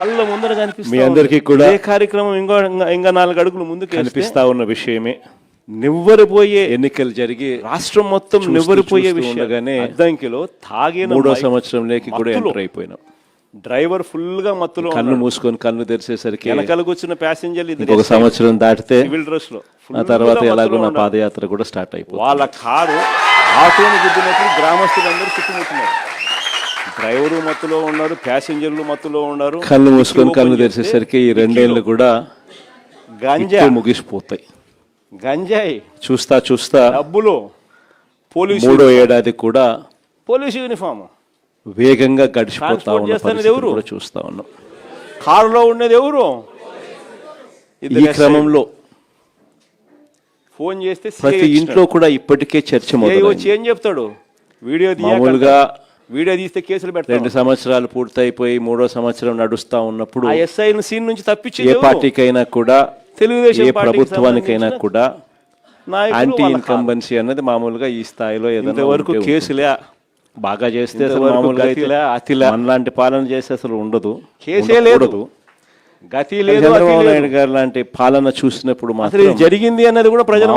కళ్ళ ముందర కనిపిస్తా మీ అందరికీ కూడా ఏ కార్యక్రమం ఇంకా 4 అడుగులు ముందుకు కనిపిస్తా ఉన్న విషయమే. నివ్వరిపోయే ఎన్నికలు జరిగి రాష్ట్రం మొత్తం నివ్వరిపోయే విషయంగానే అద్దంకిలో తాగిన 3వ సంవత్సరంలోకి కూడా ఎంటర్ అయిపోయినాం. డ్రైవర్ ఫుల్ గా మత్తులో కన్ను మూసుకొని కన్ను తెరిచేసరికి వెనకాల కూర్చున్న ప్యాసింజర్లు ఒక సంవత్సరం దాటితే సివిల్ డ్రెస్ లో ఆ తర్వాత ఎలాగో నా పాదయాత్ర కూడా స్టార్ట్ అయిపోయింది. వాళ్ళ కారు ఆటోని గుద్దినప్పుడు గ్రామస్తులందరూ చుట్టుముట్టున్నారు. డ్రైవరు మత్తులో ఉన్నారు, ప్యాసింజర్లు మత్తులో ఉన్నారు. కన్ను మూసుకొని కన్ను తెరిచేసరికి ఈ 2 ఏళ్ళు కూడా గంజా ముగిసిపోతాయి. గంజాయి చూస్తా చూస్తా డబ్బులు పోలీసు 3వ ఏడాది కూడా పోలీసు యూనిఫామ్ వేగంగా గడిచిపోతా ఉన్న పరిస్థితి ఎవరు కూడా చూస్తా ఉన్నాం. కారులో ఉండేది ఎవరు? ఈ క్రమంలో ఫోన్ చేస్తే ప్రతి ఇంట్లో కూడా ఇప్పటికే చర్చ వచ్చి ఏం చెప్తాడు? వీడియో మామూలుగా వీడియో తీస్తే కేసులు పెడతారు. 2 సంవత్సరాలు పూర్తయిపోయి 3వ సంవత్సరం నడుస్తా ఉన్నప్పుడు ఎస్ఐని సీన్ నుంచి తప్పించి ఏ పార్టీకైనా కూడా తెలుగుదేశం ఏ ప్రభుత్వానికైనా కూడా యాంటీ ఇన్కంబెన్సీ అన్నది మామూలుగా ఈ స్థాయిలో ఏదైనా వరకు కేసులే బాగా చేస్తే అసలు మామూలుగా మనలాంటి పాలన చేస్తే అసలు ఉండదు, కేసే లేదు, గతి లేదు. చంద్రబాబు నాయుడు గారు లాంటి పాలన చూసినప్పుడు మాత్రం జరిగింది అన్నది కూడా ప్రజలు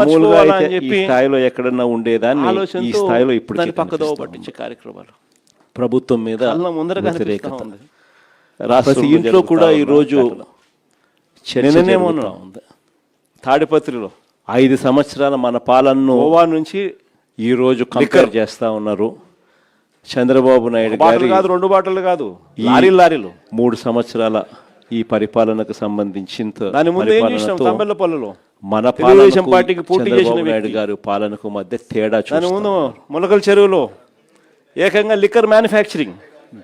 ఈ స్థాయిలో ఎక్కడన్నా ఉండేదాన్ని ఈ స్థాయిలో ఇప్పుడు పక్కదో పట్టించే కార్యక్రమాలు ప్రభుత్వం మీద ముందర వ్యతిరేకత రాష్ట్ర ఇంట్లో కూడా ఈ రోజు ఉంది. తాడిపత్రిలో 5 సంవత్సరాల మన పాలనను గోవా నుంచి ఈ రోజు కంపేర్ చేస్తా ఉన్నారు. చంద్రబాబు నాయుడు గారు 2 బాటలు కాదు, లారీలు 3 సంవత్సరాల ఈ పరిపాలనకు సంబంధించిన మన తెలుగుదేశం పార్టీకి పోటీ చేసిన నాయుడు గారు పాలనకు మధ్య తేడా ముందు ములకల చెరువులో ఏకంగా లిక్కర్ మ్యానుఫ్యాక్చరింగ్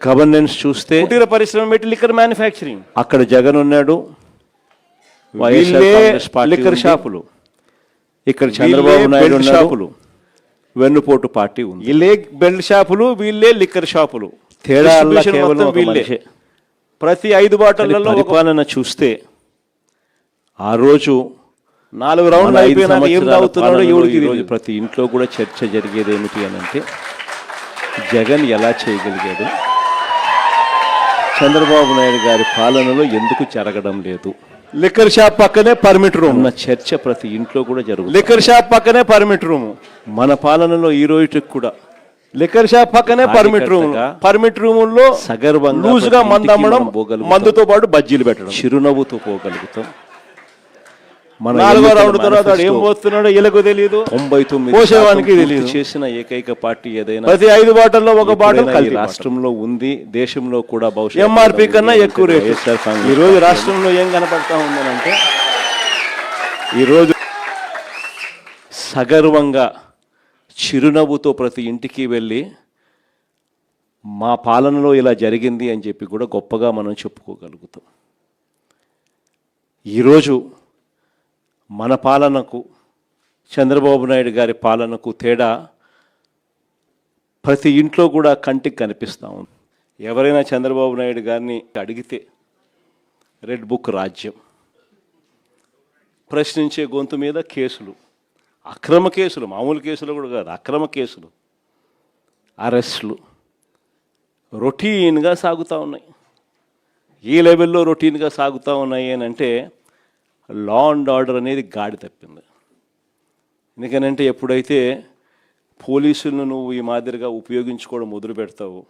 గవర్నెన్స్ చూస్తే కుటీర పరిశ్రమ పెట్టి లిక్కర్ మ్యానుఫ్యాక్చరింగ్ అక్కడ జగన్ ఉన్నాడు, లిక్కర్ షాపులు. ఇక్కడ చంద్రబాబు నాయుడు షాపులు, వెన్నుపోటు పార్టీ ఉంది. వీళ్ళే బెల్ట్ షాపులు, వీళ్ళే లిక్కర్ షాపులు. తేడా కేవలం వీళ్ళే. ప్రతి 5 బాటలలో పరిపాలన చూస్తే ఆ రోజు 4 రౌండ్లు అయిపోయినా ఏం తాగుతున్నాడో ఎవరికి ప్రతి ఇంట్లో కూడా చర్చ జరిగేది ఏమిటి అని అంటే జగన్ ఎలా చేయగలిగాడు, చంద్రబాబు నాయుడు గారి పాలనలో ఎందుకు జరగడం లేదు. లిక్కర్ షాప్ పక్కనే పర్మిట్ రూమ్ ఉన్న చర్చ ప్రతి ఇంట్లో కూడా జరుగుతుంది. లిక్కర్ షాప్ పక్కనే పర్మిట్ రూమ్. మన పాలనలో ఈ రోజుకి కూడా లిక్కర్ షాప్ పక్కనే పర్మిట్ రూముల్లో సగర్వంగా లూజ్ గా మందమ్మడం, మందుతో పాటు బజ్జీలు పెట్టడం, చిరునవ్వుతో పోగలుగుతాం. మన 4వ రౌండ్ తర్వాత ఏం పోతున్నాడో వీళ్ళకు తెలియదు, 99% తెలియదు. చేసిన ఏకైక పార్టీ ఏదైనా ప్రతి 5 బాటల్లో ఒక బాటల్ రాష్ట్రంలో ఉంది, దేశంలో కూడా భవిష్యత్తు ఎంఆర్పి కన్నా ఎక్కువ రేటు. ఈ రోజు రాష్ట్రంలో ఏం కనపడతా ఉందనంటే ఈరోజు సగర్వంగా చిరునవ్వుతో ప్రతి ఇంటికి వెళ్ళి మా పాలనలో ఇలా జరిగింది అని చెప్పి కూడా గొప్పగా మనం చెప్పుకోగలుగుతాం. ఈరోజు మన పాలనకు చంద్రబాబు నాయుడు గారి పాలనకు తేడా ప్రతి ఇంట్లో కూడా కంటికి కనిపిస్తూ ఉంది. ఎవరైనా చంద్రబాబు నాయుడు గారిని అడిగితే రెడ్ బుక్ రాజ్యం, ప్రశ్నించే గొంతు మీద కేసులు, అక్రమ కేసులు, మామూలు కేసులు కూడా కాదు, అక్రమ కేసులు, అరెస్టులు రొటీన్గా సాగుతూ ఉన్నాయి. ఈ లెవెల్లో రొటీన్గా సాగుతూ ఉన్నాయి అని అంటే లా అండ్ ఆర్డర్ అనేది గాడి తప్పింది. ఎందుకనంటే ఎప్పుడైతే పోలీసులను నువ్వు ఈ మాదిరిగా ఉపయోగించుకోవడం మొదలు పెడతావు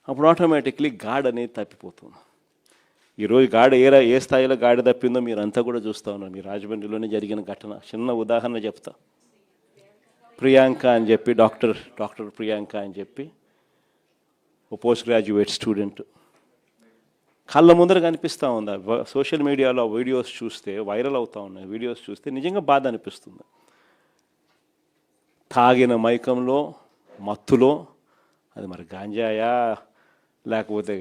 అప్పుడు ఆటోమేటిక్లీ గాడ్ అనేది తప్పిపోతుంది. ఈరోజు గాడి ఏ స్థాయిలో గాడి తప్పిందో మీరంతా కూడా చూస్తూ ఉన్నారు. మీ రాజమండ్రిలోనే జరిగిన ఘటన చిన్న ఉదాహరణ చెప్తా. ప్రియాంక అని చెప్పి డాక్టర్ ప్రియాంక అని చెప్పి ఓ పోస్ట్ గ్రాడ్యుయేట్ స్టూడెంట్ కళ్ళ ముందర కనిపిస్తూ ఉంది. సోషల్ మీడియాలో వీడియోస్ చూస్తే వైరల్ అవుతూ ఉన్నాయి. వీడియోస్ చూస్తే నిజంగా బాధ అనిపిస్తుంది. తాగిన మైకంలో మత్తులో, అది మరి గాంజాయా లేకపోతే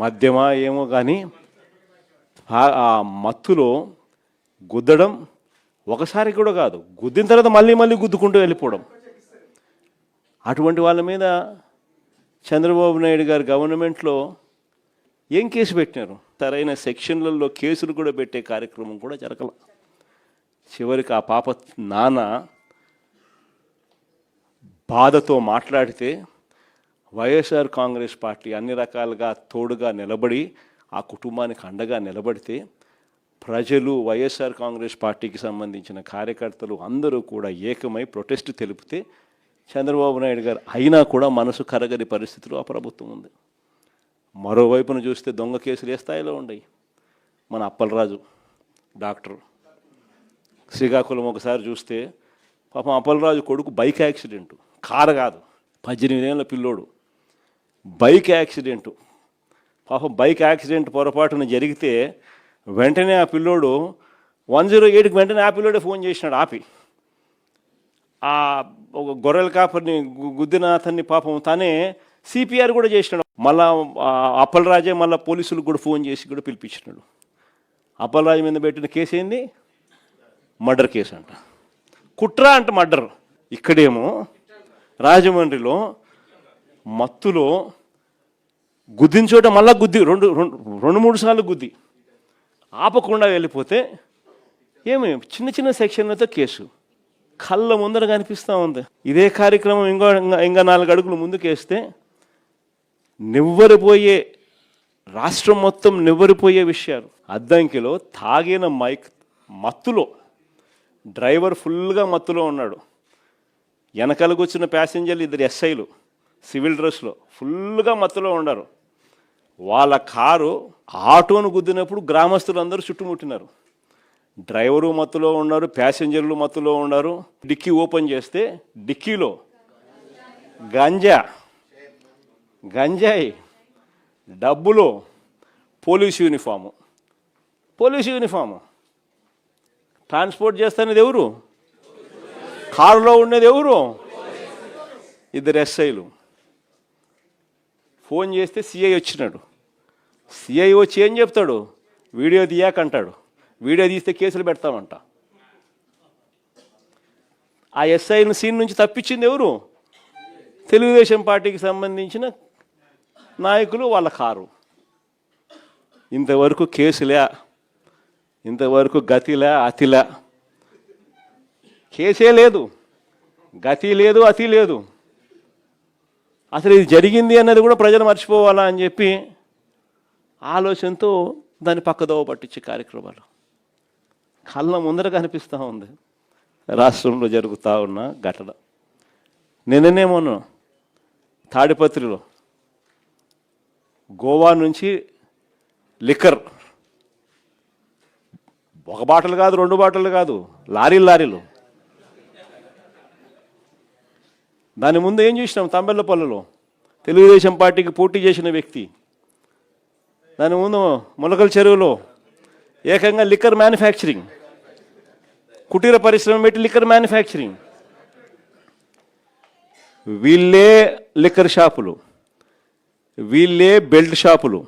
మద్యమా ఏమో కానీ ఆ మత్తులో గుద్దడం ఒకసారి కూడా కాదు, గుద్దిన తర్వాత మళ్ళీ గుద్దుకుంటూ వెళ్ళిపోవడం. అటువంటి వాళ్ళ మీద చంద్రబాబు నాయుడు గారి గవర్నమెంట్లో ఏం కేసు పెట్టినారు? సరైన సెక్షన్లలో కేసులు కూడా పెట్టే కార్యక్రమం కూడా జరగల. చివరికి ఆ పాప నాన్న బాధతో మాట్లాడితే వైఎస్ఆర్ కాంగ్రెస్ పార్టీ అన్ని రకాలుగా తోడుగా నిలబడి ఆ కుటుంబానికి అండగా నిలబడితే ప్రజలు వైఎస్ఆర్ కాంగ్రెస్ పార్టీకి సంబంధించిన కార్యకర్తలు అందరూ కూడా ఏకమై ప్రొటెస్ట్ తెలిపితే చంద్రబాబు నాయుడు గారు అయినా కూడా మనసు కరగని పరిస్థితిలో ఆ ప్రభుత్వం ఉంది. మరోవైపున చూస్తే దొంగ కేసులు ఏ స్థాయిలో ఉన్నాయి. మన అప్పలరాజు డాక్టర్ శ్రీకాకుళం ఒకసారి చూస్తే పాపం అప్పలరాజు కొడుకు బైక్ యాక్సిడెంటు, కారు కాదు, 18 ఏళ్ళ పిల్లోడు, బైక్ యాక్సిడెంటు. పాపం బైక్ యాక్సిడెంట్ పొరపాటున జరిగితే వెంటనే ఆ పిల్లోడు 108కి వెంటనే ఆ పిల్లోడే ఫోన్ చేసినాడు. ఆపి ఆ ఒక గొర్రెల కాపరిని గుద్దిన అతన్ని పాపం తానే సిపిఆర్ కూడా చేసినాడు. మళ్ళా అప్పలరాజే మళ్ళీ పోలీసులకు కూడా ఫోన్ చేసి కూడా పిలిపించినాడు. అప్పలరాజు మీద పెట్టిన కేసు ఏంది? మర్డర్ కేసు అంట, కుట్ర అంట మర్డర్. ఇక్కడేమో రాజమండ్రిలో మత్తులో గుద్దిన చోట మళ్ళా గుద్ది రెండు మూడు సార్లు గుద్ది ఆపకుండా వెళ్ళిపోతే ఏమి చిన్న చిన్న సెక్షన్లతో కేసు కళ్ళ ముందర కనిపిస్తూ ఉంది. ఇదే కార్యక్రమం ఇంకా 4 అడుగులు ముందుకేస్తే నివ్వరిపోయే, రాష్ట్రం మొత్తం నివ్వరిపోయే విషయాలు. అద్దంకిలో తాగిన మత్తులో డ్రైవర్ ఫుల్గా మత్తులో ఉన్నాడు. వెనకాలకు వచ్చిన ప్యాసింజర్లు 2 ఎస్ఐలు సివిల్ డ్రెస్లో ఫుల్గా మత్తులో ఉన్నారు. వాళ్ళ కారు ఆటోను గుద్దినప్పుడు గ్రామస్తులు అందరూ చుట్టుముట్టినారు. డ్రైవరు మత్తులో ఉన్నారు, ప్యాసింజర్లు మత్తులో ఉన్నారు. డిక్కీ ఓపెన్ చేస్తే డిక్కీలో గంజాయి, డబ్బులు, పోలీసు యూనిఫాము. ట్రాన్స్పోర్ట్ చేస్తున్నది ఎవరు? కారులో ఉండేది ఎవరు? 2 ఎస్ఐలు. ఫోన్ చేస్తే సిఐ వచ్చినాడు. సిఐ వచ్చి ఏం చెప్తాడు? వీడియో తీయాకంటాడు. వీడియో తీస్తే కేసులు పెడతామంట. ఆ ఎస్ఐని సీన్ నుంచి తప్పించింది ఎవరు? తెలుగుదేశం పార్టీకి సంబంధించిన నాయకులు, వాళ్ళ కారు. ఇంతవరకు కేసులే, ఇంతవరకు గతిలే, అతిలే. కేసే లేదు, గతి లేదు, అతి లేదు. అసలు ఇది జరిగింది అన్నది కూడా ప్రజలు మర్చిపోవాలా అని చెప్పి ఆలోచనతో దాన్ని పక్కదోవ పట్టించే కార్యక్రమాలు కళ్ళ ముందర కనిపిస్తూ ఉంది. రాష్ట్రంలో జరుగుతూ ఉన్న ఘటన. నిన్ననేమోను తాడిపత్రిలో గోవా నుంచి లిక్కర్, 1 బాటలు కాదు, 2 బాటలు కాదు, లారీలు. దాని ముందు ఏం చూసినాం? తంబెల్లపల్లిలో తెలుగుదేశం పార్టీకి పోటీ చేసిన వ్యక్తి, దాని ముందు ములకల చెరువులో ఏకంగా లిక్కర్ మ్యానుఫ్యాక్చరింగ్, కుటీర పరిశ్రమ పెట్టి లిక్కర్ మ్యానుఫ్యాక్చరింగ్. వీళ్ళే లిక్కర్ షాపులు, వీళ్ళే బెల్ట్ షాపులు,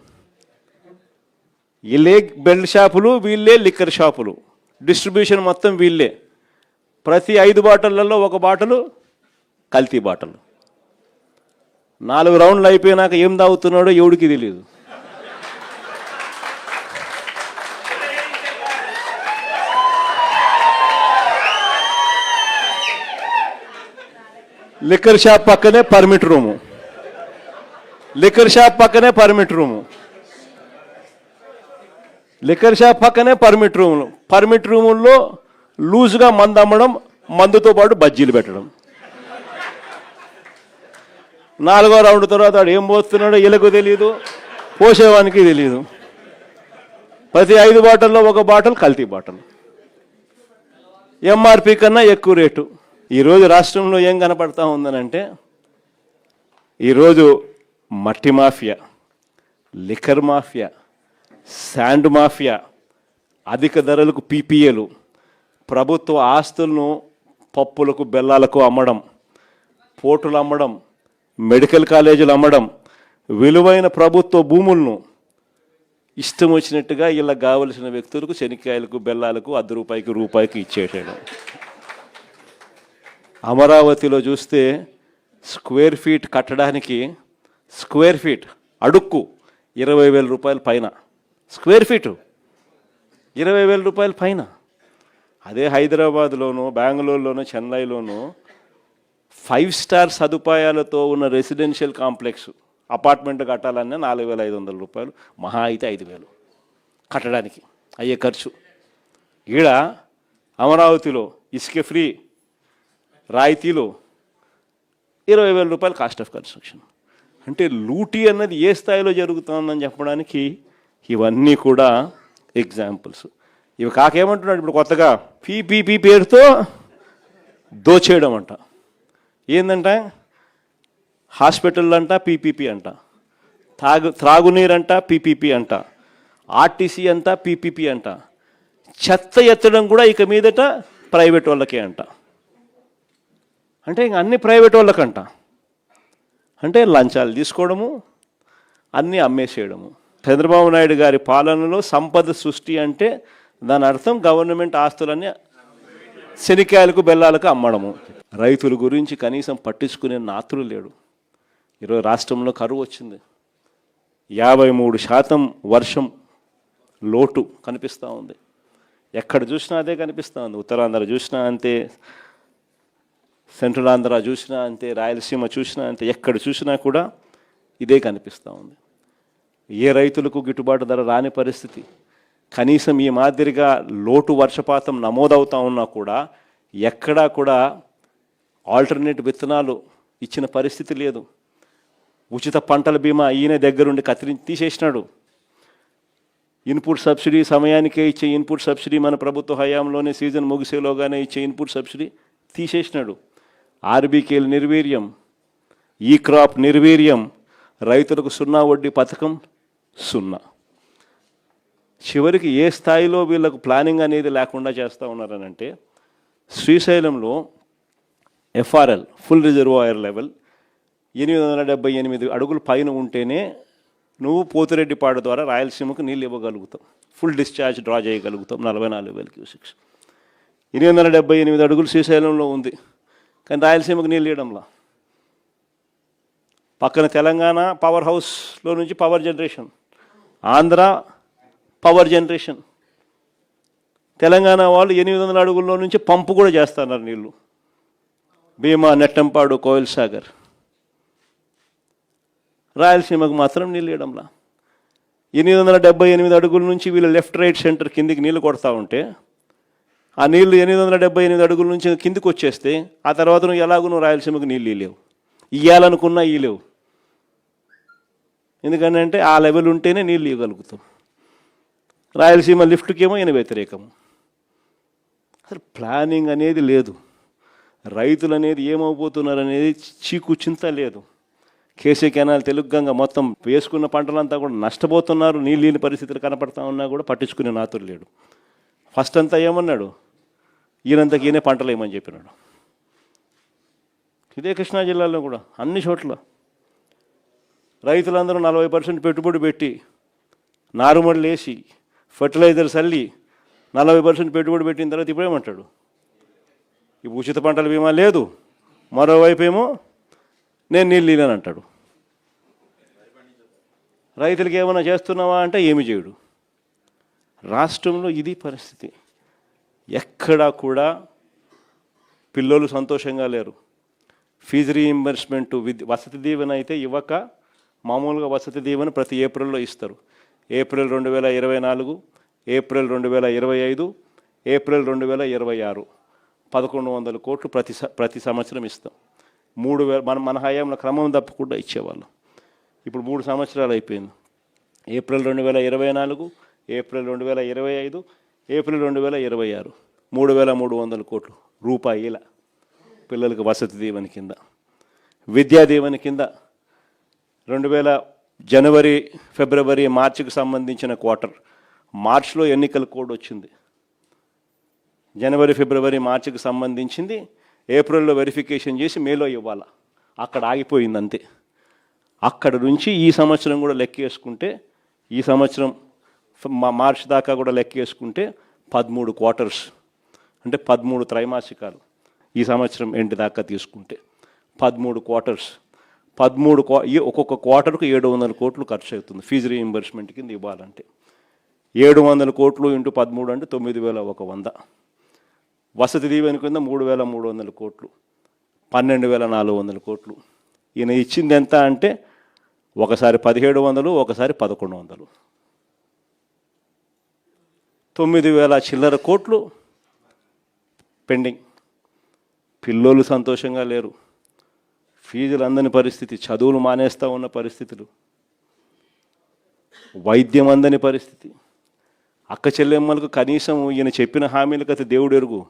వీళ్ళే లిక్కర్ షాపులు. డిస్ట్రిబ్యూషన్ మొత్తం వీళ్ళే. ప్రతి 5 బాటళ్లలో 1 బాటలు కల్తీ బాటలు. 4 రౌండ్లు అయిపోయినాక ఏం తాగుతున్నాడో ఎవడికి తెలియదు. లిక్కర్ షాప్ పక్కనే పర్మిట్ రూము, లిక్కర్ షాప్ పక్కనే పర్మిట్ రూముల్లో లూజ్గా మందు అమ్మడం, మందుతో పాటు బజ్జీలు పెట్టడం. 4వ రౌండ్ తర్వాత వాడు ఏం పోస్తున్నాడో వీళ్ళకు తెలియదు, పోసేవానికి తెలియదు. ప్రతి 5 బాటల్లో 1 బాటలు కల్తీ బాటలు, ఎంఆర్పి కన్నా ఎక్కువ రేటు. ఈరోజు రాష్ట్రంలో ఏం కనపడతా ఉందనంటే, ఈరోజు మట్టి mafia, liquor mafia, sand mafia, అధిక ధరలకు పీపీఏలు, ప్రభుత్వ ఆస్తులను పప్పులకు బెల్లాలకు అమ్మడం, పోర్టులు అమ్మడం, మెడికల్ కాలేజీలు అమ్మడం, విలువైన ప్రభుత్వ భూములను ఇష్టం వచ్చినట్టుగా ఇలా కావలసిన వ్యక్తులకు శనిక్కాయలకు, బెల్లాలకు ₹1 రూపాయికి ఇచ్చేయడం. అమరావతిలో చూస్తే స్క్వేర్ ఫీట్ కట్టడానికి, స్క్వేర్ ఫీట్ అడుక్కు ₹20,000 పైన, స్క్వేర్ ఫీటు ₹20,000 పైన. అదే హైదరాబాద్లోనూ, బెంగళూరులోనూ, చెన్నైలోనూ 5 స్టార్ సదుపాయాలతో ఉన్న రెసిడెన్షియల్ కాంప్లెక్స్ అపార్ట్మెంట్ కట్టాలన్నా 4,500 రూపాయలు, మహా అయితే 5,000 కట్టడానికి అయ్యే ఖర్చు. ఈడ అమరావతిలో ఇసుక ఫ్రీ రాయితీలో 20,000 రూపాయలు కాస్ట్ ఆఫ్ కన్స్ట్రక్షన్. అంటే లూటీ అన్నది ఏ స్థాయిలో జరుగుతుందని చెప్పడానికి ఇవన్నీ కూడా ఎగ్జాంపుల్స్. ఇవి కాకేమంటున్నాడు ఇప్పుడు కొత్తగా పీపీపీ పేరుతో దోచేయడం అంట. ఏందంట, హాస్పిటల్ అంట పీపీపీ అంట, త్రాగునీరంట పీపీపీ అంట, ఆర్టీసీ అంట పీపీపీ అంట, చెత్త ఎత్తడం కూడా ఇక మీదట ప్రైవేట్ వాళ్ళకే అంట. అంటే ఇంక అన్ని ప్రైవేట్ వాళ్ళకంట. అంటే లంచాలు తీసుకోవడము, అన్నీ అమ్మేసేయడము. చంద్రబాబు నాయుడు గారి పాలనలో సంపద సృష్టి అంటే దాని అర్థం గవర్నమెంట్ ఆస్తులన్నీ శనికాయలకు బెల్లాలకు అమ్మడము. రైతుల గురించి కనీసం పట్టించుకునే నాతులు లేడు. ఈరోజు రాష్ట్రంలో కరువు వచ్చింది, 53% వర్షం లోటు కనిపిస్తూ ఉంది. ఎక్కడ చూసినా అదే కనిపిస్తూ ఉంది. ఉత్తరాంధ్ర చూసినా అంతే, సెంట్రల్ ఆంధ్ర చూసినా అంతే, రాయలసీమ చూసినా అంతే, ఎక్కడ చూసినా కూడా ఇదే కనిపిస్తూ ఉంది. ఏ రైతులకు గిట్టుబాటు ధర రాని పరిస్థితి. కనీసం ఈ మాదిరిగా లోటు వర్షపాతం నమోదవుతూ ఉన్నా కూడా ఎక్కడా కూడా ఆల్టర్నేట్ విత్తనాలు ఇచ్చిన పరిస్థితి లేదు. ఉచిత పంటల బీమా ఈయన దగ్గరుండి తీసేసినాడు. ఇన్పుట్ సబ్సిడీ సమయానికే ఇచ్చే ఇన్పుట్ సబ్సిడీ మన ప్రభుత్వ హయాంలోనే సీజన్ ముగిసేలోగానే ఇచ్చే ఇన్పుట్ సబ్సిడీ తీసేసినాడు. ఆర్బీకేలు నిర్వీర్యం, ఈ క్రాప్ నిర్వీర్యం, రైతులకు 0 వడ్డీ పథకం 0. చివరికి ఏ స్థాయిలో వీళ్ళకు ప్లానింగ్ అనేది లేకుండా చేస్తూ ఉన్నారనంటే, శ్రీశైలంలో ఎఫ్ఆర్ఎల్ ఫుల్ రిజర్వాయర్ లెవెల్ 878 అడుగులు పైన ఉంటేనే నువ్వు పోతిరెడ్డిపాడు ద్వారా రాయలసీమకు నీళ్ళు ఇవ్వగలుగుతావు, ఫుల్ డిశ్చార్జ్ డ్రా చేయగలుగుతాం 44,000 క్యూసెక్స్. 878 అడుగులు శ్రీశైలంలో ఉంది, కానీ రాయలసీమకు నీళ్ళు ఇవ్వడంలా. పక్కన తెలంగాణ పవర్ హౌస్లో నుంచి power generation, Andhra power generation. Telangana వాళ్ళు 800 అడుగుల్లో నుంచి పంపు కూడా చేస్తున్నారు నీళ్ళు, భీమా, నెట్టంపాడు, కోయిల్ సాగర్. రాయలసీమకు మాత్రం నీళ్ళు ఇవ్వడంలా. 878 అడుగుల నుంచి వీళ్ళు లెఫ్ట్ రైట్ సెంటర్ కిందికి నీళ్ళు కొడతా ఉంటే, ఆ నీళ్లు 878 అడుగుల నుంచి కిందికి వచ్చేస్తే ఆ తర్వాత నువ్వు ఎలాగో రాయలసీమకు నీళ్ళు లేవు, ఇవ్వాలనుకున్నా లేవు. ఎందుకంటే ఆ లెవెల్ ఉంటేనే నీళ్ళు ఇవ్వగలుగుతాం. రాయలసీమ లిఫ్ట్కేమో ఈయన వ్యతిరేకము. అసలు ప్లానింగ్ అనేది లేదు. రైతులు అనేది ఏమవుతున్నారు అనేది చీకు చింత లేదు. కేసీ కెనాల్, తెలుగు గంగ మొత్తం వేసుకున్న పంటలంతా కూడా నష్టపోతున్నారు. నీళ్ళు లేని పరిస్థితులు కనపడతా ఉన్నా కూడా పట్టించుకునే నాతులు లేడు. ఫస్ట్ అంతా ఏమన్నాడు, ఈయనంతకి ఈయనే పంటలు ఏమని చెప్పినాడు. ఇదే కృష్ణా జిల్లాలో కూడా అన్ని చోట్ల రైతులందరూ 40% పెట్టుబడి పెట్టి నారుమడులు వేసి ఫర్టిలైజర్స్ అల్లి 40% పెట్టుబడి పెట్టిన తర్వాత ఇప్పుడేమంటాడు, ఇప్పుడు ఉచిత పంటల బీమా లేదు, మరోవైపు ఏమో నేను నీళ్ళు ఇవ్వను అంటాడు. రైతులకి ఏమైనా చేస్తున్నావా అంటే ఏమి చేయడు. రాష్ట్రంలో ఇది పరిస్థితి. ఎక్కడా కూడా పిల్లలు సంతోషంగా లేరు. ఫీజు రీయింబర్స్మెంటు, వసతి దీవెన అయితే ఇవ్వక, మామూలుగా వసతి దీవెన ప్రతి ఏప్రిల్లో ఇస్తారు. ఏప్రిల్ 2024, ఏప్రిల్ 2025, ఏప్రిల్ 2026 1,100 కోట్లు ప్రతి సంవత్సరం ఇస్తాం. 3,000 మన హయాంలో క్రమం తప్పకుండా ఇచ్చేవాళ్ళం. ఇప్పుడు 3 సంవత్సరాలు అయిపోయింది. ఏప్రిల్ 2024, ఏప్రిల్ 2025, ఏప్రిల్ 2026 3,300 కోట్లు రూపాయల పిల్లలకు వసతి దీవెన కింద. విద్యా దీవెన కింద 2000 జనవరి, ఫిబ్రవరి, మార్చికి సంబంధించిన క్వార్టర్, మార్చిలో ఎన్నికల కోడ్ వచ్చింది. జనవరి, ఫిబ్రవరి, మార్చికి సంబంధించింది ఏప్రిల్లో వెరిఫికేషన్ చేసి మేలో ఇవ్వాలి. అక్కడ ఆగిపోయింది అంతే. అక్కడ నుంచి ఈ సంవత్సరం కూడా లెక్కేసుకుంటే, ఈ సంవత్సరం మార్చి దాకా కూడా లెక్కేసుకుంటే 13 క్వార్టర్స్, అంటే 13 త్రైమాసికాలు. ఈ సంవత్సరం ఎండ్ దాకా తీసుకుంటే 13 క్వార్టర్స్, ఒక్కొక్క క్వార్టర్కు 700 కోట్లు ఖర్చు అవుతుంది ఫీజు రీయింబర్స్మెంట్ కింద ఇవ్వాలంటే. 700 కోట్లు ఇంటూ 13 అంటే 9,100. వసతి దీవెన కింద 3,300 కోట్లు. 12,400 కోట్లు. ఈయన ఇచ్చింది ఎంత అంటే ఒకసారి 1,700, ఒకసారి 1,100. 9,000 చిల్లర కోట్లు పెండింగ్. పిల్లోళ్ళు సంతోషంగా లేరు, ఫీజులు అందని పరిస్థితి, చదువులు మానేస్తూ ఉన్న పరిస్థితులు, వైద్యం అందని పరిస్థితి. అక్క చెల్లెమ్మలకు కనీసం ఈయన చెప్పిన హామీల కథ దేవుడు ఎరుగు,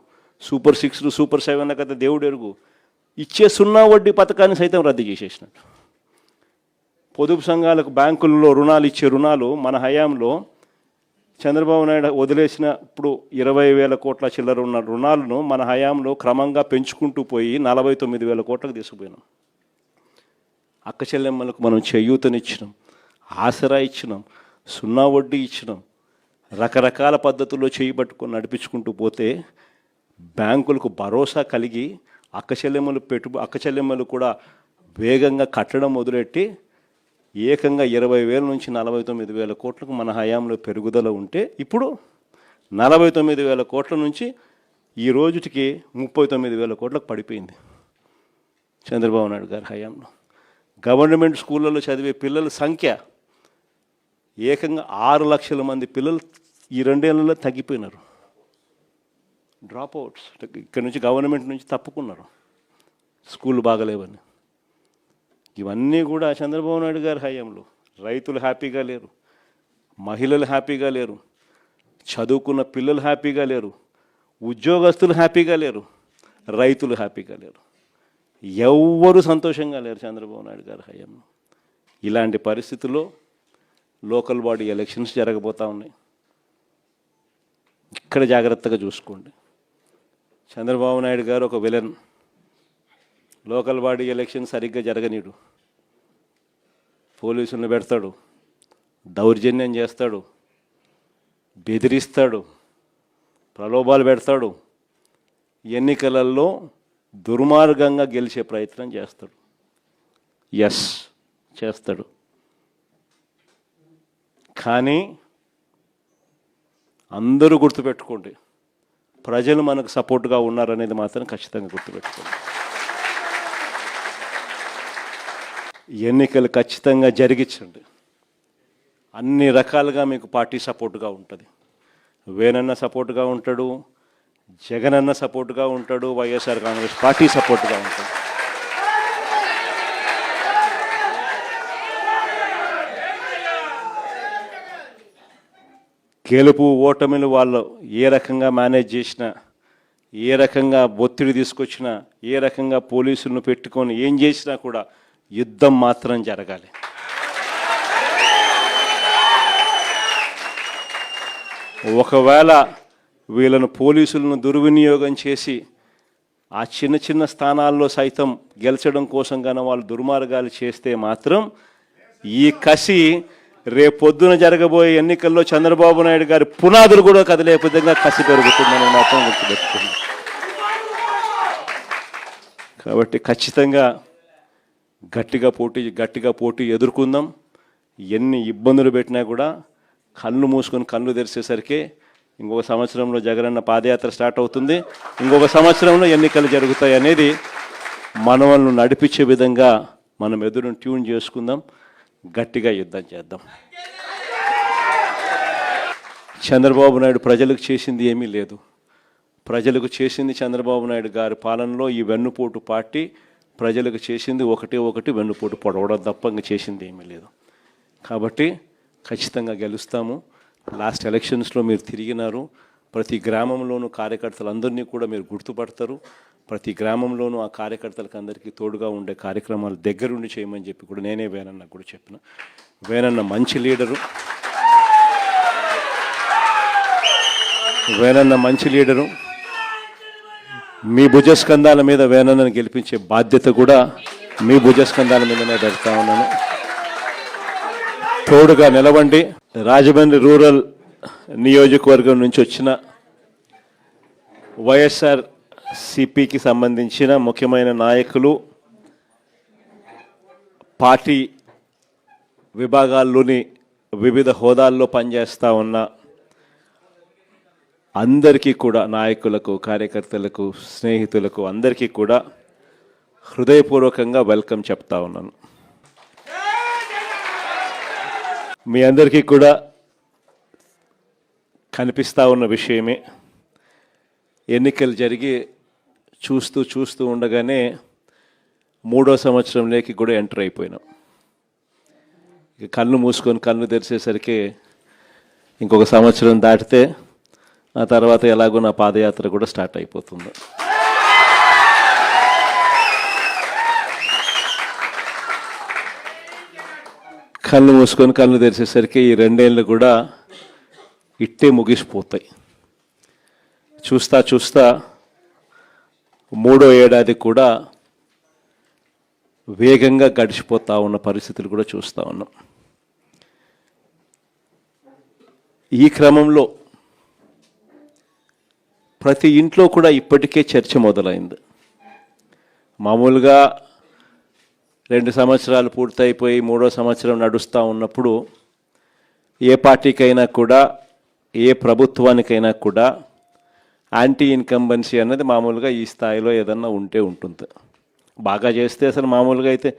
సూపర్ 6, సూపర్ 7 కథ దేవుడు ఎరుగు. ఇచ్చే 0 వడ్డీ పథకాన్ని సైతం రద్దు చేసేసినట్టు. పొదుపు సంఘాలకు బ్యాంకుల్లో రుణాలు ఇచ్చే రుణాలు మన హయాంలో చంద్రబాబు నాయుడు వదిలేసిన ఇప్పుడు 20,000 కోట్ల చిల్లర ఉన్న రుణాలను మన హయాంలో క్రమంగా పెంచుకుంటూ పోయి 49,000 కోట్లకు తీసుకుపోయినాం. అక్క చెల్లెమ్మలకు మనం చేయూతనిచ్చినాం, ఆసరా ఇచ్చినాం, 0 వడ్డీ ఇచ్చినాం. రకరకాల పద్ధతుల్లో చేయి పట్టుకొని నడిపించుకుంటూ పోతే బ్యాంకులకు భరోసా కలిగి అక్క చెల్లెమ్మలు కూడా వేగంగా కట్టడం మొదలెట్టి ఏకంగా 20,000 నుంచి 49,000 కోట్లకు మన హయాంలో పెరుగుదల ఉంటే ఇప్పుడు 49,000 కోట్ల నుంచి ఈ రోజుకి 39,000 కోట్లకు పడిపోయింది చంద్రబాబు నాయుడు గారి హయాంలో. గవర్నమెంట్ స్కూళ్ళలో చదివే పిల్లల సంఖ్య ఏకంగా 6 లక్షల మంది పిల్లలు ఈ 2 ఏళ్లలో తగ్గిపోయినారు. డ్రాప్ అవుట్స్, ఇక్కడ నుంచి గవర్నమెంట్ నుంచి తప్పుకున్నారు స్కూళ్ళు బాగలేవని. ఇవన్నీ కూడా చంద్రబాబు నాయుడు గారి హయాంలో. రైతులు హ్యాపీగా లేరు, మహిళలు హ్యాపీగా లేరు, చదువుకున్న పిల్లలు హ్యాపీగా లేరు, ఉద్యోగస్తులు హ్యాపీగా లేరు, రైతులు హ్యాపీగా లేరు, ఎవ్వరూ సంతోషంగా లేరు చంద్రబాబు నాయుడు గారి హయాంలో. ఇలాంటి పరిస్థితుల్లో లోకల్ బాడీ ఎలక్షన్స్ జరగబోతూ ఉన్నాయి. ఇక్కడ జాగ్రత్తగా చూసుకోండి. చంద్రబాబు నాయుడు గారు ఒక విలన్. లోకల్ బాడీ ఎలక్షన్ సరిగ్గా జరగనీడు, పోలీసులను పెడతాడు, దౌర్జన్యం చేస్తాడు, బెదిరిస్తాడు, ప్రలోభాలు పెడతాడు, ఎన్నికలలో దుర్మార్గంగా గెలిచే ప్రయత్నం చేస్తాడు. ఎస్, చేస్తాడు. కానీ అందరూ గుర్తుపెట్టుకోండి, ప్రజలు మనకు సపోర్ట్గా ఉన్నారనేది మాత్రం ఖచ్చితంగా గుర్తుపెట్టుకోండి. ఎన్నికలు ఖచ్చితంగా జరిగించండి. అన్ని రకాలుగా మీకు పార్టీ సపోర్ట్గా ఉంటుంది. వేనన్న సపోర్ట్గా ఉంటాడు, జగనన్న సపోర్ట్గా ఉంటాడు, వైఎస్ఆర్ కాంగ్రెస్ పార్టీ సపోర్ట్గా ఉంటుంది. గెలుపు ఓటమిలు వాళ్ళు ఏ రకంగా మేనేజ్ చేసినా, ఏ రకంగా ఒత్తిడి తీసుకొచ్చినా, ఏ రకంగా పోలీసులను పెట్టుకొని ఏం చేసినా కూడా యుద్ధం మాత్రం జరగాలి. ఒకవేళ వీళ్ళను పోలీసులను దుర్వినియోగం చేసి ఆ చిన్న చిన్న స్థానాల్లో సైతం గెలిచడం కోసం గాన వాళ్ళు దుర్మార్గాలు చేస్తే మాత్రం ఈ కసి రేపొద్దున జరగబోయే ఎన్నికల్లో చంద్రబాబు నాయుడు గారి పునాదులు కూడా కదిలే విధంగా కసి పెరుగుతుందని మాత్రం గుర్తుపెట్టుకుంది. కాబట్టి ఖచ్చితంగా గట్టిగా పోటీ ఎదుర్కొందాం. ఎన్ని ఇబ్బందులు పెట్టినా కూడా కళ్ళు మూసుకొని కళ్ళు తెరిచేసరికి ఇంకొక సంవత్సరంలో జగనన్న పాదయాత్ర స్టార్ట్ అవుతుంది, ఇంకొక సంవత్సరంలో ఎన్నికలు జరుగుతాయి అనేది మనవలను నడిపించే విధంగా మనం ఎదురును ట్యూన్ చేసుకుందాం, గట్టిగా యుద్ధం చేద్దాం. చంద్రబాబు నాయుడు ప్రజలకు చేసింది ఏమీ లేదు. ప్రజలకు చేసింది చంద్రబాబు నాయుడు గారి పాలనలో ఈ వెన్నుపోటు పార్టీ ప్రజలకు చేసింది ఒకటి వెన్నుపోటు పొడవడం తప్ప ఇంక చేసింది ఏమీ లేదు. కాబట్టి ఖచ్చితంగా గెలుస్తాము. లాస్ట్ ఎలక్షన్స్లో మీరు తిరిగినారు, ప్రతి గ్రామంలోనూ కార్యకర్తలందరినీ కూడా మీరు గుర్తుపడతారు. ప్రతి గ్రామంలోనూ ఆ కార్యకర్తలకు అందరికీ తోడుగా ఉండే కార్యక్రమాలు దగ్గరుండి చేయమని చెప్పి కూడా నేనే వేనన్న కూడా చెప్పిన. వేనన్న మంచి లీడరు, మీ భుజస్కంధాల మీద వేనన్నను గెలిపించే బాధ్యత కూడా మీ భుజస్కంధాల మీదనే పెడతా ఉన్నాను. తోడుగా నిలవండి. రాజమండ్రి రూరల్ నియోజకవర్గం నుంచి వచ్చిన వైఎస్ఆర్ సిపికి సంబంధించిన ముఖ్యమైన నాయకులు, పార్టీ విభాగాల్లోని వివిధ హోదాల్లో పనిచేస్తూ ఉన్న అందరికీ కూడా, నాయకులకు, కార్యకర్తలకు, స్నేహితులకు అందరికీ కూడా హృదయపూర్వకంగా వెల్కమ్ చెప్తా ఉన్నాను. మీ అందరికీ కూడా కనిపిస్తూ ఉన్న విషయమే, ఎన్నికలు జరిగి చూస్తూ ఉండగానే 3వ సంవత్సరంలోకి కూడా ఎంటర్ అయిపోయినాం. ఇక కళ్ళు మూసుకొని కళ్ళు తెరిచేసరికి ఇంకొక సంవత్సరం దాటితే ఆ తర్వాత ఎలాగో నా పాదయాత్ర కూడా స్టార్ట్ అయిపోతుంది. కళ్ళు మూసుకొని కళ్ళు తెరిచేసరికి ఈ 2 ఏళ్ళు కూడా ఇట్టే ముగిసిపోతాయి. చూస్తా 3వ ఏడాది కూడా వేగంగా గడిచిపోతూ ఉన్న పరిస్థితులు కూడా చూస్తూ ఉన్నాం. ఈ క్రమంలో ప్రతి ఇంట్లో కూడా ఇప్పటికే చర్చ మొదలైంది. మామూలుగా 2 సంవత్సరాలు పూర్తయిపోయి 3వ సంవత్సరం నడుస్తూ ఉన్నప్పుడు ఏ పార్టీకైనా కూడా ఏ ప్రభుత్వానికైనా కూడా యాంటీ ఇన్కంబెన్సీ అన్నది మామూలుగా ఈ స్థాయిలో ఏదన్నా ఉంటే ఉంటుంది. బాగా చేస్తే అసలు మామూలుగా అయితే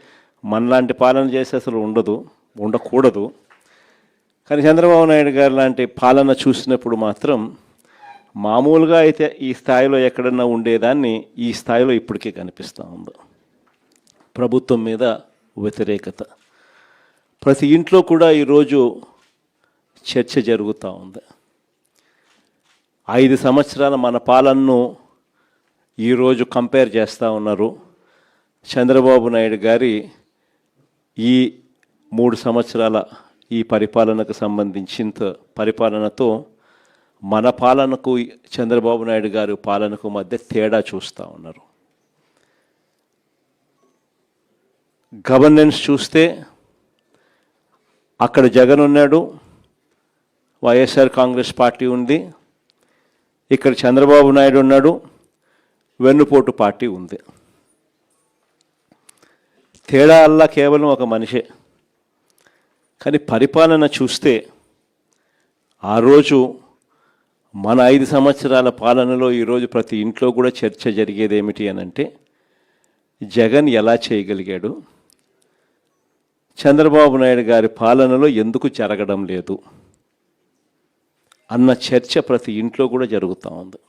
మనలాంటి పాలన చేస్తే అసలు ఉండకూడదు. కానీ చంద్రబాబు నాయుడు గారు లాంటి పాలన చూసినప్పుడు మాత్రం మామూలుగా అయితే ఈ స్థాయిలో ఎక్కడన్నా ఉండేదాన్ని ఈ స్థాయిలో ఇప్పటికే కనిపిస్తూ ఉంది. ప్రభుత్వం మీద వ్యతిరేకత ప్రతి ఇంట్లో కూడా ఈరోజు చర్చ జరుగుతూ ఉంది. 5 సంవత్సరాల మన పాలనను ఈరోజు కంపేర్ చేస్తూ ఉన్నారు. చంద్రబాబు నాయుడు గారి ఈ 3 సంవత్సరాల ఈ పరిపాలనకు సంబంధించిన పరిపాలనతో మన పాలనకు చంద్రబాబు నాయుడు గారి పాలనకు మధ్య తేడా చూస్తూ ఉన్నారు. గవర్నెన్స్ చూస్తే అక్కడ జగన్ ఉన్నాడు, వైఎస్ఆర్ కాంగ్రెస్ పార్టీ ఉంది. ఇక్కడ చంద్రబాబు నాయుడు ఉన్నాడు, వెన్నుపోటు పార్టీ ఉంది. తేడా అల్లా కేవలం ఒక మనిషే. కానీ పరిపాలన చూస్తే ఆ రోజు మన 5 సంవత్సరాల పాలనలో ఈరోజు ప్రతి ఇంట్లో కూడా చర్చ జరిగేది ఏమిటి అని అంటే, జగన్ ఎలా చేయగలిగాడు, చంద్రబాబు నాయుడు గారి పాలనలో ఎందుకు జరగడం లేదు అన్న చర్చ ప్రతి ఇంట్లో కూడా జరుగుతూ ఉంది.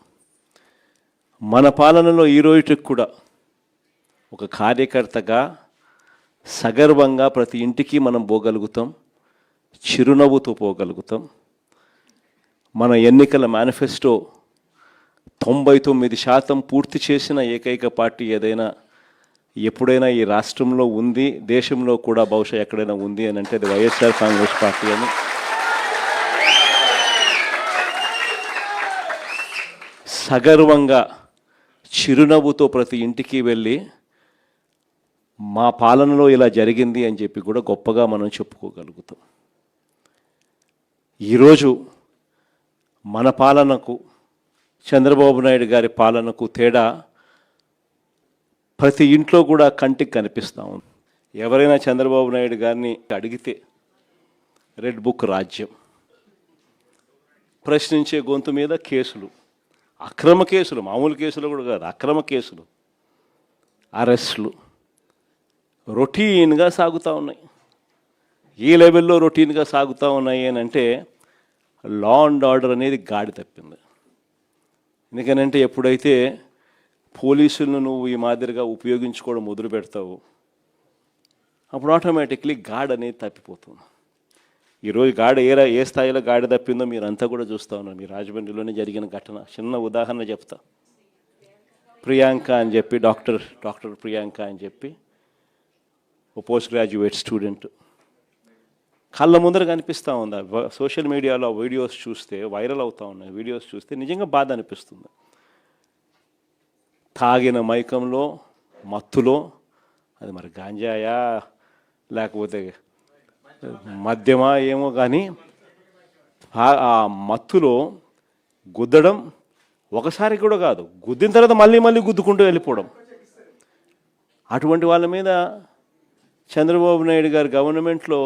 మన పాలనలో ఈ రోజుకి కూడా ఒక కార్యకర్తగా సగర్వంగా ప్రతి ఇంటికి మనం పోగలుగుతాం, చిరునవ్వుతో పోగలుగుతాం. మన ఎన్నికల మేనిఫెస్టో 99% పూర్తి చేసిన ఏకైక పార్టీ ఏదైనా ఎప్పుడైనా ఈ రాష్ట్రంలో ఉంది, దేశంలో కూడా బహుశా ఎక్కడైనా ఉంది అని అంటే అది వైఎస్ఆర్ కాంగ్రెస్ పార్టీ అని సగర్వంగా చిరునవ్వుతో ప్రతి ఇంటికి వెళ్ళి మా పాలనలో ఇలా జరిగింది అని చెప్పి కూడా గొప్పగా మనం చెప్పుకోగలుగుతాం. ఈరోజు మన పాలనకు చంద్రబాబు నాయుడు గారి పాలనకు తేడా ప్రతి ఇంట్లో కూడా కంటికి కనిపిస్తూ ఉంది. ఎవరైనా చంద్రబాబు నాయుడు గారిని అడిగితే రెడ్ బుక్ రాజ్యం, ప్రశ్నించే గొంతు మీద కేసులు, అక్రమ కేసులు, మామూలు కేసులు కూడా కాదు, అక్రమ కేసులు, అరెస్టులు రొటీన్గా సాగుతూ ఉన్నాయి. ఈ లెవెల్లో రొటీన్గా సాగుతూ ఉన్నాయి అని అంటే లా అండ్ ఆర్డర్ అనేది గాడి తప్పింది. ఎందుకనంటే ఎప్పుడైతే పోలీసులను నువ్వు ఈ మాదిరిగా ఉపయోగించుకోవడం మొదలు పెడతావు అప్పుడు ఆటోమేటిక్లీ గాడ్ అనేది తప్పిపోతుంది. ఈరోజు గాడి ఏ స్థాయిలో గాడి తప్పిందో మీరంతా కూడా చూస్తూ ఉన్నారు. మీ రాజమండ్రిలోనే జరిగిన ఘటన చిన్న ఉదాహరణ చెప్తా. ప్రియాంక అని చెప్పి డాక్టర్ ప్రియాంక అని చెప్పి ఓ పోస్ట్ గ్రాడ్యుయేట్ స్టూడెంట్ కళ్ళ ముందర కనిపిస్తూ ఉంది. సోషల్ మీడియాలో వీడియోస్ చూస్తే వైరల్ అవుతూ ఉన్నాయి. వీడియోస్ చూస్తే నిజంగా బాధ అనిపిస్తుంది. తాగిన మైకంలో మత్తులో, అది మరి గాంజాయా లేకపోతే మద్యమా ఏమో కానీ ఆ మత్తులో గుద్దడం ఒకసారి కూడా కాదు, గుద్దిన తర్వాత మళ్ళీ గుద్దుకుంటూ వెళ్ళిపోవడం. అటువంటి వాళ్ళ మీద చంద్రబాబు నాయుడు గారి గవర్నమెంట్లో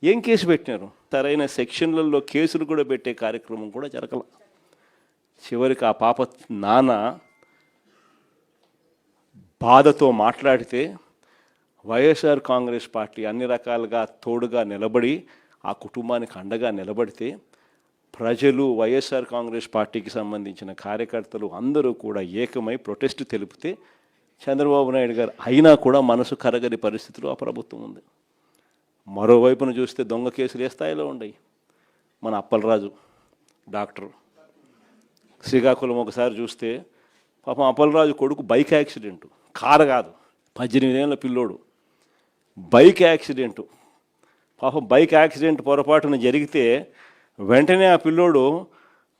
ఏం కేసు పెట్టినారు? సరైన సెక్షన్లలో కేసులు కూడా పెట్టే కార్యక్రమం కూడా జరగల. చివరికి ఆ పాప నాన్న బాధతో మాట్లాడితే వైఎస్ఆర్ కాంగ్రెస్ పార్టీ అన్ని రకాలుగా తోడుగా నిలబడి ఆ కుటుంబానికి అండగా నిలబడితే ప్రజలు వైఎస్ఆర్ కాంగ్రెస్ పార్టీకి సంబంధించిన కార్యకర్తలు అందరూ కూడా ఏకమై ప్రొటెస్ట్ తెలిపితే చంద్రబాబు నాయుడు గారు అయినా కూడా మనసు కరగని పరిస్థితిలో ఆ ప్రభుత్వం ఉంది. మరోవైపున చూస్తే దొంగ కేసులు ఏ స్థాయిలో ఉన్నాయి. మన అప్పలరాజు డాక్టర్ శ్రీకాకుళం ఒకసారి చూస్తే పాపం అప్పలరాజు కొడుకు బైక్ యాక్సిడెంటు, కారు కాదు, 18 ఏళ్ళ పిల్లోడు, బైక్ యాక్సిడెంటు. పాపం బైక్ యాక్సిడెంట్ పొరపాటున జరిగితే వెంటనే ఆ పిల్లోడు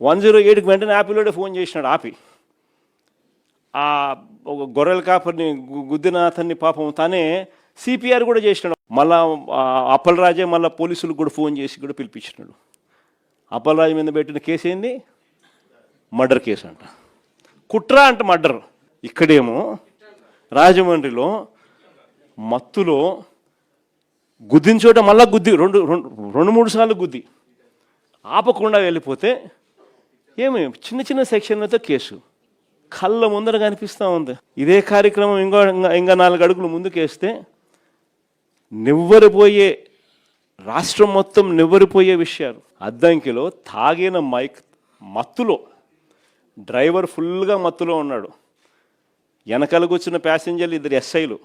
108కి వెంటనే ఆ పిల్లోడే ఫోన్ చేసినాడు. ఆపి ఆ ఒక గొర్రెల కాపరిని గుద్దిన అతన్ని పాపం తానే సిపిఆర్ కూడా చేసినాడు. మళ్ళా అప్పలరాజే మళ్ళీ పోలీసులకు కూడా ఫోన్ చేసి కూడా పిలిపించినాడు. అప్పలరాజు మీద పెట్టిన కేసు ఏంది? మర్డర్ కేసు అంట, కుట్ర అంట మర్డర్. ఇక్కడేమో రాజమండ్రిలో మత్తులో గుద్దిన చోట మళ్ళా గుద్ది రెండు మూడు సార్లు గుద్ది ఆపకుండా వెళ్ళిపోతే ఏమి చిన్న చిన్న సెక్షన్లతో కేసు కళ్ళ ముందర కనిపిస్తూ ఉంది. ఇదే కార్యక్రమం ఇంకా 4 అడుగులు ముందుకేస్తే నివ్వరిపోయే, రాష్ట్రం మొత్తం నివ్వరిపోయే విషయాలు. అద్దంకిలో తాగిన మత్తులో డ్రైవర్ ఫుల్గా మత్తులో ఉన్నాడు. వెనకాల కూర్చున్న ప్యాసింజర్లు 2 ఎస్ఐలు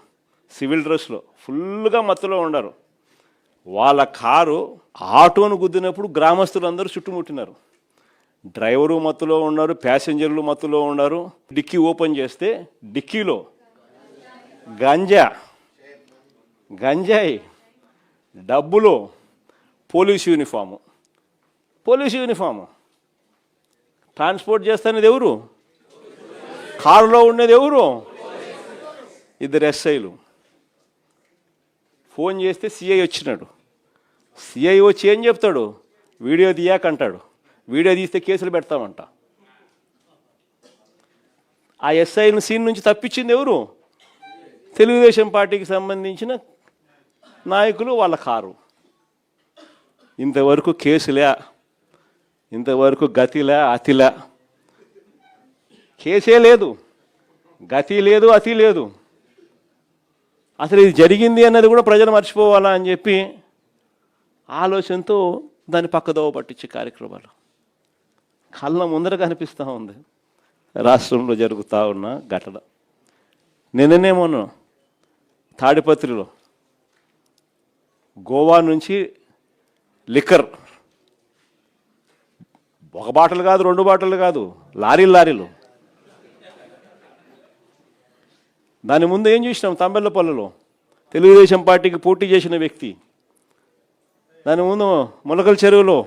సివిల్ డ్రెస్లో ఫుల్గా మత్తులో ఉన్నారు. వాళ్ళ కారు ఆటోను గుద్దినప్పుడు గ్రామస్తులందరూ చుట్టుముట్టినారు. డ్రైవరు మత్తులో ఉన్నారు, ప్యాసింజర్లు మత్తులో ఉన్నారు. డిక్కీ ఓపెన్ చేస్తే డిక్కీలో గంజాయి, డబ్బులు, పోలీసు యూనిఫాము. ట్రాన్స్పోర్ట్ చేస్తున్నది ఎవరు? కారులో ఉండేది ఎవరు? 2 ఎస్ఐలు. ఫోన్ చేస్తే సిఐ వచ్చినాడు. సిఐ వచ్చి ఏం చెప్తాడు? వీడియో తీయాకంటాడు. వీడియో తీస్తే కేసులు పెడతామంట. ఆ ఎస్ఐని సీన్ నుంచి తప్పించింది ఎవరు? తెలుగుదేశం పార్టీకి సంబంధించిన నాయకులు, వాళ్ళ కారు. ఇంతవరకు కేసులే, ఇంతవరకు గతిలే, అతిలే. కేసే లేదు, గతి లేదు, అతి లేదు. అసలు ఇది జరిగింది అన్నది కూడా ప్రజలు మర్చిపోవాలా అని చెప్పి ఆలోచనతో దాన్ని పక్కదోవ పట్టించే కార్యక్రమాలు కళ్ళ ముందర కనిపిస్తూ ఉంది. రాష్ట్రంలో జరుగుతూ ఉన్న ఘటన. నిన్ననేమోను తాడిపత్రిలో గోవా నుంచి లిక్కర్, 1 బాటలు కాదు, 2 బాటలు కాదు, లారీలు. దాని ముందు ఏం చూసినాం? తంబెల్లపల్లిలో తెలుగుదేశం పార్టీకి పోటీ చేసిన వ్యక్తి, దాని ముందు ములకల చెరువులో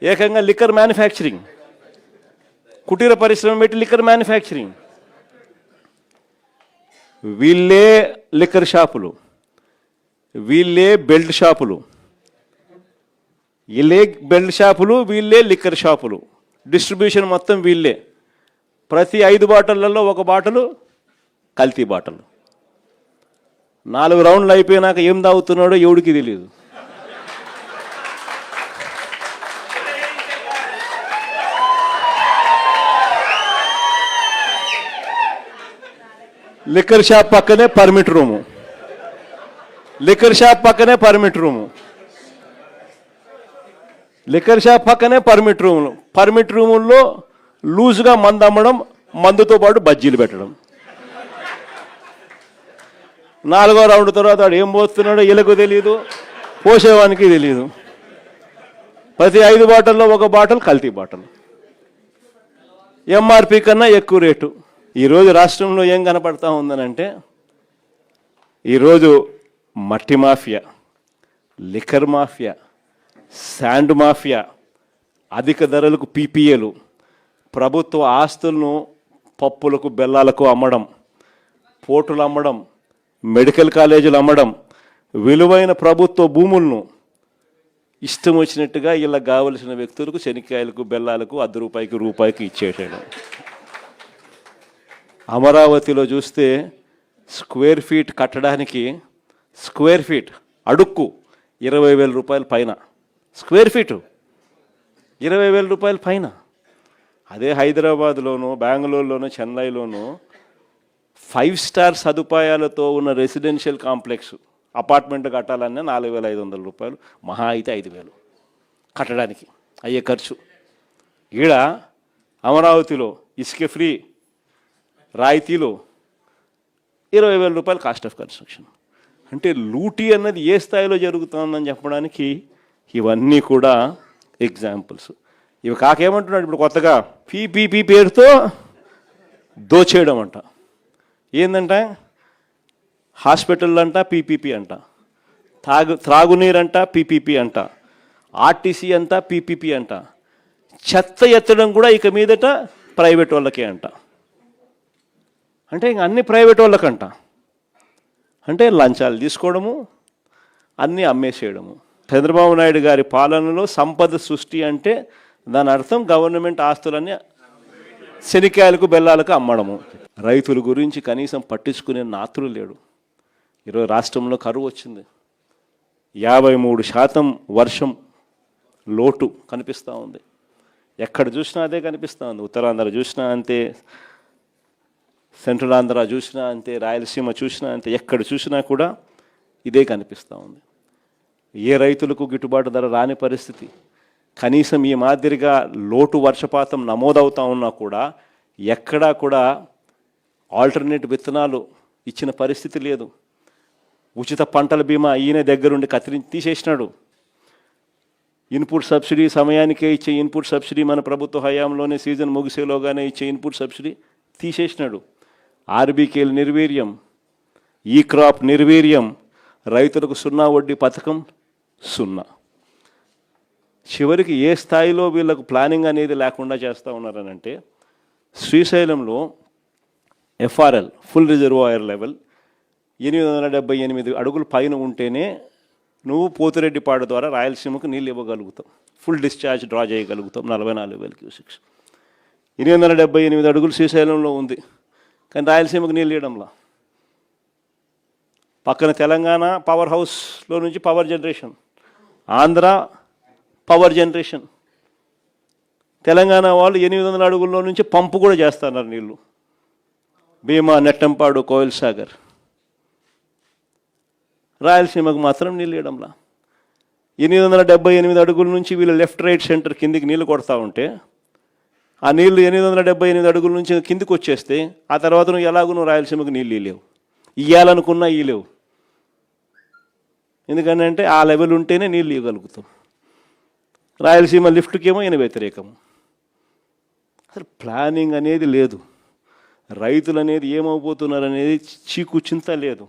ఏకంగా లిక్కర్ మ్యానుఫ్యాక్చరింగ్, కుటీర పరిశ్రమ పెట్టి లిక్కర్ మ్యానుఫ్యాక్చరింగ్. వీళ్ళే లిక్కర్ షాపులు, వీళ్ళే బెల్ట్ షాపులు, వీళ్ళే లిక్కర్ షాపులు. డిస్ట్రిబ్యూషన్ మొత్తం వీళ్ళే. ప్రతి 5 బాటళ్లలో 1 బాటలు కల్తీ బాటలు. 4 రౌండ్లు అయిపోయినాక ఏం తాగుతున్నాడో ఎవడికి తెలియదు. లిక్కర్ షాప్ పక్కనే పర్మిట్ రూము, లిక్కర్ షాప్ పక్కనే పర్మిట్ రూములు. పర్మిట్ రూముల్లో లూజ్గా మందు అమ్మడం, మందుతో పాటు బజ్జీలు పెట్టడం. 4వ రౌండ్ తర్వాత వాడు ఏం పోస్తున్నాడో వీళ్ళకు తెలియదు, పోసేవానికి తెలియదు. ప్రతి 5 బాటల్లో 1 బాటలు కల్తీ బాటలు, ఎంఆర్పి కన్నా ఎక్కువ రేటు. ఈరోజు రాష్ట్రంలో ఏం కనపడతా ఉందనంటే, ఈరోజు మట్టి mafia, liquor mafia, sand mafia, అధిక ధరలకు పీపీఏలు, ప్రభుత్వ ఆస్తులను పప్పులకు బెల్లాలకు అమ్మడం, పోర్టులు అమ్మడం, మెడికల్ కాలేజీలు అమ్మడం, విలువైన ప్రభుత్వ భూములను ఇష్టం వచ్చినట్టుగా ఇలా కావలసిన వ్యక్తులకు శనిక్కాయలకు బెల్లాలకు ₹1 ఇచ్చేయడం. అమరావతిలో చూస్తే స్క్వేర్ ఫీట్ కట్టడానికి అడుక్కు ₹20,000 పైన. స్క్వేర్ ఫీటు ₹20,000 పైన. అదే హైదరాబాద్లోనూ, బెంగళూరులోనూ, చెన్నైలోనూ 5 స్టార్ సదుపాయాలతో ఉన్న రెసిడెన్షియల్ కాంప్లెక్స్ అపార్ట్మెంట్ కట్టాలన్నా 4,500 రూపాయలు, మహా అయితే 5,000 కట్టడానికి అయ్యే ఖర్చు. ఈడ అమరావతిలో ఇసుక ఫ్రీ రాయితీలో 20,000 రూపాయలు కాస్ట్ ఆఫ్ కన్స్ట్రక్షన్. అంటే లూటీ అన్నది ఏ స్థాయిలో జరుగుతుందని చెప్పడానికి ఇవన్నీ కూడా ఎగ్జాంపుల్స్. ఇవి కాకేమంటున్నాడు ఇప్పుడు కొత్తగా పీపీపీ పేరుతో దోచేయడం అంట. ఏందంట, హాస్పిటల్ అంట పీపీపీ అంట, త్రాగునీరంట పీపీపీ అంట, ఆర్టీసీ అంట పీపీపీ అంట, చెత్త ఎత్తడం కూడా ఇక మీదట ప్రైవేట్ వాళ్ళకే అంట. అంటే ఇంక అన్ని ప్రైవేట్ వాళ్ళకంట. అంటే లంచాలు తీసుకోవడము, అన్నీ అమ్మేసేయడము. చంద్రబాబు నాయుడు గారి పాలనలో సంపద సృష్టి అంటే దాని అర్థం గవర్నమెంట్ ఆస్తులన్నీ శనికాయలకు బెల్లాలకు అమ్మడము. రైతుల గురించి కనీసం పట్టించుకునే నాతులు లేడు. ఈరోజు రాష్ట్రంలో కరువు వచ్చింది, 53% వర్షం లోటు కనిపిస్తూ ఉంది. ఎక్కడ చూసినా అదే కనిపిస్తూ ఉంది. ఉత్తరాంధ్ర చూసినా అంతే, సెంట్రల్ ఆంధ్ర చూసినా అంతే, రాయలసీమ చూసినా అంతే, ఎక్కడ చూసినా కూడా ఇదే కనిపిస్తూ ఉంది. ఏ రైతులకు గిట్టుబాటు ధర రాని పరిస్థితి. కనీసం ఈ మాదిరిగా లోటు వర్షపాతం నమోదవుతూ ఉన్నా కూడా ఎక్కడా కూడా ఆల్టర్నేట్ విత్తనాలు ఇచ్చిన పరిస్థితి లేదు. ఉచిత పంటల బీమా ఈయన దగ్గరుండి తీసేసినాడు. ఇన్పుట్ సబ్సిడీ సమయానికే ఇచ్చే ఇన్పుట్ సబ్సిడీ మన ప్రభుత్వ హయాంలోనే సీజన్ ముగిసేలోగానే ఇచ్చే ఇన్పుట్ సబ్సిడీ తీసేసినాడు. ఆర్బీకేలు నిర్వీర్యం, ఈ క్రాప్ నిర్వీర్యం, రైతులకు 0 వడ్డీ పథకం 0. చివరికి ఏ స్థాయిలో వీళ్ళకు ప్లానింగ్ అనేది లేకుండా చేస్తూ ఉన్నారనంటే, శ్రీశైలంలో ఎఫ్ఆర్ఎల్ ఫుల్ రిజర్వాయర్ లెవెల్ 878 అడుగులు పైన ఉంటేనే నువ్వు పోతిరెడ్డిపాడు ద్వారా రాయలసీమకు నీళ్ళు ఇవ్వగలుగుతావు, ఫుల్ డిశ్చార్జ్ డ్రా చేయగలుగుతాం 44,000 క్యూసెక్స్. 878 అడుగులు శ్రీశైలంలో ఉంది, కానీ రాయలసీమకు నీళ్ళు ఇవ్వడంలా. పక్కన తెలంగాణ పవర్ హౌస్లో నుంచి power generation, Andhra power generation. Telangana వాళ్ళు 800 అడుగుల్లో నుంచి పంపు కూడా చేస్తున్నారు నీళ్ళు, భీమా, నెట్టంపాడు, కోయిల్ సాగర్. రాయలసీమకు మాత్రం నీళ్ళు ఇవ్వడంలా. 878 అడుగుల నుంచి వీళ్ళు లెఫ్ట్ రైట్ సెంటర్ కిందికి నీళ్ళు కొడతా ఉంటే, ఆ నీళ్లు 878 అడుగుల నుంచి కిందికి వచ్చేస్తే ఆ తర్వాత నువ్వు ఎలాగో రాయలసీమకు నీళ్ళు ఇవ్వలేవు, ఇవ్వాలనుకున్నా ఇవ్వలేవు. ఎందుకంటే ఆ లెవెల్ ఉంటేనే నీళ్ళు ఇవ్వగలుగుతాం. రాయలసీమ లిఫ్ట్కేమో ఈయన వ్యతిరేకం. అసలు ప్లానింగ్ అనేది లేదు. రైతులు అనేది ఏమవుతున్నారు అనేది చీకు చింత లేదు.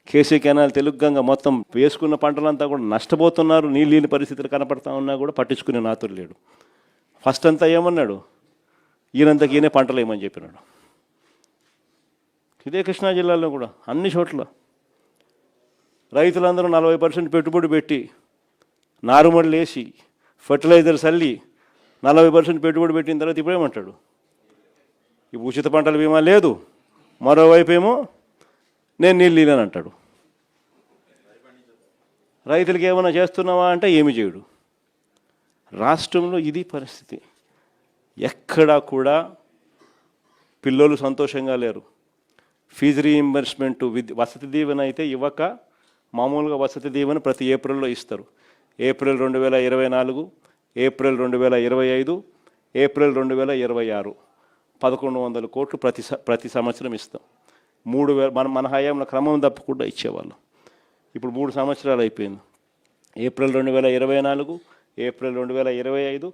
కేసీ కెనాల్, తెలుగు గంగ మొత్తం వేసుకున్న పంటలంతా కూడా నష్టపోతున్నారు. నీళ్ళు లేని పరిస్థితులు కనపడతా ఉన్నా కూడా పట్టించుకునే నాతులు లేడు. ఫస్ట్ అంతా ఏమన్నాడు, ఈయనంతకి ఈయనే పంటలు ఏమని చెప్పినాడు. ఇదే కృష్ణా జిల్లాలో కూడా అన్ని చోట్ల రైతులందరూ 40% పెట్టుబడి పెట్టి నారుమడులు వేసి ఫర్టిలైజర్స్ అల్లి 40% పెట్టుబడి పెట్టిన తర్వాత ఇప్పుడేమంటాడు, ఇప్పుడు ఉచిత పంటల బీమా లేదు, మరోవైపు ఏమో నేను నీళ్ళు ఇవ్వను అంటాడు. రైతులకి ఏమైనా చేస్తున్నావా అంటే ఏమి చేయడు. రాష్ట్రంలో ఇది పరిస్థితి. ఎక్కడా కూడా పిల్లలు సంతోషంగా లేరు. ఫీజు రీయింబర్స్మెంట్, వసతి దీవెన అయితే ఇవ్వక, మామూలుగా వసతి దీవెన ప్రతి ఏప్రిల్లో ఇస్తారు. ఏప్రిల్ 2024, ఏప్రిల్ 2025, ఏప్రిల్ 2026 1,100 కోట్లు ప్రతి సంవత్సరం ఇస్తాం. 3,000 మన హయాంలో క్రమం తప్పకుండా ఇచ్చేవాళ్ళం. ఇప్పుడు 3 సంవత్సరాలు అయిపోయింది. ఏప్రిల్ 2024, ఏప్రిల్ 2025,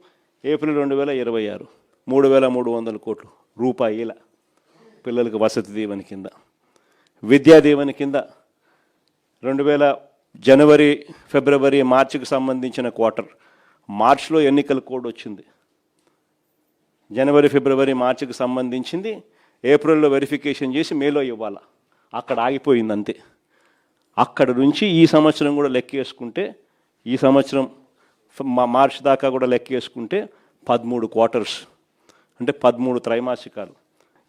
ఏప్రిల్ 2026 3,300 కోట్లు రూపాయల పిల్లలకు వసతి దీవెన కింద. విద్యా దీవెన కింద 2000 జనవరి, ఫిబ్రవరి, మార్చికి సంబంధించిన క్వార్టర్, మార్చిలో ఎన్నికల కోడ్ వచ్చింది. జనవరి, ఫిబ్రవరి, మార్చికి సంబంధించింది ఏప్రిల్లో వెరిఫికేషన్ చేసి మేలో ఇవ్వాలి. అక్కడ ఆగిపోయింది అంతే. అక్కడ నుంచి ఈ సంవత్సరం కూడా లెక్కేసుకుంటే, ఈ సంవత్సరం మార్చి దాకా కూడా లెక్కేసుకుంటే 13 క్వార్టర్స్, అంటే 13 త్రైమాసికాలు.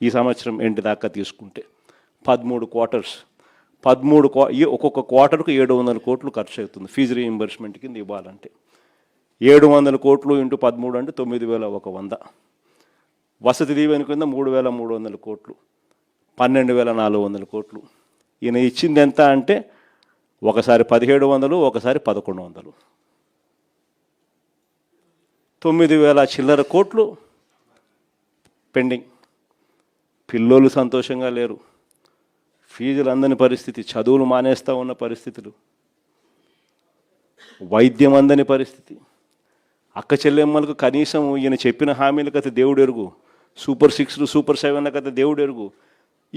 ఈ సంవత్సరం ఎండ్ దాకా తీసుకుంటే 13 క్వార్టర్స్, ఒక్కొక్క క్వార్టర్కు 700 కోట్లు ఖర్చు అవుతుంది ఫీజు రీయింబర్స్మెంట్ కింద ఇవ్వాలంటే. 700 కోట్లు ఇంటూ 13 అంటే 9,100. వసతి దీవెన కింద 3,300 కోట్లు. 12,400 కోట్లు. ఈయన ఇచ్చింది ఎంత అంటే ఒకసారి 1,700, ఒకసారి 1,100. 9,000 చిల్లర కోట్లు పెండింగ్. పిల్లోళ్ళు సంతోషంగా లేరు, ఫీజులు అందని పరిస్థితి, చదువులు మానేస్తూ ఉన్న పరిస్థితులు, వైద్యం అందని పరిస్థితి. అక్క చెల్లెమ్మలకు కనీసం ఈయన చెప్పిన హామీల కథ దేవుడు ఎరుగు, సూపర్ 6, సూపర్ 7 కథ దేవుడు ఎరుగు.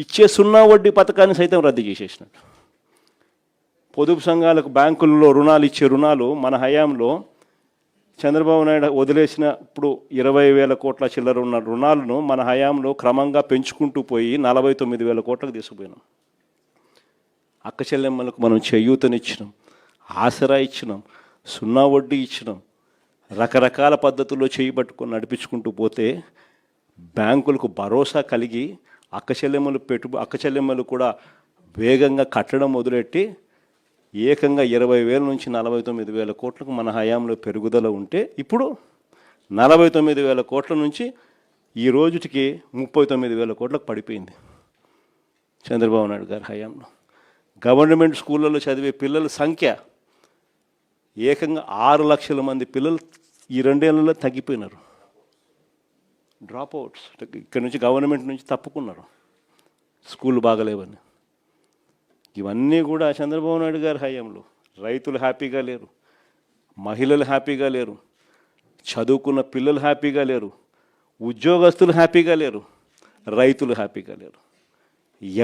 ఇచ్చే 0 వడ్డీ పథకాన్ని సైతం రద్దు చేసేసినట్టు. పొదుపు సంఘాలకు బ్యాంకుల్లో రుణాలు ఇచ్చే రుణాలు మన హయాంలో చంద్రబాబు నాయుడు వదిలేసినప్పుడు 20,000 కోట్ల చిల్లర ఉన్న రుణాలను మన హయాంలో క్రమంగా పెంచుకుంటూ పోయి 49,000 కోట్లకు తీసుకుపోయినాం. అక్క చెల్లెమ్మలకు మనం చేయూతనిచ్చినాం, ఆసరా ఇచ్చినాం, 0 వడ్డీ ఇచ్చినాం. రకరకాల పద్ధతుల్లో చేయి పట్టుకొని నడిపించుకుంటూ పోతే బ్యాంకులకు భరోసా కలిగి అక్క చెల్లెమ్మలు కూడా వేగంగా కట్టడం మొదలెట్టి ఏకంగా 20,000 నుంచి 49,000 కోట్లకు మన హయాంలో పెరుగుదల ఉంటే ఇప్పుడు 49,000 కోట్ల నుంచి ఈ రోజుకి 39,000 కోట్లకు పడిపోయింది చంద్రబాబు నాయుడు గారి హయాంలో. గవర్నమెంట్ స్కూళ్ళలో చదివే పిల్లల సంఖ్య ఏకంగా 6 లక్షల మంది పిల్లలు ఈ 2 ఏళ్లలో తగ్గిపోయినారు. డ్రాప్ అవుట్స్, ఇక్కడ నుంచి గవర్నమెంట్ నుంచి తప్పుకున్నారు, స్కూళ్ళు బాగలేవని. ఇవన్నీ కూడా చంద్రబాబు నాయుడు గారి హయాంలో. రైతులు హ్యాపీగా లేరు, మహిళలు హ్యాపీగా లేరు, చదువుకున్న పిల్లలు హ్యాపీగా లేరు, ఉద్యోగస్తులు హ్యాపీగా లేరు, రైతులు హ్యాపీగా లేరు,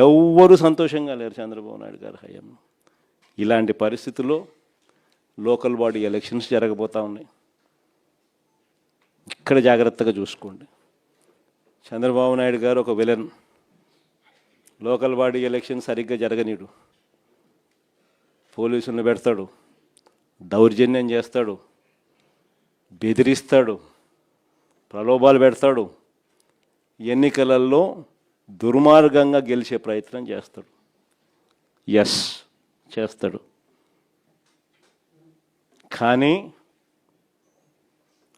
ఎవ్వరూ సంతోషంగా లేరు చంద్రబాబు నాయుడు గారి హయాంలో. ఇలాంటి పరిస్థితుల్లో లోకల్ బాడీ ఎలక్షన్స్ జరగబోతూ ఉన్నాయి. ఇక్కడ జాగ్రత్తగా చూసుకోండి. చంద్రబాబు నాయుడు గారు ఒక విలన్. లోకల్ బాడీ ఎలక్షన్ సరిగ్గా జరగనీడు, పోలీసులను పెడతాడు, దౌర్జన్యం చేస్తాడు, బెదిరిస్తాడు, ప్రలోభాలు పెడతాడు, ఎన్నికలలో దుర్మార్గంగా గెలిచే ప్రయత్నం చేస్తాడు. ఎస్, చేస్తాడు. కానీ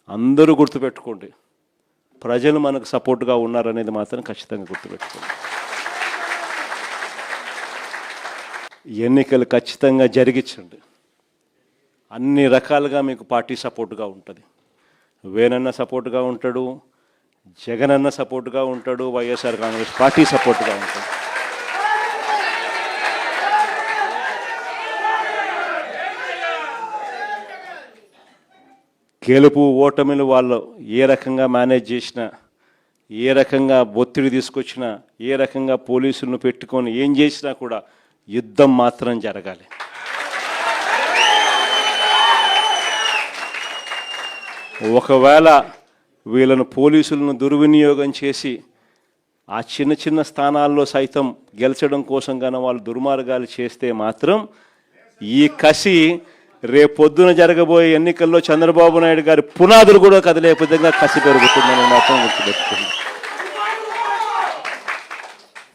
అందరూ గుర్తుపెట్టుకోండి, ప్రజలు మనకు సపోర్ట్గా ఉన్నారనేది మాత్రం ఖచ్చితంగా గుర్తుపెట్టుకోండి. ఎన్నికలు ఖచ్చితంగా జరిగించండి. అన్ని రకాలుగా మీకు పార్టీ సపోర్ట్గా ఉంటుంది. వేనన్న సపోర్ట్గా ఉంటాడు, జగనన్న సపోర్ట్గా ఉంటాడు, వైఎస్ఆర్ కాంగ్రెస్ పార్టీ సపోర్ట్గా ఉంటుంది. గెలుపు ఓటమిలు వాళ్ళు ఏ రకంగా మేనేజ్ చేసినా, ఏ రకంగా ఒత్తిడి తీసుకొచ్చినా, ఏ రకంగా పోలీసులను పెట్టుకొని ఏం చేసినా కూడా యుద్ధం మాత్రం జరగాలి. ఒకవేళ వీళ్ళను పోలీసులను దుర్వినియోగం చేసి ఆ చిన్న చిన్న స్థానాల్లో సైతం గెలిచడం కోసం గాన వాళ్ళు దుర్మార్గాలు చేస్తే మాత్రం ఈ కసి రేపొద్దున జరగబోయే ఎన్నికల్లో చంద్రబాబు నాయుడు గారి పునాదులు కూడా కదిలే విధంగా కసి పెరుగుతుందని మాత్రం గుర్తుపెట్టుకుంది.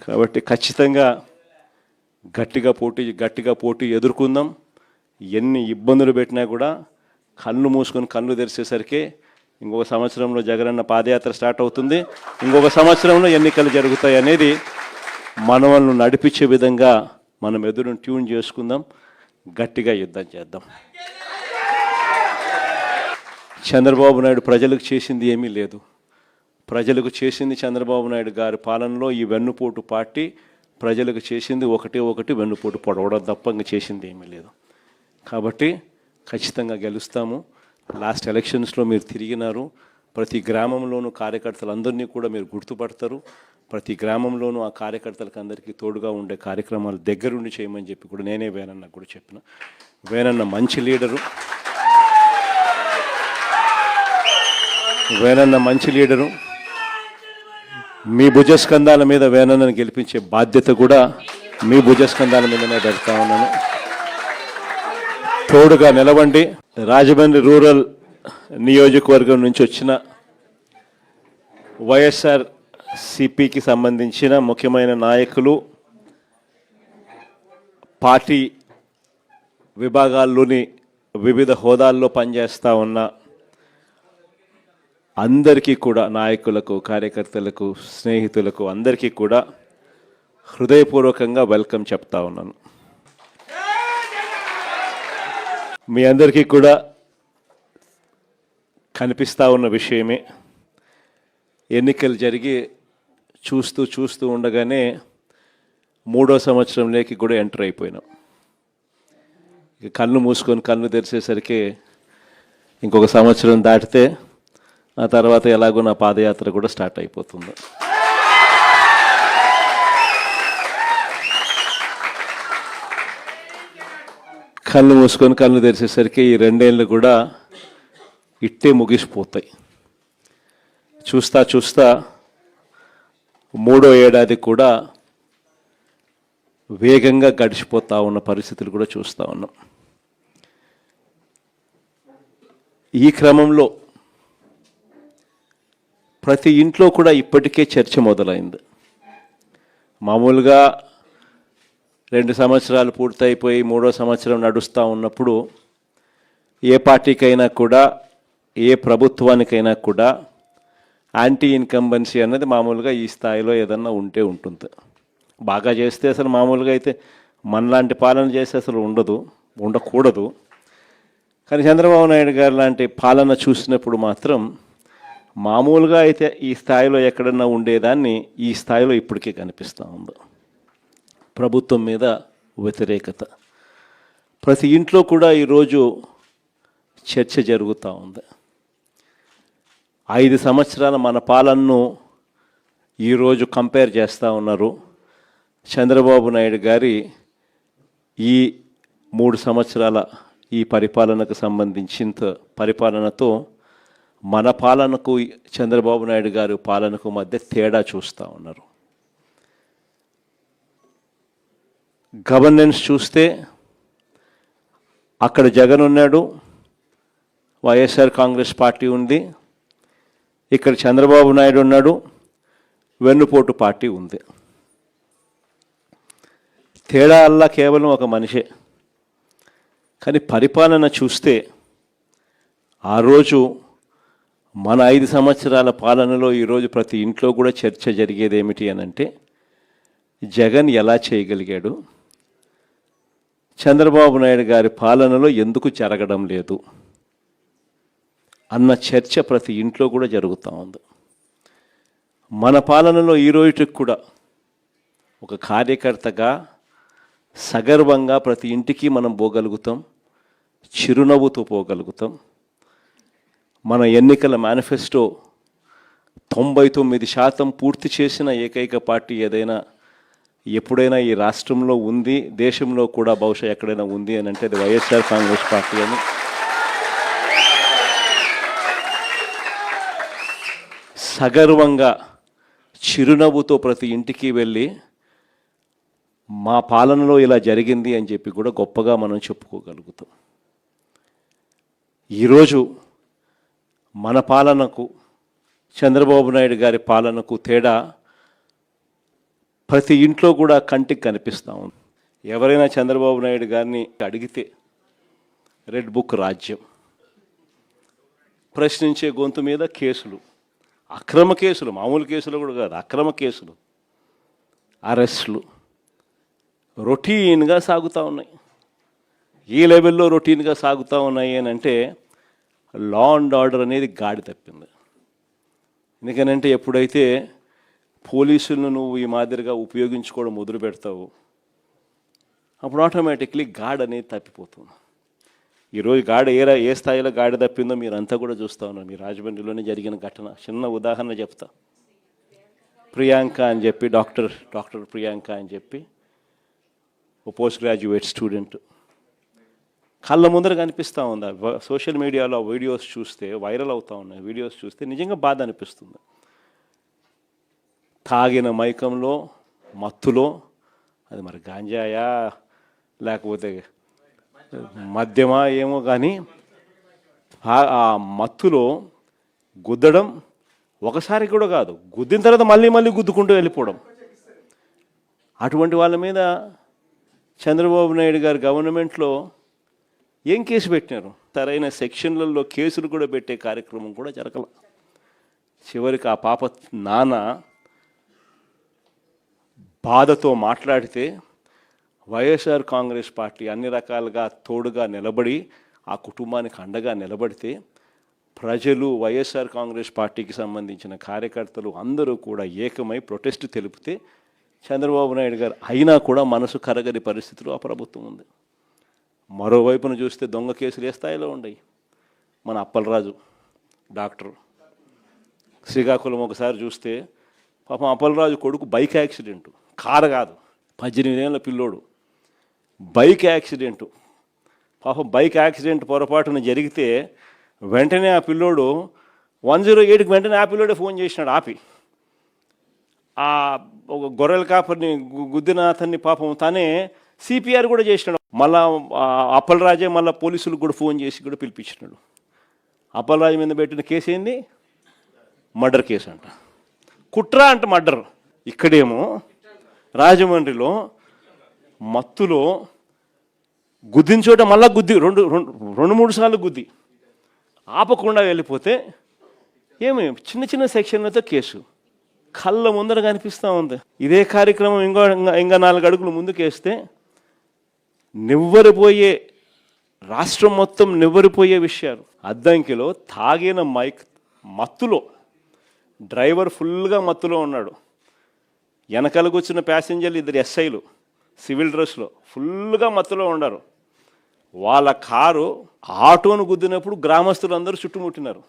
కాబట్టి ఖచ్చితంగా గట్టిగా పోటీ ఎదుర్కొందాం. ఎన్ని ఇబ్బందులు పెట్టినా కూడా కళ్ళు మూసుకొని కళ్ళు తెరిచేసరికి ఇంకొక సంవత్సరంలో జగనన్న పాదయాత్ర స్టార్ట్ అవుతుంది, ఇంకొక సంవత్సరంలో ఎన్నికలు జరుగుతాయి అనేది మనల్ని నడిపించే విధంగా మనం ఎదురును ట్యూన్ చేసుకుందాం, గట్టిగా యుద్ధం చేద్దాం. చంద్రబాబు నాయుడు ప్రజలకు చేసింది ఏమీ లేదు. ప్రజలకు చేసింది చంద్రబాబు నాయుడు గారి పాలనలో ఈ వెన్నుపోటు పార్టీ ప్రజలకు చేసింది ఒకటి వెన్నుపోటు పొడవడం తప్ప ఇంక చేసింది ఏమీ లేదు. కాబట్టి ఖచ్చితంగా గెలుస్తాము. లాస్ట్ ఎలక్షన్స్లో మీరు తిరిగినారు, ప్రతి గ్రామంలోనూ కార్యకర్తలందరినీ కూడా మీరు గుర్తుపడతారు. ప్రతి గ్రామంలోనూ ఆ కార్యకర్తలకు అందరికీ తోడుగా ఉండే కార్యక్రమాలు దగ్గరుండి చేయమని చెప్పి కూడా నేనే వేనన్న కూడా చెప్పిన. వేనన్న మంచి లీడరు, మీ భుజస్కంధాల మీద వేనన్నను గెలిపించే బాధ్యత కూడా మీ భుజస్కంధాల మీదనే పెడతా ఉన్నాను. తోడుగా నిలవండి. రాజమండ్రి రూరల్ నియోజకవర్గం నుంచి వచ్చిన వైఎస్ఆర్ సిపికి సంబంధించిన ముఖ్యమైన నాయకులు, పార్టీ విభాగాల్లోని వివిధ హోదాల్లో పనిచేస్తూ ఉన్న అందరికీ కూడా, నాయకులకు, కార్యకర్తలకు, స్నేహితులకు అందరికీ కూడా హృదయపూర్వకంగా వెల్కమ్ చెప్తా ఉన్నాను. మీ అందరికీ కూడా కనిపిస్తూ ఉన్న విషయమే, ఎన్నికలు జరిగి చూస్తూ ఉండగానే 3వ సంవత్సరంలోకి కూడా ఎంటర్ అయిపోయినాం. కళ్ళు మూసుకొని కళ్ళు తెరిచేసరికి ఇంకొక సంవత్సరం దాటితే ఆ తర్వాత ఎలాగో నా పాదయాత్ర కూడా స్టార్ట్ అయిపోతుంది. కళ్ళు మూసుకొని కళ్ళు తెరిచేసరికి ఈ 2 ఏళ్ళు కూడా ఇట్టే ముగిసిపోతాయి. చూస్తా 3వ ఏడాది కూడా వేగంగా గడిచిపోతూ ఉన్న పరిస్థితులు కూడా చూస్తూ ఉన్నాం. ఈ క్రమంలో ప్రతి ఇంట్లో కూడా ఇప్పటికే చర్చ మొదలైంది. మామూలుగా 2 సంవత్సరాలు పూర్తయిపోయి 3వ సంవత్సరం నడుస్తూ ఉన్నప్పుడు ఏ పార్టీకైనా కూడా ఏ ప్రభుత్వానికైనా కూడా యాంటీ ఇన్కంబెన్సీ అన్నది మామూలుగా ఈ స్థాయిలో ఏదన్నా ఉంటే ఉంటుంది. బాగా చేస్తే అసలు మామూలుగా అయితే మనలాంటి పాలన చేస్తే అసలు ఉండకూడదు. కానీ చంద్రబాబు నాయుడు గారు లాంటి పాలన చూసినప్పుడు మాత్రం మామూలుగా అయితే ఈ స్థాయిలో ఎక్కడన్నా ఉండేదాన్ని ఈ స్థాయిలో ఇప్పటికే కనిపిస్తూ ఉంది. ప్రభుత్వం మీద వ్యతిరేకత ప్రతి ఇంట్లో కూడా ఈరోజు చర్చ జరుగుతూ ఉంది. 5 సంవత్సరాల మన పాలనను ఈరోజు కంపేర్ చేస్తూ ఉన్నారు. చంద్రబాబు నాయుడు గారి ఈ 3 సంవత్సరాల ఈ పరిపాలనకు సంబంధించిన పరిపాలనతో మన పాలనకు చంద్రబాబు నాయుడు గారి పాలనకు మధ్య తేడా చూస్తూ ఉన్నారు. గవర్నెన్స్ చూస్తే అక్కడ జగన్ ఉన్నాడు, వైఎస్ఆర్ కాంగ్రెస్ పార్టీ ఉంది. ఇక్కడ చంద్రబాబు నాయుడు ఉన్నాడు, వెన్నుపోటు పార్టీ ఉంది. తేడా అల్లా కేవలం ఒక మనిషే. కానీ పరిపాలన చూస్తే ఆ రోజు మన 5 సంవత్సరాల పాలనలో ఈరోజు ప్రతి ఇంట్లో కూడా చర్చ జరిగేది ఏమిటి అని అంటే, జగన్ ఎలా చేయగలిగాడు, చంద్రబాబు నాయుడు గారి పాలనలో ఎందుకు జరగడం లేదు అన్న చర్చ ప్రతి ఇంట్లో కూడా జరుగుతూ ఉంది. మన పాలనలో ఈ రోజుకి కూడా ఒక కార్యకర్తగా సగర్వంగా ప్రతి ఇంటికి మనం పోగలుగుతాం, చిరునవ్వుతో పోగలుగుతాం. మన ఎన్నికల మేనిఫెస్టో 99% పూర్తి చేసిన ఏకైక పార్టీ ఏదైనా ఎప్పుడైనా ఈ రాష్ట్రంలో ఉంది, దేశంలో కూడా బహుశా ఎక్కడైనా ఉంది అని అంటే అది వైఎస్ఆర్ కాంగ్రెస్ పార్టీ అని సగర్వంగా చిరునవ్వుతో ప్రతి ఇంటికి వెళ్ళి మా పాలనలో ఇలా జరిగింది అని చెప్పి కూడా గొప్పగా మనం చెప్పుకోగలుగుతాం. ఈరోజు మన పాలనకు చంద్రబాబు నాయుడు గారి పాలనకు తేడా ప్రతి ఇంట్లో కూడా కంటికి కనిపిస్తూ ఉంది. ఎవరైనా చంద్రబాబు నాయుడు గారిని అడిగితే రెడ్ బుక్ రాజ్యం, ప్రశ్నించే గొంతు మీద కేసులు, అక్రమ కేసులు, మామూలు కేసులు కూడా కాదు, అక్రమ కేసులు, అరెస్టులు రొటీన్గా సాగుతూ ఉన్నాయి. ఈ లెవెల్లో రొటీన్గా సాగుతూ ఉన్నాయి అని అంటే లా అండ్ ఆర్డర్ అనేది గాడి తప్పింది. ఎందుకనంటే ఎప్పుడైతే పోలీసులను నువ్వు ఈ మాదిరిగా ఉపయోగించుకోవడం మొదలు పెడతావు అప్పుడు ఆటోమేటిక్లీ గాడ్ అనేది తప్పిపోతుంది. ఈరోజు గాడి ఏ స్థాయిలో గాడి తప్పిందో మీరంతా కూడా చూస్తూ ఉన్నారు. మీ రాజమండ్రిలోనే జరిగిన ఘటన చిన్న ఉదాహరణ చెప్తా. ప్రియాంక అని చెప్పి డాక్టర్ ప్రియాంక అని చెప్పి ఓ పోస్ట్ గ్రాడ్యుయేట్ స్టూడెంట్ కళ్ళ ముందర కనిపిస్తూ ఉంది. సోషల్ మీడియాలో వీడియోస్ చూస్తే వైరల్ అవుతూ ఉన్నాయి. వీడియోస్ చూస్తే నిజంగా బాధ అనిపిస్తుంది. తాగిన మైకంలో మత్తులో, అది మరి గాంజాయా లేకపోతే మద్యమా ఏమో కానీ ఆ మత్తులో గుద్దడం ఒకసారి కూడా కాదు, గుద్దిన తర్వాత మళ్ళీ గుద్దుకుంటూ వెళ్ళిపోవడం. అటువంటి వాళ్ళ మీద చంద్రబాబు నాయుడు గారి గవర్నమెంట్లో ఏం కేసు పెట్టినారు? సరైన సెక్షన్లలో కేసులు కూడా పెట్టే కార్యక్రమం కూడా జరగల. చివరికి ఆ పాప నాన్న బాధతో మాట్లాడితే వైఎస్ఆర్ కాంగ్రెస్ పార్టీ అన్ని రకాలుగా తోడుగా నిలబడి ఆ కుటుంబానికి అండగా నిలబడితే ప్రజలు వైఎస్ఆర్ కాంగ్రెస్ పార్టీకి సంబంధించిన కార్యకర్తలు అందరూ కూడా ఏకమై ప్రొటెస్ట్ తెలిపితే చంద్రబాబు నాయుడు గారు అయినా కూడా మనసు కరగని పరిస్థితిలో ఆ ప్రభుత్వం ఉంది. మరోవైపున చూస్తే దొంగ కేసులు ఏ స్థాయిలో ఉన్నాయి. మన అప్పలరాజు డాక్టర్ శ్రీకాకుళం ఒకసారి చూస్తే పాపం అప్పలరాజు కొడుకు బైక్ యాక్సిడెంటు, కారు కాదు, 18 ఏళ్ళ పిల్లోడు, బైక్ యాక్సిడెంటు. పాపం బైక్ యాక్సిడెంట్ పొరపాటున జరిగితే వెంటనే ఆ పిల్లోడు 108కి వెంటనే ఆ పిల్లోడే ఫోన్ చేసినాడు ఆపి. ఆ ఒక గొర్రెల కాపరిని గుద్దిన అతన్ని పాపం తానే సిపిఆర్ కూడా చేసినాడు. మళ్ళా అప్పలరాజే మళ్ళీ పోలీసులకు కూడా ఫోన్ చేసి కూడా పిలిపించినాడు. అప్పలరాజు మీద పెట్టిన కేసు ఏంది? మర్డర్ కేసు అంట, కుట్ర అంట మర్డర్. ఇక్కడేమో రాజమండ్రిలో మత్తులో గుద్దిన చోట మళ్ళా గుద్ది రెండు మూడు సార్లు గుద్ది ఆపకుండా వెళ్ళిపోతే ఏమి చిన్న చిన్న సెక్షన్లతో కేసు కళ్ళ ముందర కనిపిస్తూ ఉంది. ఇదే కార్యక్రమం ఇంకా 4 అడుగులు ముందుకేస్తే నివ్వరిపోయే, రాష్ట్రం మొత్తం నివ్వరిపోయే విషయాలు. అద్దంకిలో తాగిన మత్తులో డ్రైవర్ ఫుల్గా మత్తులో ఉన్నాడు. వెనకాల కూర్చున్న ప్యాసింజర్లు 2 ఎస్ఐలు సివిల్ డ్రెస్లో ఫుల్గా మత్తులో ఉన్నారు. వాళ్ళ కారు ఆటోను గుద్దినప్పుడు గ్రామస్తులందరూ చుట్టుముట్టినారు.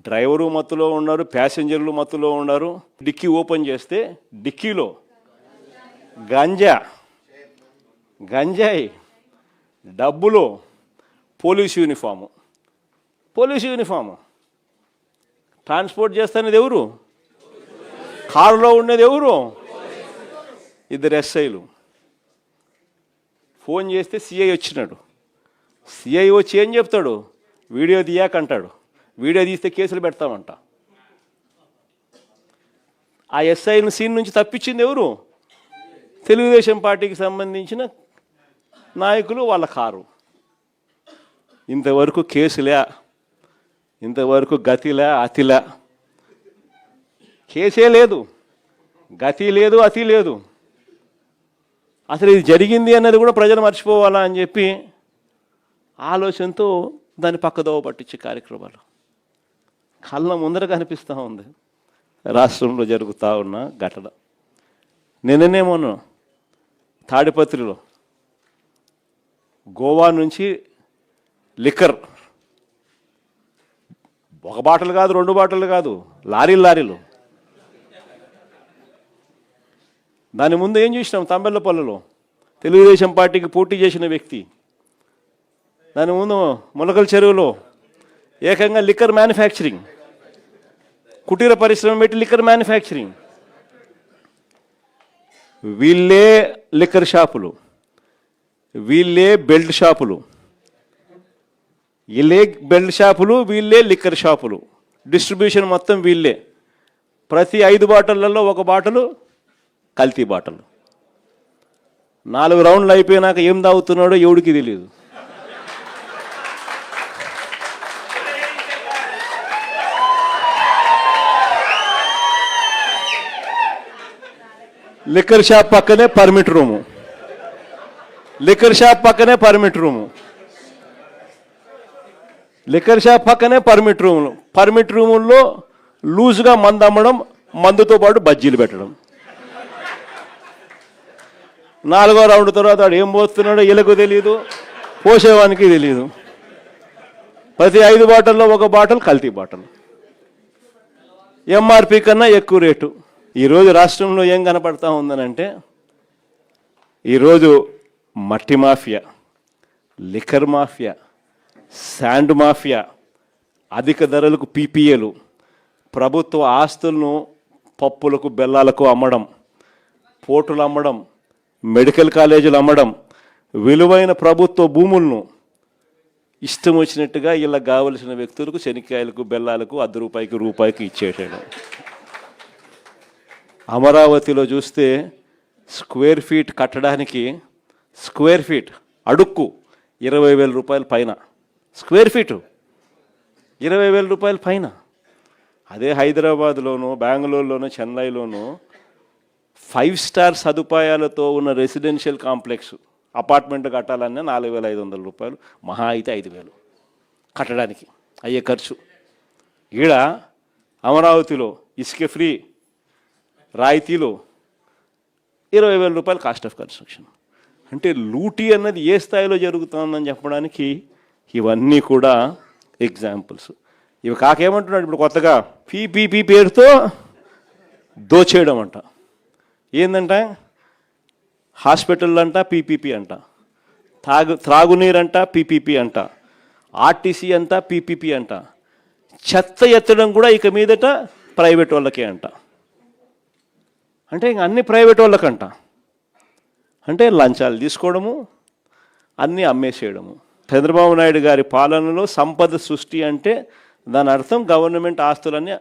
డ్రైవరు మత్తులో ఉన్నారు, ప్యాసింజర్లు మత్తులో ఉన్నారు. డిక్కీ ఓపెన్ చేస్తే డిక్కీలో గంజాయి, డబ్బులో పోలీసు యూనిఫాము. ట్రాన్స్పోర్ట్ చేస్తున్నది ఎవరు? కారులో ఉండేది ఎవరు? 2 ఎస్ఐలు. ఫోన్ చేస్తే సిఐ వచ్చినాడు. సిఐ వచ్చి ఏం చెప్తాడు? వీడియో తీయాకంటాడు. వీడియో తీస్తే కేసులు పెడతామంట. ఆ ఎస్ఐని సీన్ నుంచి తప్పించింది ఎవరు? తెలుగుదేశం పార్టీకి సంబంధించిన నాయకులు, వాళ్ళ కారు. ఇంతవరకు కేసులే, ఇంతవరకు గతిలే, అతిలే. కేసే లేదు, గతి లేదు, అతి లేదు. అసలు ఇది జరిగింది అన్నది కూడా ప్రజలు మర్చిపోవాలా అని చెప్పి ఆలోచనతో దాన్ని పక్కదోవ పట్టించే కార్యక్రమాలు కళ్ళ ముందర కనిపిస్తూ ఉంది. రాష్ట్రంలో జరుగుతూ ఉన్న ఘటన. నిన్ననేమోను తాడిపత్రిలో గోవా నుంచి లిక్కర్, 1 బాటలు కాదు, 2 బాటలు కాదు, లారీలు. దాని ముందు ఏం చూసినాం? తంబెల్లపల్లిలో తెలుగుదేశం పార్టీకి పోటీ చేసిన వ్యక్తి, దాని ముందు ములకల చెరువులో ఏకంగా లిక్కర్ మ్యానుఫ్యాక్చరింగ్, కుటీర పరిశ్రమ పెట్టి లిక్కర్ మ్యానుఫ్యాక్చరింగ్. వీళ్ళే లిక్కర్ షాపులు, వీళ్ళే బెల్ట్ షాపులు, వీళ్ళే లిక్కర్ షాపులు. డిస్ట్రిబ్యూషన్ మొత్తం వీళ్ళే. ప్రతి 5 బాటళ్లలో 1 బాటలు కల్తీ బాటలు. 4 రౌండ్లు అయిపోయినాక ఏం తాగుతున్నాడో ఎవడికి తెలియదు. లిక్కర్ షాప్ పక్కనే పర్మిట్ రూము, లిక్కర్ షాప్ పక్కనే పర్మిట్ రూములు. పర్మిట్ రూముల్లో లూజ్గా మందు అమ్మడం, మందుతో పాటు బజ్జీలు పెట్టడం. 4వ రౌండ్ తర్వాత వాడు ఏం పోస్తున్నాడో వీళ్ళకు తెలియదు, పోసేవానికి తెలియదు. ప్రతి 5 బాటల్లో 1 బాటల్ కల్తీ బాటలు, ఎంఆర్పి కన్నా ఎక్కువ రేటు. ఈరోజు రాష్ట్రంలో ఏం కనపడతా ఉందనంటే, ఈరోజు మట్టి mafia, liquor mafia, sand mafia, అధిక ధరలకు పీపీఏలు, ప్రభుత్వ ఆస్తులను పప్పులకు బెల్లాలకు అమ్మడం, పోర్టులు అమ్మడం, మెడికల్ కాలేజీలు అమ్మడం, విలువైన ప్రభుత్వ భూములను ఇష్టం వచ్చినట్టుగా ఇలా కావలసిన వ్యక్తులకు శనిక్కాయలకు, బెల్లాలకు, ₹1 ఇచ్చేయడం. అమరావతిలో చూస్తే స్క్వేర్ ఫీట్ కట్టడానికి, స్క్వేర్ ఫీట్ అడుక్కు ₹20,000 పైన, స్క్వేర్ ఫీటు ₹20,000 పైన. అదే హైదరాబాద్లోనూ, బెంగళూరులోనూ, చెన్నైలోనూ 5 స్టార్ సదుపాయాలతో ఉన్న రెసిడెన్షియల్ కాంప్లెక్స్ అపార్ట్మెంట్ కట్టాలన్నా 4,500 రూపాయలు, మహా అయితే 5,000 కట్టడానికి అయ్యే ఖర్చు. ఈడ అమరావతిలో ఇసుక ఫ్రీ రాయితీలో 20,000 రూపాయలు కాస్ట్ ఆఫ్ కన్స్ట్రక్షన్. అంటే లూటీ అన్నది ఏ స్థాయిలో జరుగుతుందని చెప్పడానికి ఇవన్నీ కూడా ఎగ్జాంపుల్స్. ఇవి కాకేమంటున్నాడు ఇప్పుడు కొత్తగా పీపీపీ పేరుతో దోచేయడం అంట. ఏందంట, హాస్పిటల్ అంట పీపీపీ అంట, త్రాగునీరంట పీపీపీ అంట, ఆర్టీసీ అంట పీపీపీ అంట, చెత్త ఎత్తడం కూడా ఇక మీదట ప్రైవేట్ వాళ్ళకే అంట. అంటే ఇంక అన్ని ప్రైవేట్ వాళ్ళకంట. అంటే లంచాలు తీసుకోవడము, అన్నీ అమ్మేసేయడము. చంద్రబాబు నాయుడు గారి పాలనలో సంపద సృష్టి అంటే దాని అర్థం గవర్నమెంట్ ఆస్తులన్నీ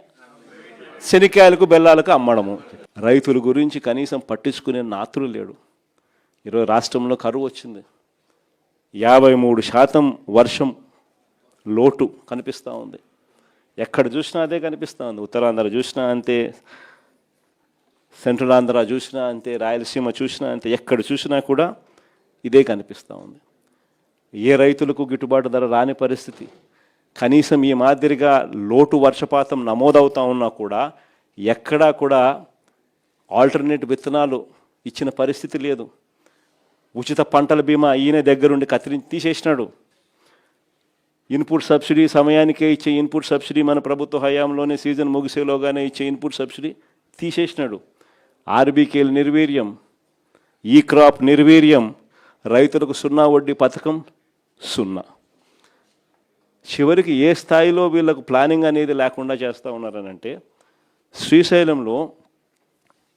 శనికాయలకు బెల్లాలకు అమ్మడము. రైతుల గురించి కనీసం పట్టించుకునే నాతులు లేడు. ఈరోజు రాష్ట్రంలో కరువు వచ్చింది. 53% వర్షం లోటు కనిపిస్తూ ఉంది. ఎక్కడ చూసినా అదే కనిపిస్తూ ఉంది. ఉత్తరాంధ్ర చూసినా అంతే, సెంట్రల్ ఆంధ్ర చూసినా అంతే, రాయలసీమ చూసినా అంతే, ఎక్కడ చూసినా కూడా ఇదే కనిపిస్తూ ఉంది. ఏ రైతులకు గిట్టుబాటు ధర రాని పరిస్థితి. కనీసం ఈ మాదిరిగా లోటు వర్షపాతం నమోదవుతూ ఉన్నా కూడా ఎక్కడా కూడా ఆల్టర్నేట్ విత్తనాలు ఇచ్చిన పరిస్థితి లేదు. ఉచిత పంటల బీమా ఈయన దగ్గరుండి తీసేసినాడు. ఇన్పుట్ సబ్సిడీ సమయానికే ఇచ్చే ఇన్పుట్ సబ్సిడీ మన ప్రభుత్వ హయాంలోనే సీజన్ ముగిసేలోగానే ఇచ్చే ఇన్పుట్ సబ్సిడీ తీసేసినాడు. ఆర్బీకేలు నిర్వీర్యం, ఈ క్రాప్ నిర్వీర్యం, రైతులకు 0 వడ్డీ పథకం 0. చివరికి ఏ స్థాయిలో వీళ్ళకు ప్లానింగ్ అనేది లేకుండా చేస్తూ ఉన్నారనంటే, శ్రీశైలంలో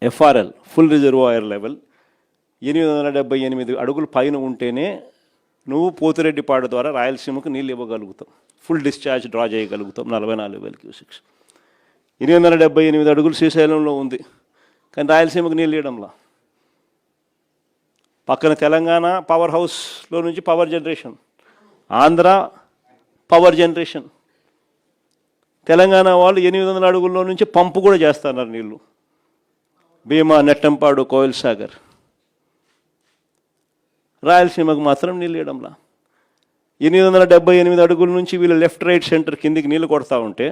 ఎఫ్ఆర్ఎల్ ఫుల్ రిజర్వాయర్ లెవెల్ 878 అడుగులు పైన ఉంటేనే నువ్వు పోతిరెడ్డిపాడు ద్వారా రాయలసీమకు నీళ్ళు ఇవ్వగలుగుతావు, ఫుల్ డిశ్చార్జ్ డ్రా చేయగలుగుతాం 44,000 క్యూసెక్స్. 878 అడుగులు శ్రీశైలంలో ఉంది, కానీ రాయలసీమకు నీళ్ళు ఇవ్వడంలా. పక్కన తెలంగాణ పవర్ హౌస్లో నుంచి power generation, Andhra power generation. Telangana వాళ్ళు 800 అడుగుల్లో నుంచి పంపు కూడా చేస్తున్నారు నీళ్ళు. భీమా, నెట్టంపాడు, కోయిల్ సాగర్. రాయలసీమకు మాత్రం నీళ్ళు ఇవ్వడంలా. 878 అడుగుల నుంచి వీళ్ళు లెఫ్ట్ రైట్ సెంటర్ కిందికి నీళ్ళు కొడతా ఉంటే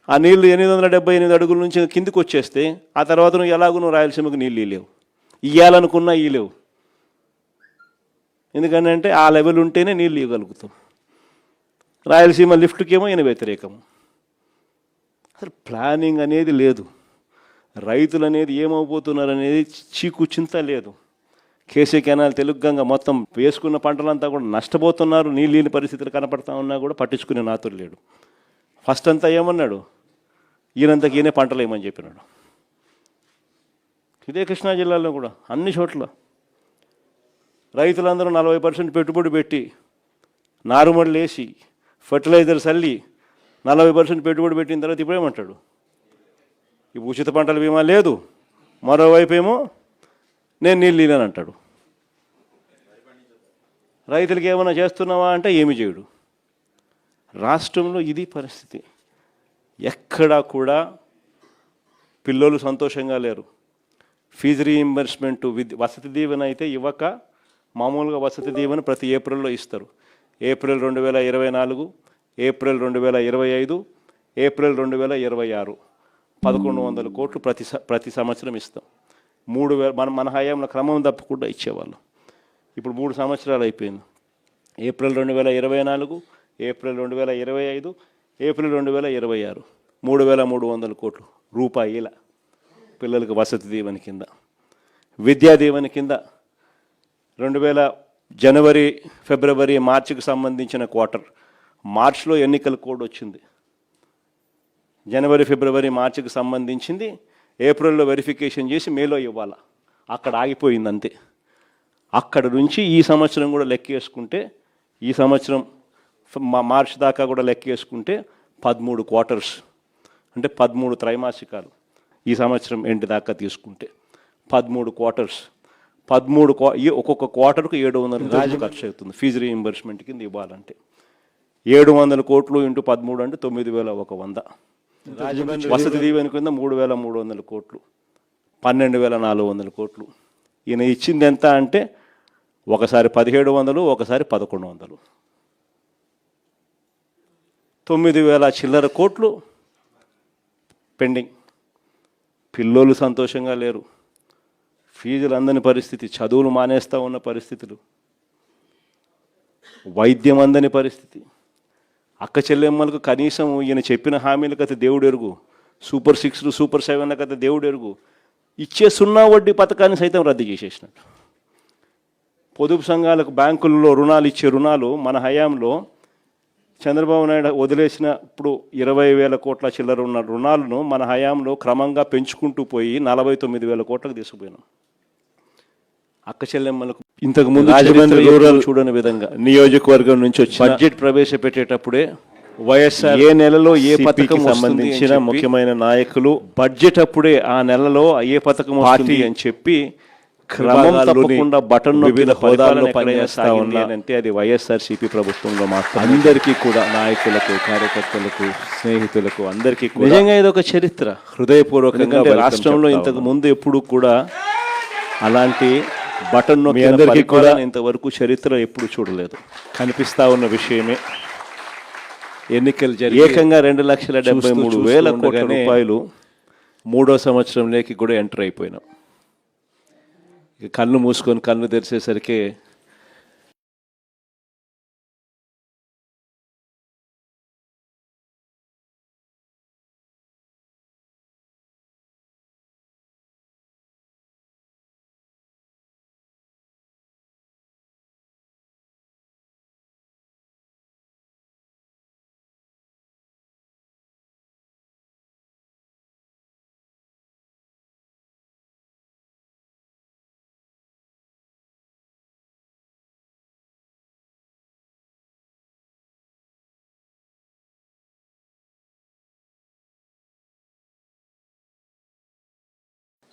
ఆ నీళ్లు 878 అడుగుల నుంచి కిందికి వచ్చేస్తే ఆ తర్వాత నువ్వు ఎలాగో రాయలసీమకు నీళ్ళు ఇవ్వలేవు, ఇవ్వాలనుకున్నా ఇవ్వలేవు. ఎందుకంటే ఆ లెవెల్ ఉంటేనే నీళ్ళు ఇవ్వగలుగుతాం. రాయలసీమ లిఫ్ట్కేమో ఈయన వ్యతిరేకం. అసలు ప్లానింగ్ అనేది లేదు. రైతులు అనేది ఏమవుతున్నారు అనేది చీకు చింత లేదు. కేసీ కెనాల్, తెలుగు గంగ మొత్తం వేసుకున్న పంటలంతా కూడా నష్టపోతున్నారు. నీళ్ళు లేని పరిస్థితులు కనపడతా ఉన్నా కూడా పట్టించుకునే నాతులు లేడు. ఫస్ట్ అంతా ఏమన్నాడు, ఈయనంతకు ఈయనే పంటలు ఏమని చెప్పినాడు. ఇదే కృష్ణా జిల్లాలో కూడా అన్ని చోట్ల రైతులందరూ 40% పెట్టుబడి పెట్టి నారుమడులు వేసి ఫర్టిలైజర్స్ అల్లి 40% పెట్టుబడి పెట్టిన తర్వాత ఇప్పుడేమంటాడు, ఈ ఉచిత పంటల బీమా లేదు, మరోవైపు ఏమో నేను నీళ్ళు లేనని అంటాడు. రైతులకి ఏమైనా చేస్తున్నావా అంటే ఏమి చేయడు. రాష్ట్రంలో ఇది పరిస్థితి. ఎక్కడా కూడా పిల్లలు సంతోషంగా లేరు. ఫీజు రీయింబర్స్మెంట్, వసతి దీవెన అయితే ఇవ్వక, మామూలుగా వసతి దీవెన ప్రతి ఏప్రిల్లో ఇస్తారు. ఏప్రిల్ 2024, ఏప్రిల్ 2025, ఏప్రిల్ 2026 1,100 కోట్లు ప్రతి సంవత్సరం ఇస్తాం. 3,000 మన హయాంలో క్రమం తప్పకుండా ఇచ్చేవాళ్ళం. ఇప్పుడు 3 సంవత్సరాలు అయిపోయింది. ఏప్రిల్ 2024, ఏప్రిల్ 2025, ఏప్రిల్ 2026 3,300 కోట్లు రూపాయల పిల్లలకు వసతి దీవెన కింద. విద్యా దీవెన కింద 2000 జనవరి, ఫిబ్రవరి, మార్చికి సంబంధించిన క్వార్టర్, మార్చిలో ఎన్నికల కోడ్ వచ్చింది. జనవరి, ఫిబ్రవరి, మార్చికి సంబంధించింది ఏప్రిల్లో వెరిఫికేషన్ చేసి మేలో ఇవ్వాలి. అక్కడ ఆగిపోయింది అంతే. అక్కడ నుంచి ఈ సంవత్సరం కూడా లెక్కేసుకుంటే, ఈ సంవత్సరం మార్చి దాకా కూడా లెక్కేసుకుంటే 13 క్వార్టర్స్, అంటే 13 త్రైమాసికాలు. ఈ సంవత్సరం ఎండ్ దాకా తీసుకుంటే 13 క్వార్టర్స్, ఒక్కొక్క క్వార్టర్కు 700 కోట్లు ఖర్చు అవుతుంది ఫీజు రీయింబర్స్మెంట్ కింద ఇవ్వాలంటే. 700 కోట్లు ఇంటూ 13 అంటే 9,100. వసతి దీవెన కింద 3,300 కోట్లు. 12,400 కోట్లు. ఈయన ఇచ్చింది ఎంత అంటే ఒకసారి 1,700, ఒకసారి 1,100. 9,000 చిల్లర కోట్లు పెండింగ్. పిల్లోళ్ళు సంతోషంగా లేరు, ఫీజులు అందని పరిస్థితి, చదువులు మానేస్తూ ఉన్న పరిస్థితులు, వైద్యం అందని పరిస్థితి. అక్క చెల్లెమ్మలకు కనీసం ఈయన చెప్పిన హామీల కథ దేవుడు ఎరుగు, సూపర్ 6, సూపర్ 7 కథ దేవుడు ఎరుగు. ఇచ్చే 0 వడ్డీ పథకాన్ని సైతం రద్దు చేసేసినట్టు. పొదుపు సంఘాలకు బ్యాంకుల్లో రుణాలు ఇచ్చే రుణాలు మన హయాంలో చంద్రబాబు నాయుడు వదిలేసినప్పుడు 20,000 కోట్ల చిల్లర ఉన్న రుణాలను మన హయాంలో క్రమంగా పెంచుకుంటూ పోయి 49,000 కోట్లకు తీసుకుపోయినాం. అక్క చెల్లెమ్మలకు ఇంతకు ముందు రాజమండ్రి రూరల్ చూడని విధంగా నియోజకవర్గం నుంచి వచ్చి బడ్జెట్ ప్రవేశపెట్టేటప్పుడే వైఎస్ఆర్ ఏ నెలలో ఏ పథకం సంబంధించిన ముఖ్యమైన నాయకులు బడ్జెట్ అప్పుడే ఆ నెలలో ఏ పథకం వస్తుంది అని చెప్పి క్రమం తప్పకుండా బటన్ వివిధ హోదాల్లో పనిచేస్తా ఉన్నానంటే అది వైఎస్ఆర్సీపీ ప్రభుత్వంలో మాత్రం. అందరికీ కూడా నాయకులకు, కార్యకర్తలకు, స్నేహితులకు అందరికీ నిజంగా ఇది ఒక చరిత్ర. హృదయపూర్వకంగా రాష్ట్రంలో ఇంతకు ముందు ఎప్పుడు కూడా అలాంటి బటన్ నొక్కి అందరికీ కూడా ఇంతవరకు చరిత్ర ఎప్పుడు చూడలేదు. కనిపిస్తా ఉన్న విషయమే. ఎన్నికలు జరిగి ఏకంగా 2,73,000 కోట్ల రూపాయలు 3వ సంవత్సరంలోకి కూడా ఎంటర్ అయిపోయినాం. కళ్ళు మూసుకొని కళ్ళు తెరిచేసరికి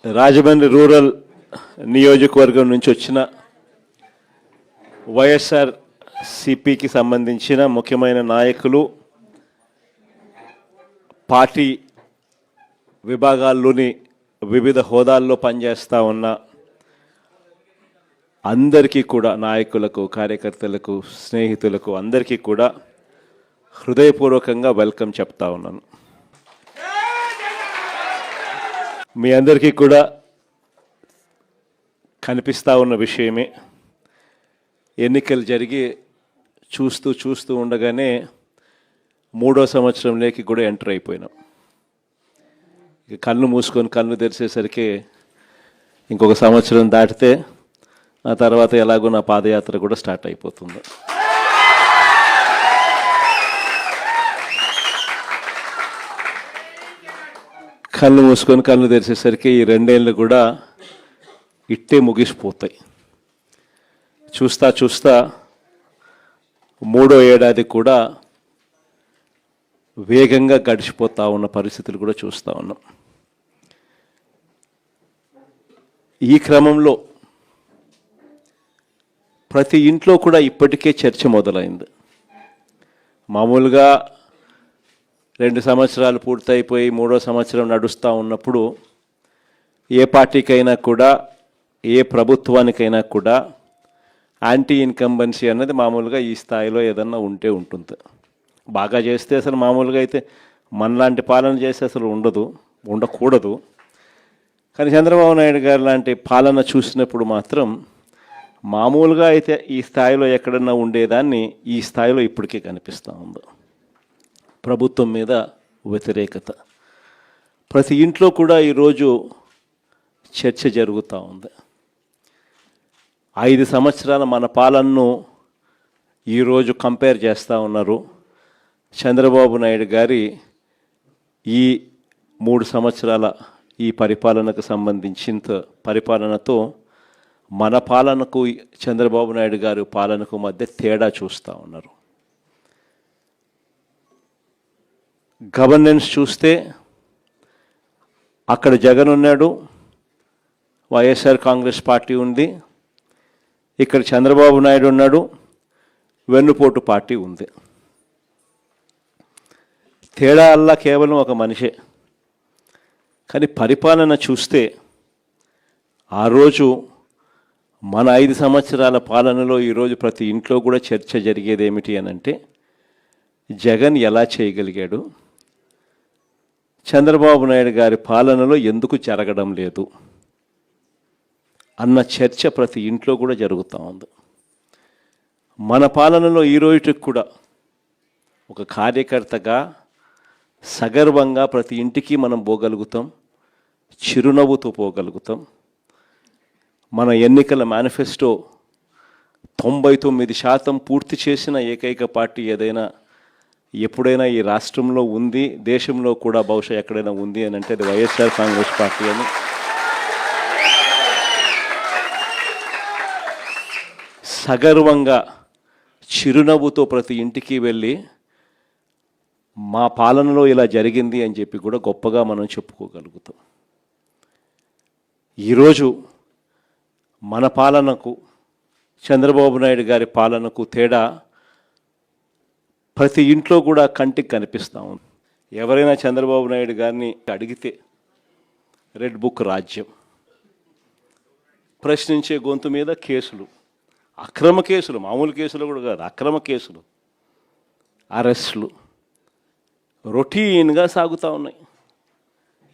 రాజమండ్రి రూరల్ నియోజకవర్గం నుంచి వచ్చిన వైఎస్ఆర్ సిపికి సంబంధించిన ముఖ్యమైన నాయకులు, పార్టీ విభాగాల్లోని వివిధ హోదాల్లో పనిచేస్తూ ఉన్న అందరికీ కూడా, నాయకులకు, కార్యకర్తలకు, స్నేహితులకు అందరికీ కూడా హృదయపూర్వకంగా వెల్కమ్ చెప్తా ఉన్నాను. మీ అందరికీ కూడా కనిపిస్తూ ఉన్న విషయమే. ఎన్నికలు జరిగి చూస్తూ ఉండగానే 3వ సంవత్సరంలోకి కూడా ఎంటర్ అయిపోయినాం. ఇక కళ్ళు మూసుకొని కళ్ళు తెరిచేసరికి ఇంకొక సంవత్సరం దాటితే ఆ తర్వాత ఎలాగో నా పాదయాత్ర కూడా స్టార్ట్ అయిపోతుంది. కళ్ళు మూసుకొని కళ్ళు తెరిచేసరికి ఈ 2 ఏళ్ళు కూడా ఇట్టే ముగిసిపోతాయి. చూస్తా 3వ ఏడాది కూడా వేగంగా గడిచిపోతూ ఉన్న పరిస్థితులు కూడా చూస్తూ ఉన్నాం. ఈ క్రమంలో ప్రతి ఇంట్లో కూడా ఇప్పటికే చర్చ మొదలైంది. మామూలుగా 2 సంవత్సరాలు పూర్తయిపోయి 3వ సంవత్సరం నడుస్తూ ఉన్నప్పుడు ఏ పార్టీకైనా కూడా, ఏ ప్రభుత్వానికైనా కూడా యాంటీ ఇన్కంబెన్సీ అన్నది మామూలుగా ఈ స్థాయిలో ఏదన్నా ఉంటే ఉంటుంది. బాగా చేస్తే అసలు మామూలుగా అయితే మనలాంటి పాలన చేస్తే అసలు ఉండకూడదు. కానీ చంద్రబాబు నాయుడు గారు లాంటి పాలన చూసినప్పుడు మాత్రం మామూలుగా అయితే ఈ స్థాయిలో ఎక్కడన్నా ఉండేదాన్ని ఈ స్థాయిలో ఇప్పటికే కనిపిస్తూ ఉంది. ప్రభుత్వం మీద వ్యతిరేకత ప్రతి ఇంట్లో కూడా ఈరోజు చర్చ జరుగుతూ ఉంది. 5 సంవత్సరాల మన పాలనను ఈరోజు కంపేర్ చేస్తూ ఉన్నారు. చంద్రబాబు నాయుడు గారి ఈ 3 సంవత్సరాల ఈ పరిపాలనకు సంబంధించిన పరిపాలనతో మన పాలనకు చంద్రబాబు నాయుడు గారి పాలనకు మధ్య తేడా చూస్తూ ఉన్నారు. గవర్నెన్స్ చూస్తే అక్కడ జగన్ ఉన్నాడు, వైఎస్ఆర్ కాంగ్రెస్ పార్టీ ఉంది. ఇక్కడ చంద్రబాబు నాయుడు ఉన్నాడు, వెన్నుపోటు పార్టీ ఉంది. తేడా అల్లా కేవలం ఒక మనిషే. కానీ పరిపాలన చూస్తే ఆ రోజు మన 5 సంవత్సరాల పాలనలో ఈరోజు ప్రతి ఇంట్లో కూడా చర్చ జరిగేది ఏమిటి అని అంటే, జగన్ ఎలా చేయగలిగాడు, చంద్రబాబు నాయుడు గారి పాలనలో ఎందుకు జరగడం లేదు అన్న చర్చ ప్రతి ఇంట్లో కూడా జరుగుతూ ఉంది. మన పాలనలో ఈ రోజుకి కూడా ఒక కార్యకర్తగా సగర్వంగా ప్రతి ఇంటికి మనం పోగలుగుతాం, చిరునవ్వుతో పోగలుగుతాం. మన ఎన్నికల మేనిఫెస్టో 99% పూర్తి చేసిన ఏకైక పార్టీ ఏదైనా ఎప్పుడైనా ఈ రాష్ట్రంలో ఉంది, దేశంలో కూడా బహుశా ఎక్కడైనా ఉంది అని అంటే అది వైఎస్ఆర్ కాంగ్రెస్ పార్టీ అని సగర్వంగా చిరునవ్వుతో ప్రతి ఇంటికి వెళ్ళి మా పాలనలో ఇలా జరిగింది అని చెప్పి కూడా గొప్పగా మనం చెప్పుకోగలుగుతాం. ఈరోజు మన పాలనకు చంద్రబాబు నాయుడు గారి పాలనకు తేడా ప్రతి ఇంట్లో కూడా కంటికి కనిపిస్తూ ఉంది. ఎవరైనా చంద్రబాబు నాయుడు గారిని అడిగితే రెడ్ బుక్ రాజ్యం, ప్రశ్నించే గొంతు మీద కేసులు, అక్రమ కేసులు, మామూలు కేసులు కూడా కాదు, అక్రమ కేసులు, అరెస్టులు రొటీన్గా సాగుతూ ఉన్నాయి.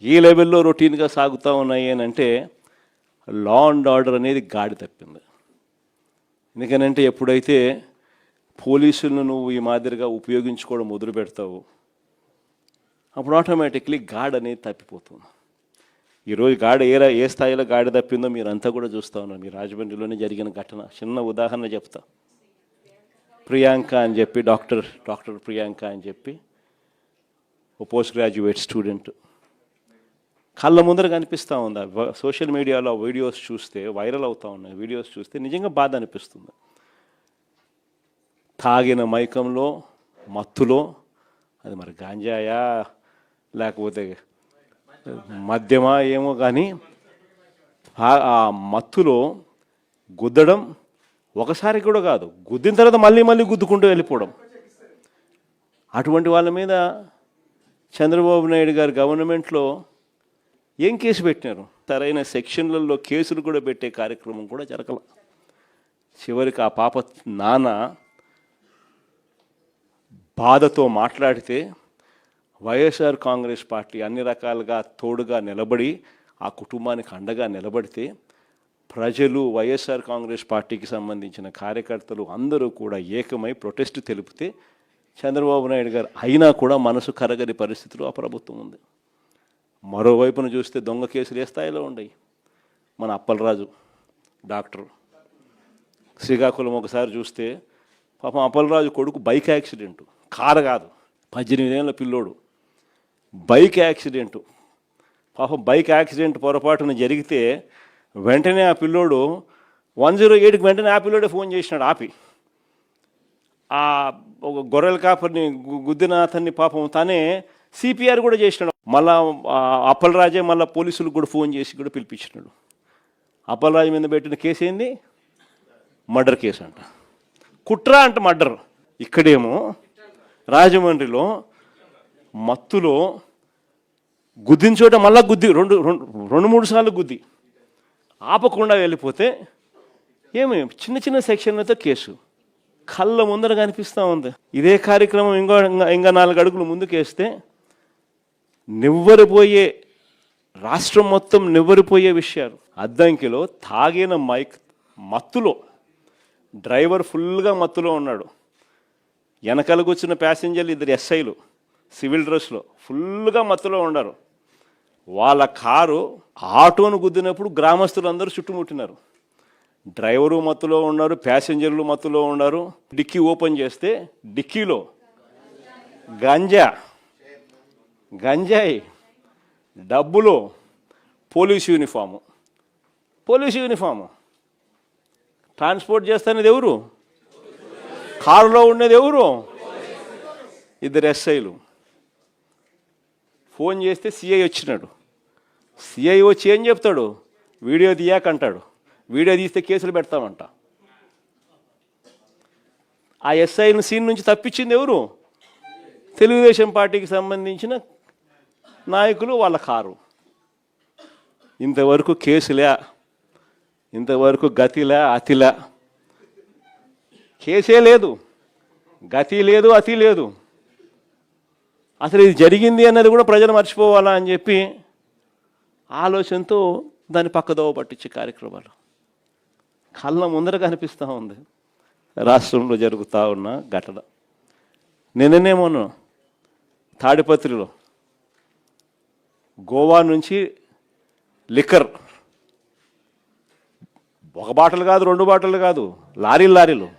ఈ లెవెల్లో రొటీన్గా సాగుతూ ఉన్నాయి అని అంటే లా అండ్ ఆర్డర్ అనేది గాడి తప్పింది. ఎందుకనంటే ఎప్పుడైతే పోలీసులను నువ్వు ఈ మాదిరిగా ఉపయోగించుకోవడం మొదలు పెడతావు, అప్పుడు ఆటోమేటిక్లీ గాడ్ అనేది తప్పిపోతుంది. ఈరోజు గాడి ఏ స్థాయిలో గాడి తప్పిందో మీరంతా కూడా చూస్తూ ఉన్నారు. మీ రాజమండ్రిలోనే జరిగిన ఘటన చిన్న ఉదాహరణ చెప్తా. ప్రియాంక అని చెప్పి డాక్టర్ ప్రియాంక అని చెప్పి ఓ పోస్ట్ గ్రాడ్యుయేట్ స్టూడెంట్ కళ్ళ ముందర కనిపిస్తూ ఉంది. సోషల్ మీడియాలో వీడియోస్ చూస్తే, వైరల్ అవుతూ ఉన్నాయి వీడియోస్ చూస్తే నిజంగా బాధ అనిపిస్తుంది. తాగిన మైకంలో, మత్తులో, అది మరి గాంజాయా లేకపోతే మద్యమా ఏమో కానీ ఆ మత్తులో గుద్దడం ఒకసారి కూడా కాదు, గుద్దిన తర్వాత మళ్ళీ గుద్దుకుంటూ వెళ్ళిపోవడం. అటువంటి వాళ్ళ మీద చంద్రబాబు నాయుడు గారి గవర్నమెంట్లో ఏం కేసు పెట్టినారు? సరైన సెక్షన్లలో కేసులు కూడా పెట్టే కార్యక్రమం కూడా జరగల. చివరికి ఆ పాప నాన్న బాధతో మాట్లాడితే వైఎస్ఆర్ కాంగ్రెస్ పార్టీ అన్ని రకాలుగా తోడుగా నిలబడి ఆ కుటుంబానికి అండగా నిలబడితే ప్రజలు, వైఎస్ఆర్ కాంగ్రెస్ పార్టీకి సంబంధించిన కార్యకర్తలు అందరూ కూడా ఏకమై ప్రొటెస్ట్ తెలిపితే చంద్రబాబు నాయుడు గారు అయినా కూడా మనసు కరగని పరిస్థితిలో ఆ ప్రభుత్వం ఉంది. మరోవైపున చూస్తే దొంగ కేసులు ఏ స్థాయిలో ఉన్నాయి. మన అప్పలరాజు డాక్టర్ శ్రీకాకుళం ఒకసారి చూస్తే పాపం అప్పలరాజు కొడుకు బైక్ యాక్సిడెంటు, కారు కాదు, 18 ఏళ్ళ పిల్లోడు, బైక్ యాక్సిడెంటు. పాపం బైక్ యాక్సిడెంట్ పొరపాటున జరిగితే వెంటనే ఆ పిల్లోడు 108కి వెంటనే ఆ పిల్లోడే ఫోన్ చేసినాడు. ఆపి ఆ ఒక గొర్రెల కాపరిని గుద్దిన అతన్ని పాపం తానే సిపిఆర్ కూడా చేసినాడు. మళ్ళా అప్పలరాజే మళ్ళీ పోలీసులకు కూడా ఫోన్ చేసి కూడా పిలిపించినాడు. అప్పలరాజు మీద పెట్టిన కేసు ఏంది? మర్డర్ కేసు అంట, కుట్ర అంట మర్డర్. ఇక్కడేమో రాజమండ్రిలో మత్తులో గుద్దిన చోట మళ్ళా గుద్ది రెండు మూడు సార్లు గుద్ది ఆపకుండా వెళ్ళిపోతే ఏమి చిన్న సెక్షన్లతో కేసు కళ్ళ ముందర కనిపిస్తూ ఉంది. ఇదే కార్యక్రమం ఇంకా 4 అడుగులు ముందుకేస్తే నివ్వరిపోయే, రాష్ట్రం మొత్తం నివ్వరిపోయే విషయాలు. అద్దంకిలో తాగిన మత్తులో డ్రైవర్ ఫుల్గా మత్తులో ఉన్నాడు, వెనకాలకు వచ్చిన ప్యాసింజర్లు 2 ఎస్ఐలు సివిల్ డ్రెస్లో ఫుల్గా మత్తులో ఉన్నారు. వాళ్ళ కారు ఆటోను గుద్దినప్పుడు గ్రామస్తులు అందరూ చుట్టుముట్టినారు. డ్రైవరు మత్తులో ఉన్నారు, ప్యాసింజర్లు మత్తులో ఉన్నారు. డిక్కీ ఓపెన్ చేస్తే డిక్కీలో గంజాయి, డబ్బులు, పోలీసు యూనిఫాము. ట్రాన్స్పోర్ట్ చేస్తున్నది ఎవరు? కారులో ఉండేది ఎవరు? 2 ఎస్ఐలు. ఫోన్ చేస్తే సిఐ వచ్చినాడు. సిఐ వచ్చి ఏం చెప్తాడు? వీడియో తీయాకంటాడు. వీడియో తీస్తే కేసులు పెడతామంట. ఆ ఎస్ఐని సీన్ నుంచి తప్పించింది ఎవరు? తెలుగుదేశం పార్టీకి సంబంధించిన నాయకులు, వాళ్ళ కారు. ఇంతవరకు కేసులే ఇంతవరకు గతిలా అతిలా కేసే లేదు, గతి లేదు, అతి లేదు. అసలు ఇది జరిగింది అన్నది కూడా ప్రజలు మర్చిపోవాలా అని చెప్పి ఆలోచనతో దాన్ని పక్కదోవ పట్టించే కార్యక్రమాలు కళ్ళ ముందర కనిపిస్తూ ఉంది రాష్ట్రంలో జరుగుతూ ఉన్న ఘటన. నిన్ననేమోను తాడిపత్రిలో గోవా నుంచి లిక్కర్, ఒక బాటలు కాదు, 2 బాటలు కాదు, లారీలు.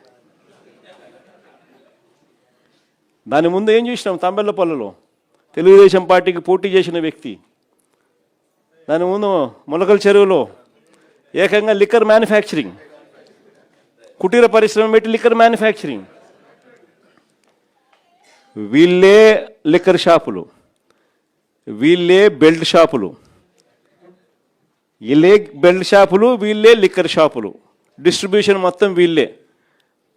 దాని ముందు ఏం చూసినాం? తంబెల్లపల్లిలో తెలుగుదేశం పార్టీకి పోటీ చేసిన వ్యక్తి, దాని ముందు ములకల చెరువులో ఏకంగా లిక్కర్ మ్యానుఫ్యాక్చరింగ్, కుటీర పరిశ్రమ పెట్టి లిక్కర్ మ్యానుఫ్యాక్చరింగ్. వీళ్ళే లిక్కర్ షాపులు, వీళ్ళే బెల్ట్ షాపులు, వీళ్ళే లిక్కర్ షాపులు, డిస్ట్రిబ్యూషన్ మొత్తం వీళ్ళే.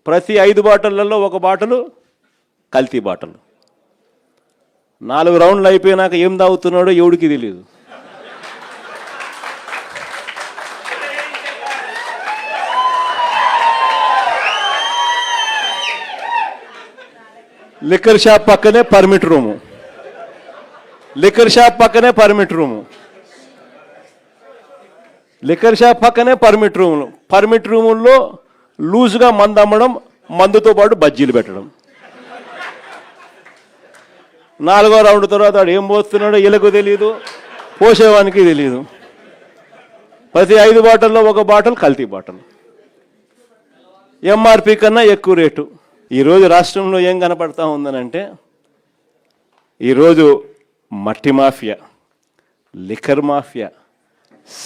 ప్రతి 5 బాటళ్లలో 1 బాటలు కల్తీ బాటలు. 4 రౌండ్లు అయిపోయినాక ఏం తాగుతున్నాడో ఎవడికి తెలియదు. లిక్కర్ షాప్ పక్కనే పర్మిట్ రూము, లిక్కర్ షాప్ పక్కనే పర్మిట్ రూములు, పర్మిట్ రూముల్లో లూజ్గా మందు అమ్మడం, మందుతో పాటు బజ్జీలు పెట్టడం. 4వ రౌండ్ తర్వాత వాడు ఏం పోస్తున్నాడో వీళ్ళకు తెలియదు, పోసేవానికి తెలియదు. ప్రతి 5 బాటల్లో 1 బాటల్ కల్తీ బాటల్, ఎంఆర్పి కన్నా ఎక్కువ రేటు. ఈరోజు రాష్ట్రంలో ఏం కనపడతా ఉందనంటే, ఈరోజు మట్టి mafia, liquor mafia,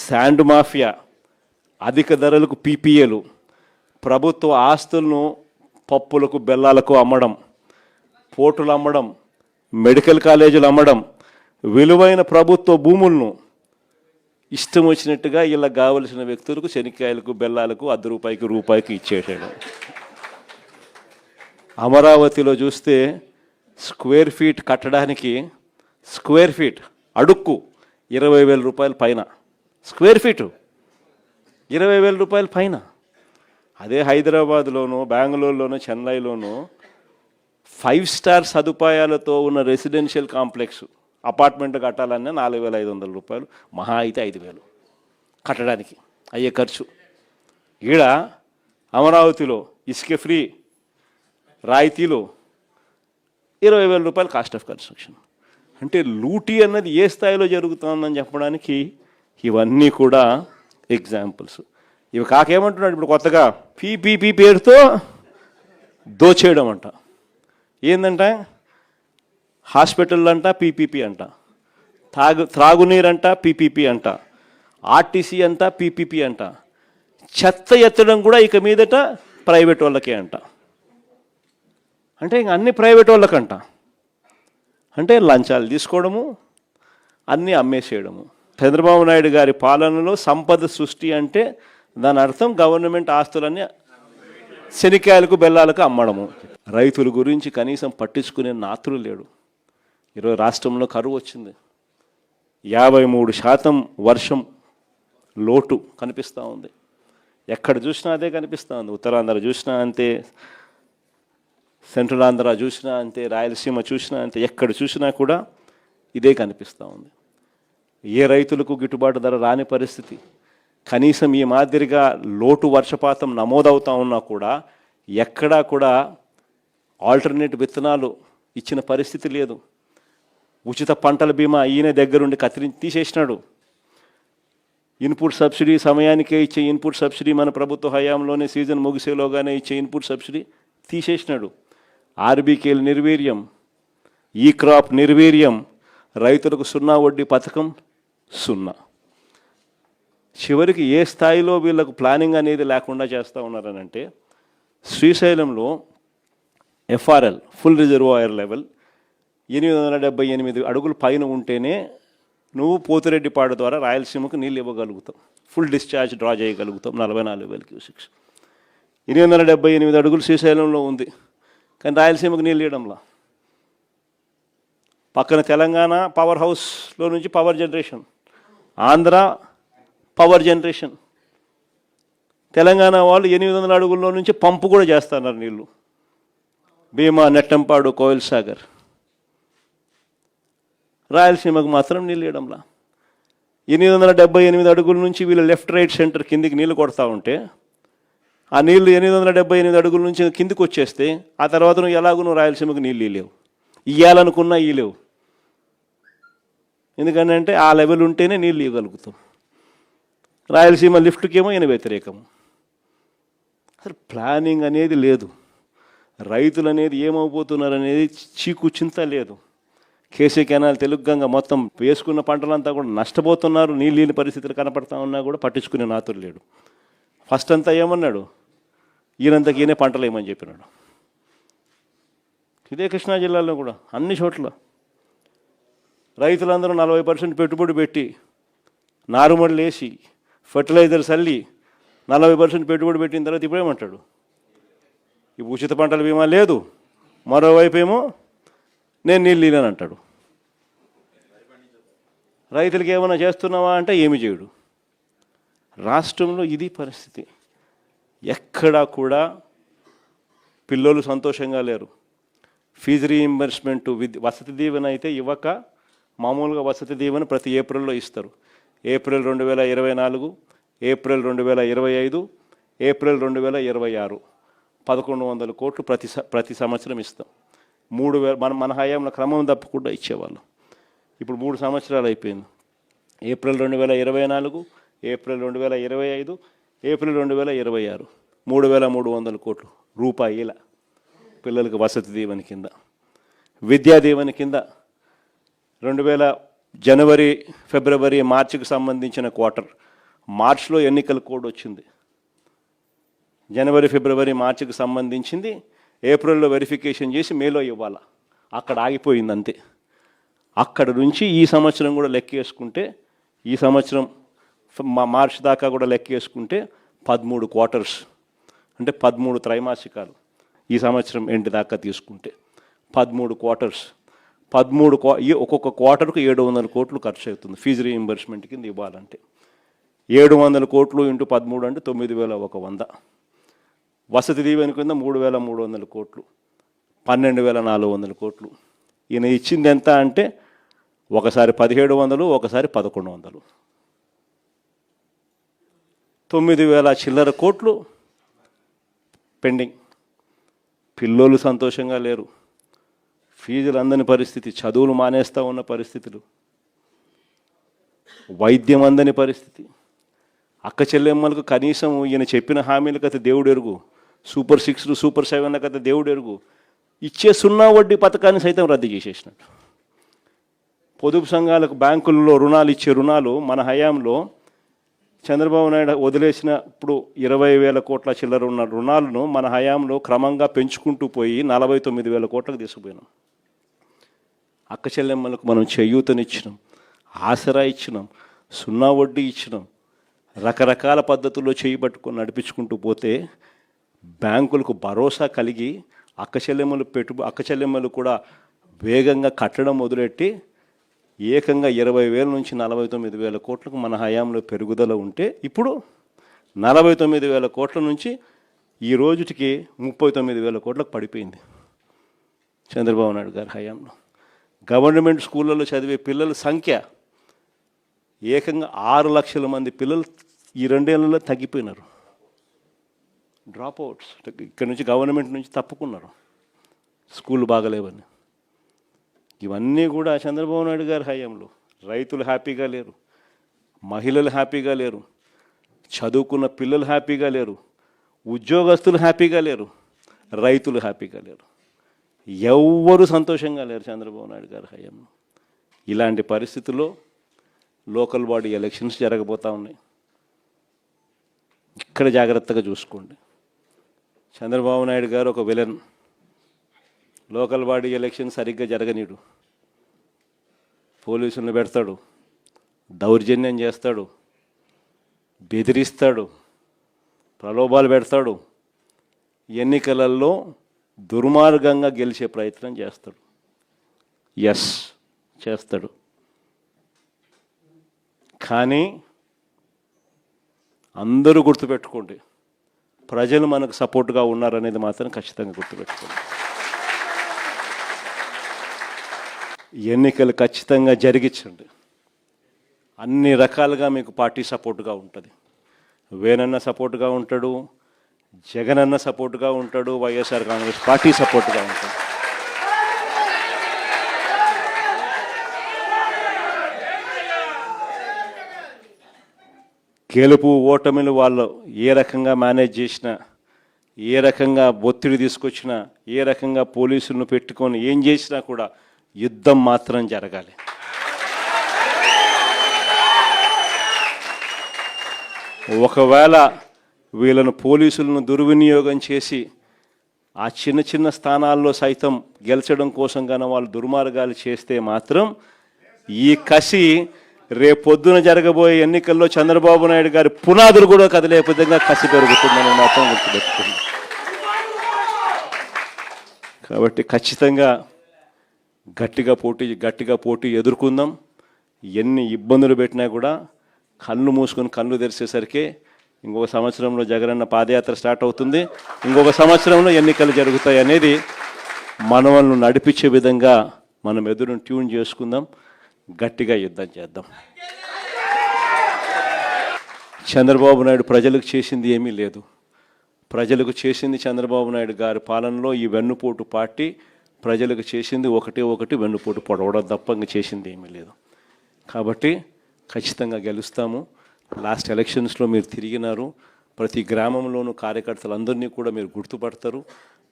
sand mafia, అధిక ధరలకు పీపీఏలు, ప్రభుత్వ ఆస్తులను పప్పులకు బెల్లాలకు అమ్మడం, పోర్టులు అమ్మడం, మెడికల్ కాలేజీలు అమ్మడం, విలువైన ప్రభుత్వ భూములను ఇష్టం వచ్చినట్టుగా ఇలా కావలసిన వ్యక్తులకు శనక్కాయలకు బెల్లాలకు ₹1 ఇచ్చేసాడు. అమరావతిలో చూస్తే స్క్వేర్ ఫీట్ కట్టడానికి, స్క్వేర్ ఫీట్ అడుక్కు ₹20,000 పైన, స్క్వేర్ ఫీటు ₹20,000 పైన. అదే హైదరాబాద్లోనూ, బెంగళూరులోనూ, చెన్నైలోనూ 5 స్టార్ సదుపాయాలతో ఉన్న రెసిడెన్షియల్ కాంప్లెక్స్ అపార్ట్మెంట్ కట్టాలన్నా ₹4,500, మహా అయితే 5,000 కట్టడానికి అయ్యే ఖర్చు. ఈడ అమరావతిలో ఇసుక ఫ్రీ, రాయితీలో ₹20,000 కాస్ట్ ఆఫ్ కన్స్ట్రక్షన్. అంటే లూటీ అన్నది ఏ స్థాయిలో జరుగుతుందని చెప్పడానికి ఇవన్నీ కూడా ఎగ్జాంపుల్స్. ఇవి కాకేమంటున్నాడు ఇప్పుడు కొత్తగా, పీపీపీ పేరుతో దోచేయడం అంట. ఏందంట? హాస్పిటల్ అంట పీపీపీ అంట, త్రాగునీరంట పీపీపీ అంట, ఆర్టీసీ అంట పీపీపీ అంట, చెత్త ఎత్తడం కూడా ఇక మీదట ప్రైవేట్ వాళ్ళకే అంట. అంటే ఇంక అన్ని ప్రైవేట్ వాళ్ళకంట. అంటే లంచాలు తీసుకోవడము, అన్నీ అమ్మేసేయడము. చంద్రబాబు నాయుడు గారి పాలనలో సంపద సృష్టి అంటే దాని అర్థం గవర్నమెంట్ ఆస్తులన్నీ శనికాయలకు బెల్లాలకు అమ్మడము. రైతుల గురించి కనీసం పట్టించుకునే నాతులు లేడు. ఈరోజు రాష్ట్రంలో కరువు వచ్చింది, 53% వర్షం లోటు కనిపిస్తూ ఉంది. ఎక్కడ చూసినా అదే కనిపిస్తూ ఉంది. ఉత్తరాంధ్ర చూసినా అంతే, సెంట్రల్ ఆంధ్ర చూసినా అంతే, రాయలసీమ చూసినా అంతే, ఎక్కడ చూసినా కూడా ఇదే కనిపిస్తూ ఉంది. ఏ రైతులకు గిట్టుబాటు ధర రాని పరిస్థితి. కనీసం ఈ మాదిరిగా లోటు వర్షపాతం నమోదవుతూ ఉన్నా కూడా ఎక్కడా కూడా ఆల్టర్నేట్ విత్తనాలు ఇచ్చిన పరిస్థితి లేదు. ఉచిత పంటల బీమా ఈయన దగ్గరుండి తీసేసినాడు. ఇన్పుట్ సబ్సిడీ సమయానికే ఇచ్చే ఇన్పుట్ సబ్సిడీ మన ప్రభుత్వ హయాంలోనే సీజన్ ముగిసేలోగానే ఇచ్చే ఇన్పుట్ సబ్సిడీ తీసేసినాడు. ఆర్బీకేలు నిర్వీర్యం, ఈ క్రాప్ నిర్వీర్యం, రైతులకు 0 వడ్డీ పథకం 0. చివరికి ఏ స్థాయిలో వీళ్ళకు ప్లానింగ్ అనేది లేకుండా చేస్తూ ఉన్నారనంటే, శ్రీశైలంలో ఎఫ్ఆర్ఎల్ ఫుల్ రిజర్వాయర్ లెవెల్ 878 అడుగులు పైన ఉంటేనే నువ్వు పోతిరెడ్డిపాడు ద్వారా రాయలసీమకు నీళ్ళు ఇవ్వగలుగుతాం, ఫుల్ డిశ్చార్జ్ డ్రా చేయగలుగుతాం 44,000 క్యూసెక్స్. 878 అడుగులు శ్రీశైలంలో ఉంది, కానీ రాయలసీమకు నీళ్ళు ఇవ్వడంలా. పక్కన తెలంగాణ పవర్ హౌస్లో నుంచి power generation, Andhra power generation, Telangana వాళ్ళు 800 అడుగుల్లో నుంచి పంపు కూడా చేస్తున్నారు నీళ్లు. భీమా, నెట్టంపాడు, కోయిల్ సాగర్. రాయలసీమకు మాత్రం నీళ్ళు ఇవ్వడంలా. 878 అడుగుల నుంచి వీళ్ళు లెఫ్ట్ రైట్ సెంటర్ కిందికి నీళ్లు కొడతా ఉంటే ఆ నీళ్లు 878 అడుగుల నుంచి కిందికి వచ్చేస్తే ఆ తర్వాత నువ్వు రాయలసీమకు నీళ్ళు ఇవ్వలేవు, ఇవ్వాలనుకున్నా ఇవ్వలేవు. ఎందుకంటే ఆ లెవెల్ ఉంటేనే నీళ్ళు ఇవ్వగలుగుతాం. రాయలసీమ లిఫ్ట్కేమో ఈయన వ్యతిరేకము. అసలు ప్లానింగ్ అనేది లేదు. రైతులు అనేది ఏమవుపోతున్నారు అనేది చీకు చింత లేదు. కేసీ కెనాల్, తెలుగు గంగ మొత్తం వేసుకున్న పంటలంతా కూడా నష్టపోతున్నారు. నీళ్ళు పరిస్థితులు కనపడతా ఉన్నా కూడా పట్టించుకునే నాతులు లేడు. ఫస్ట్ అంతా ఏమన్నాడు, ఈయనంతకు ఈయనే పంటలు ఏమని చెప్పినాడు. ఇదే కృష్ణా జిల్లాలో కూడా అన్ని చోట్ల రైతులందరూ 40% పెట్టుబడి పెట్టి నారుమడులు వేసి ఫర్టిలైజర్స్ అల్లి 40% పెట్టుబడి పెట్టిన తర్వాత ఇప్పుడేమంటాడు, ఈ ఉచిత పంటల బీమా లేదు, మరోవైపు ఏమో నేను నీళ్ళు ఇవ్వను అంటాడు. రైతులకి ఏమైనా చేస్తున్నావా అంటే ఏమి చేయడు. రాష్ట్రంలో ఇది పరిస్థితి. ఎక్కడా కూడా పిల్లలు సంతోషంగా లేరు. ఫీజు రీయింబర్స్మెంట్, వసతి దీవెన అయితే ఇవ్వక, మామూలుగా వసతి దీవెన ప్రతి ఏప్రిల్లో ఇస్తారు. ఏప్రిల్ 2024, ఏప్రిల్ 2025, ఏప్రిల్ 2026 1100 కోట్లు ప్రతి సంవత్సరం ఇస్తాం. 3000 మన హయాంలో క్రమం తప్పకుండా ఇచ్చేవాళ్ళం. ఇప్పుడు 3 సంవత్సరాలు అయిపోయింది. ఏప్రిల్ 2024, ఏప్రిల్ 2025, ఏప్రిల్ 2026 3300 కోట్లు రూపాయల పిల్లలకు వసతి దీవెన కింద. విద్యా దీవెన కింద 2000 జనవరి, ఫిబ్రవరి, మార్చికి సంబంధించిన క్వార్టర్, మార్చిలో ఎన్నికల కోడ్ వచ్చింది. జనవరి, ఫిబ్రవరి, మార్చికి సంబంధించింది ఏప్రిల్లో వెరిఫికేషన్ చేసి మేలో ఇవ్వాలి. అక్కడ ఆగిపోయింది అంతే. అక్కడ నుంచి ఈ సంవత్సరం కూడా లెక్కేసుకుంటే, ఈ సంవత్సరం మార్చి దాకా కూడా లెక్కేసుకుంటే 13 క్వార్టర్స్, అంటే 13 త్రైమాసికాలు. ఈ సంవత్సరం ఎండ్ దాకా తీసుకుంటే 13 క్వార్టర్స్, ఒక్కొక్క క్వార్టర్కు 700 కోట్లు ఖర్చు అవుతుంది ఫీజు రీయింబర్స్మెంట్ కింద ఇవ్వాలంటే. 700 కోట్లు ఇంటూ 13 అంటే 9100. వసతి దీవెన కింద 3300 కోట్లు, 12400 కోట్లు. ఈయన ఇచ్చింది ఎంత అంటే ఒకసారి 1700, ఒకసారి 1100. 9000 చిల్లర కోట్లు పెండింగ్. పిల్లోళ్ళు సంతోషంగా లేరు. ఫీజులు అందని పరిస్థితి, చదువులు మానేస్తూ ఉన్న పరిస్థితులు, వైద్యం అందని పరిస్థితి. అక్క చెల్లెమ్మలకు కనీసం ఈయన చెప్పిన హామీలకు అయితే దేవుడు ఎరుగు, సూపర్ 6, సూపర్ 7 అయితే దేవుడు ఎరుగు, ఇచ్చే 0 వడ్డీ పథకాన్ని సైతం రద్దు చేసేసినట్టు. పొదుపు సంఘాలకు బ్యాంకుల్లో ఇచ్చే రుణాలు మన హయాంలో చంద్రబాబు నాయుడు వదిలేసిన ఇప్పుడు 20,000 కోట్ల చిల్లర ఉన్న రుణాలను మన హయాంలో క్రమంగా పెంచుకుంటూ పోయి 49,000 కోట్లకు తీసుకుపోయినాం. అక్క చెల్లెమ్మలకు మనం చేయూతనిచ్చినాం, ఆసరా ఇచ్చినాం, 0 వడ్డీ ఇచ్చినాం. రకరకాల పద్ధతుల్లో చేయబట్టుకొని నడిపించుకుంటూ పోతే బ్యాంకులకు భరోసా కలిగి అక్క చెల్లెమ్మలు కూడా వేగంగా కట్టడం మొదలెట్టి ఏకంగా 20,000 నుంచి 49,000 కోట్లకు మన హయాంలో పెరుగుదల ఉంటే ఇప్పుడు 49,000 కోట్ల నుంచి ఈ రోజుటికి 39,000 కోట్లకు పడిపోయింది చంద్రబాబు నాయుడు గారి హయాంలో. గవర్నమెంట్ స్కూళ్ళలో చదివే పిల్లల సంఖ్య ఏకంగా 6 లక్షల మంది పిల్లలు ఈ 2 ఏళ్లలో తగ్గిపోయినారు. డ్రాప్ అవుట్స్, ఇక్కడ నుంచి గవర్నమెంట్ నుంచి తప్పుకున్నారు స్కూళ్ళు బాగలేవని. ఇవన్నీ కూడా చంద్రబాబు నాయుడు గారి హయాంలో. రైతులు హ్యాపీగా లేరు, మహిళలు హ్యాపీగా లేరు, చదువుకున్న పిల్లలు హ్యాపీగా లేరు, ఉద్యోగస్తులు హ్యాపీగా లేరు, రైతులు హ్యాపీగా లేరు. ఎవ్వరూ సంతోషంగా లేరు చంద్రబాబు నాయుడు గారి హయాంలో. ఇలాంటి పరిస్థితుల్లో లోకల్ బాడీ ఎలక్షన్స్ జరగబోతూ ఉన్నాయి. ఇక్కడ జాగ్రత్తగా చూసుకోండి. చంద్రబాబు నాయుడు గారు ఒక విలన్. లోకల్ బాడీ ఎలక్షన్ సరిగ్గా జరగనీడు, పోలీసులను పెడతాడు, దౌర్జన్యం చేస్తాడు, బెదిరిస్తాడు, ప్రలోభాలు పెడతాడు, ఎన్నికలలో దుర్మార్గంగా గెలిచే ప్రయత్నం చేస్తాడు. ఎస్, చేస్తాడు. కానీ అందరూ గుర్తుపెట్టుకోండి, ప్రజలు మనకు సపోర్ట్గా ఉన్నారనేది మాత్రం ఖచ్చితంగా గుర్తుపెట్టుకోండి. ఎన్నికలు ఖచ్చితంగా జరిగించండి. అన్ని రకాలుగా మీకు పార్టీ సపోర్ట్గా ఉంటుంది. వేనన్న సపోర్ట్గా ఉంటాడు, జగనన్న సపోర్ట్గా ఉంటాడు, వైఎస్ఆర్ కాంగ్రెస్ పార్టీ సపోర్ట్గా ఉంటుంది. గెలుపు ఓటమిలు వాళ్ళు ఏ రకంగా మేనేజ్ చేసినా, ఏ రకంగా ఒత్తిడి తీసుకొచ్చినా, ఏ రకంగా పోలీసులను పెట్టుకొని ఏం చేసినా కూడా యుద్ధం మాత్రం జరగాలి. ఒకవేళ వీళ్ళను పోలీసులను దుర్వినియోగం చేసి ఆ చిన్న చిన్న స్థానాల్లో సైతం గెలిచడం కోసం గాన వాళ్ళు దుర్మార్గాలు చేస్తే మాత్రం ఈ కసి రేపొద్దున జరగబోయే ఎన్నికల్లో చంద్రబాబు నాయుడు గారి పునాదులు కూడా కదిలే విధంగా కసి పెరుగుతుందని మాత్రం గుర్తుపెట్టుకుంది. కాబట్టి ఖచ్చితంగా గట్టిగా పోటీ ఎదుర్కొందాం. ఎన్ని ఇబ్బందులు పెట్టినా కూడా కళ్ళు మూసుకొని కళ్ళు తెరిచేసరికి ఇంకొక సంవత్సరంలో జగనన్న పాదయాత్ర స్టార్ట్ అవుతుంది, ఇంకొక సంవత్సరంలో ఎన్నికలు జరుగుతాయి అనేది మనల్ని నడిపించే విధంగా మనం ఎదురును ట్యూన్ చేసుకుందాం, గట్టిగా యుద్ధం చేద్దాం. చంద్రబాబు నాయుడు ప్రజలకు చేసింది ఏమీ లేదు. ప్రజలకు చేసింది చంద్రబాబు నాయుడు గారి పాలనలో ఈ వెన్నుపోటు పార్టీ ప్రజలకు చేసింది ఒకటి వెన్నుపోటు పొడవడం తప్ప ఇంక చేసింది ఏమీ లేదు. కాబట్టి ఖచ్చితంగా గెలుస్తాము. లాస్ట్ ఎలక్షన్స్లో మీరు తిరిగినారు. ప్రతి గ్రామంలోనూ కార్యకర్తలందరినీ కూడా మీరు గుర్తుపడతారు.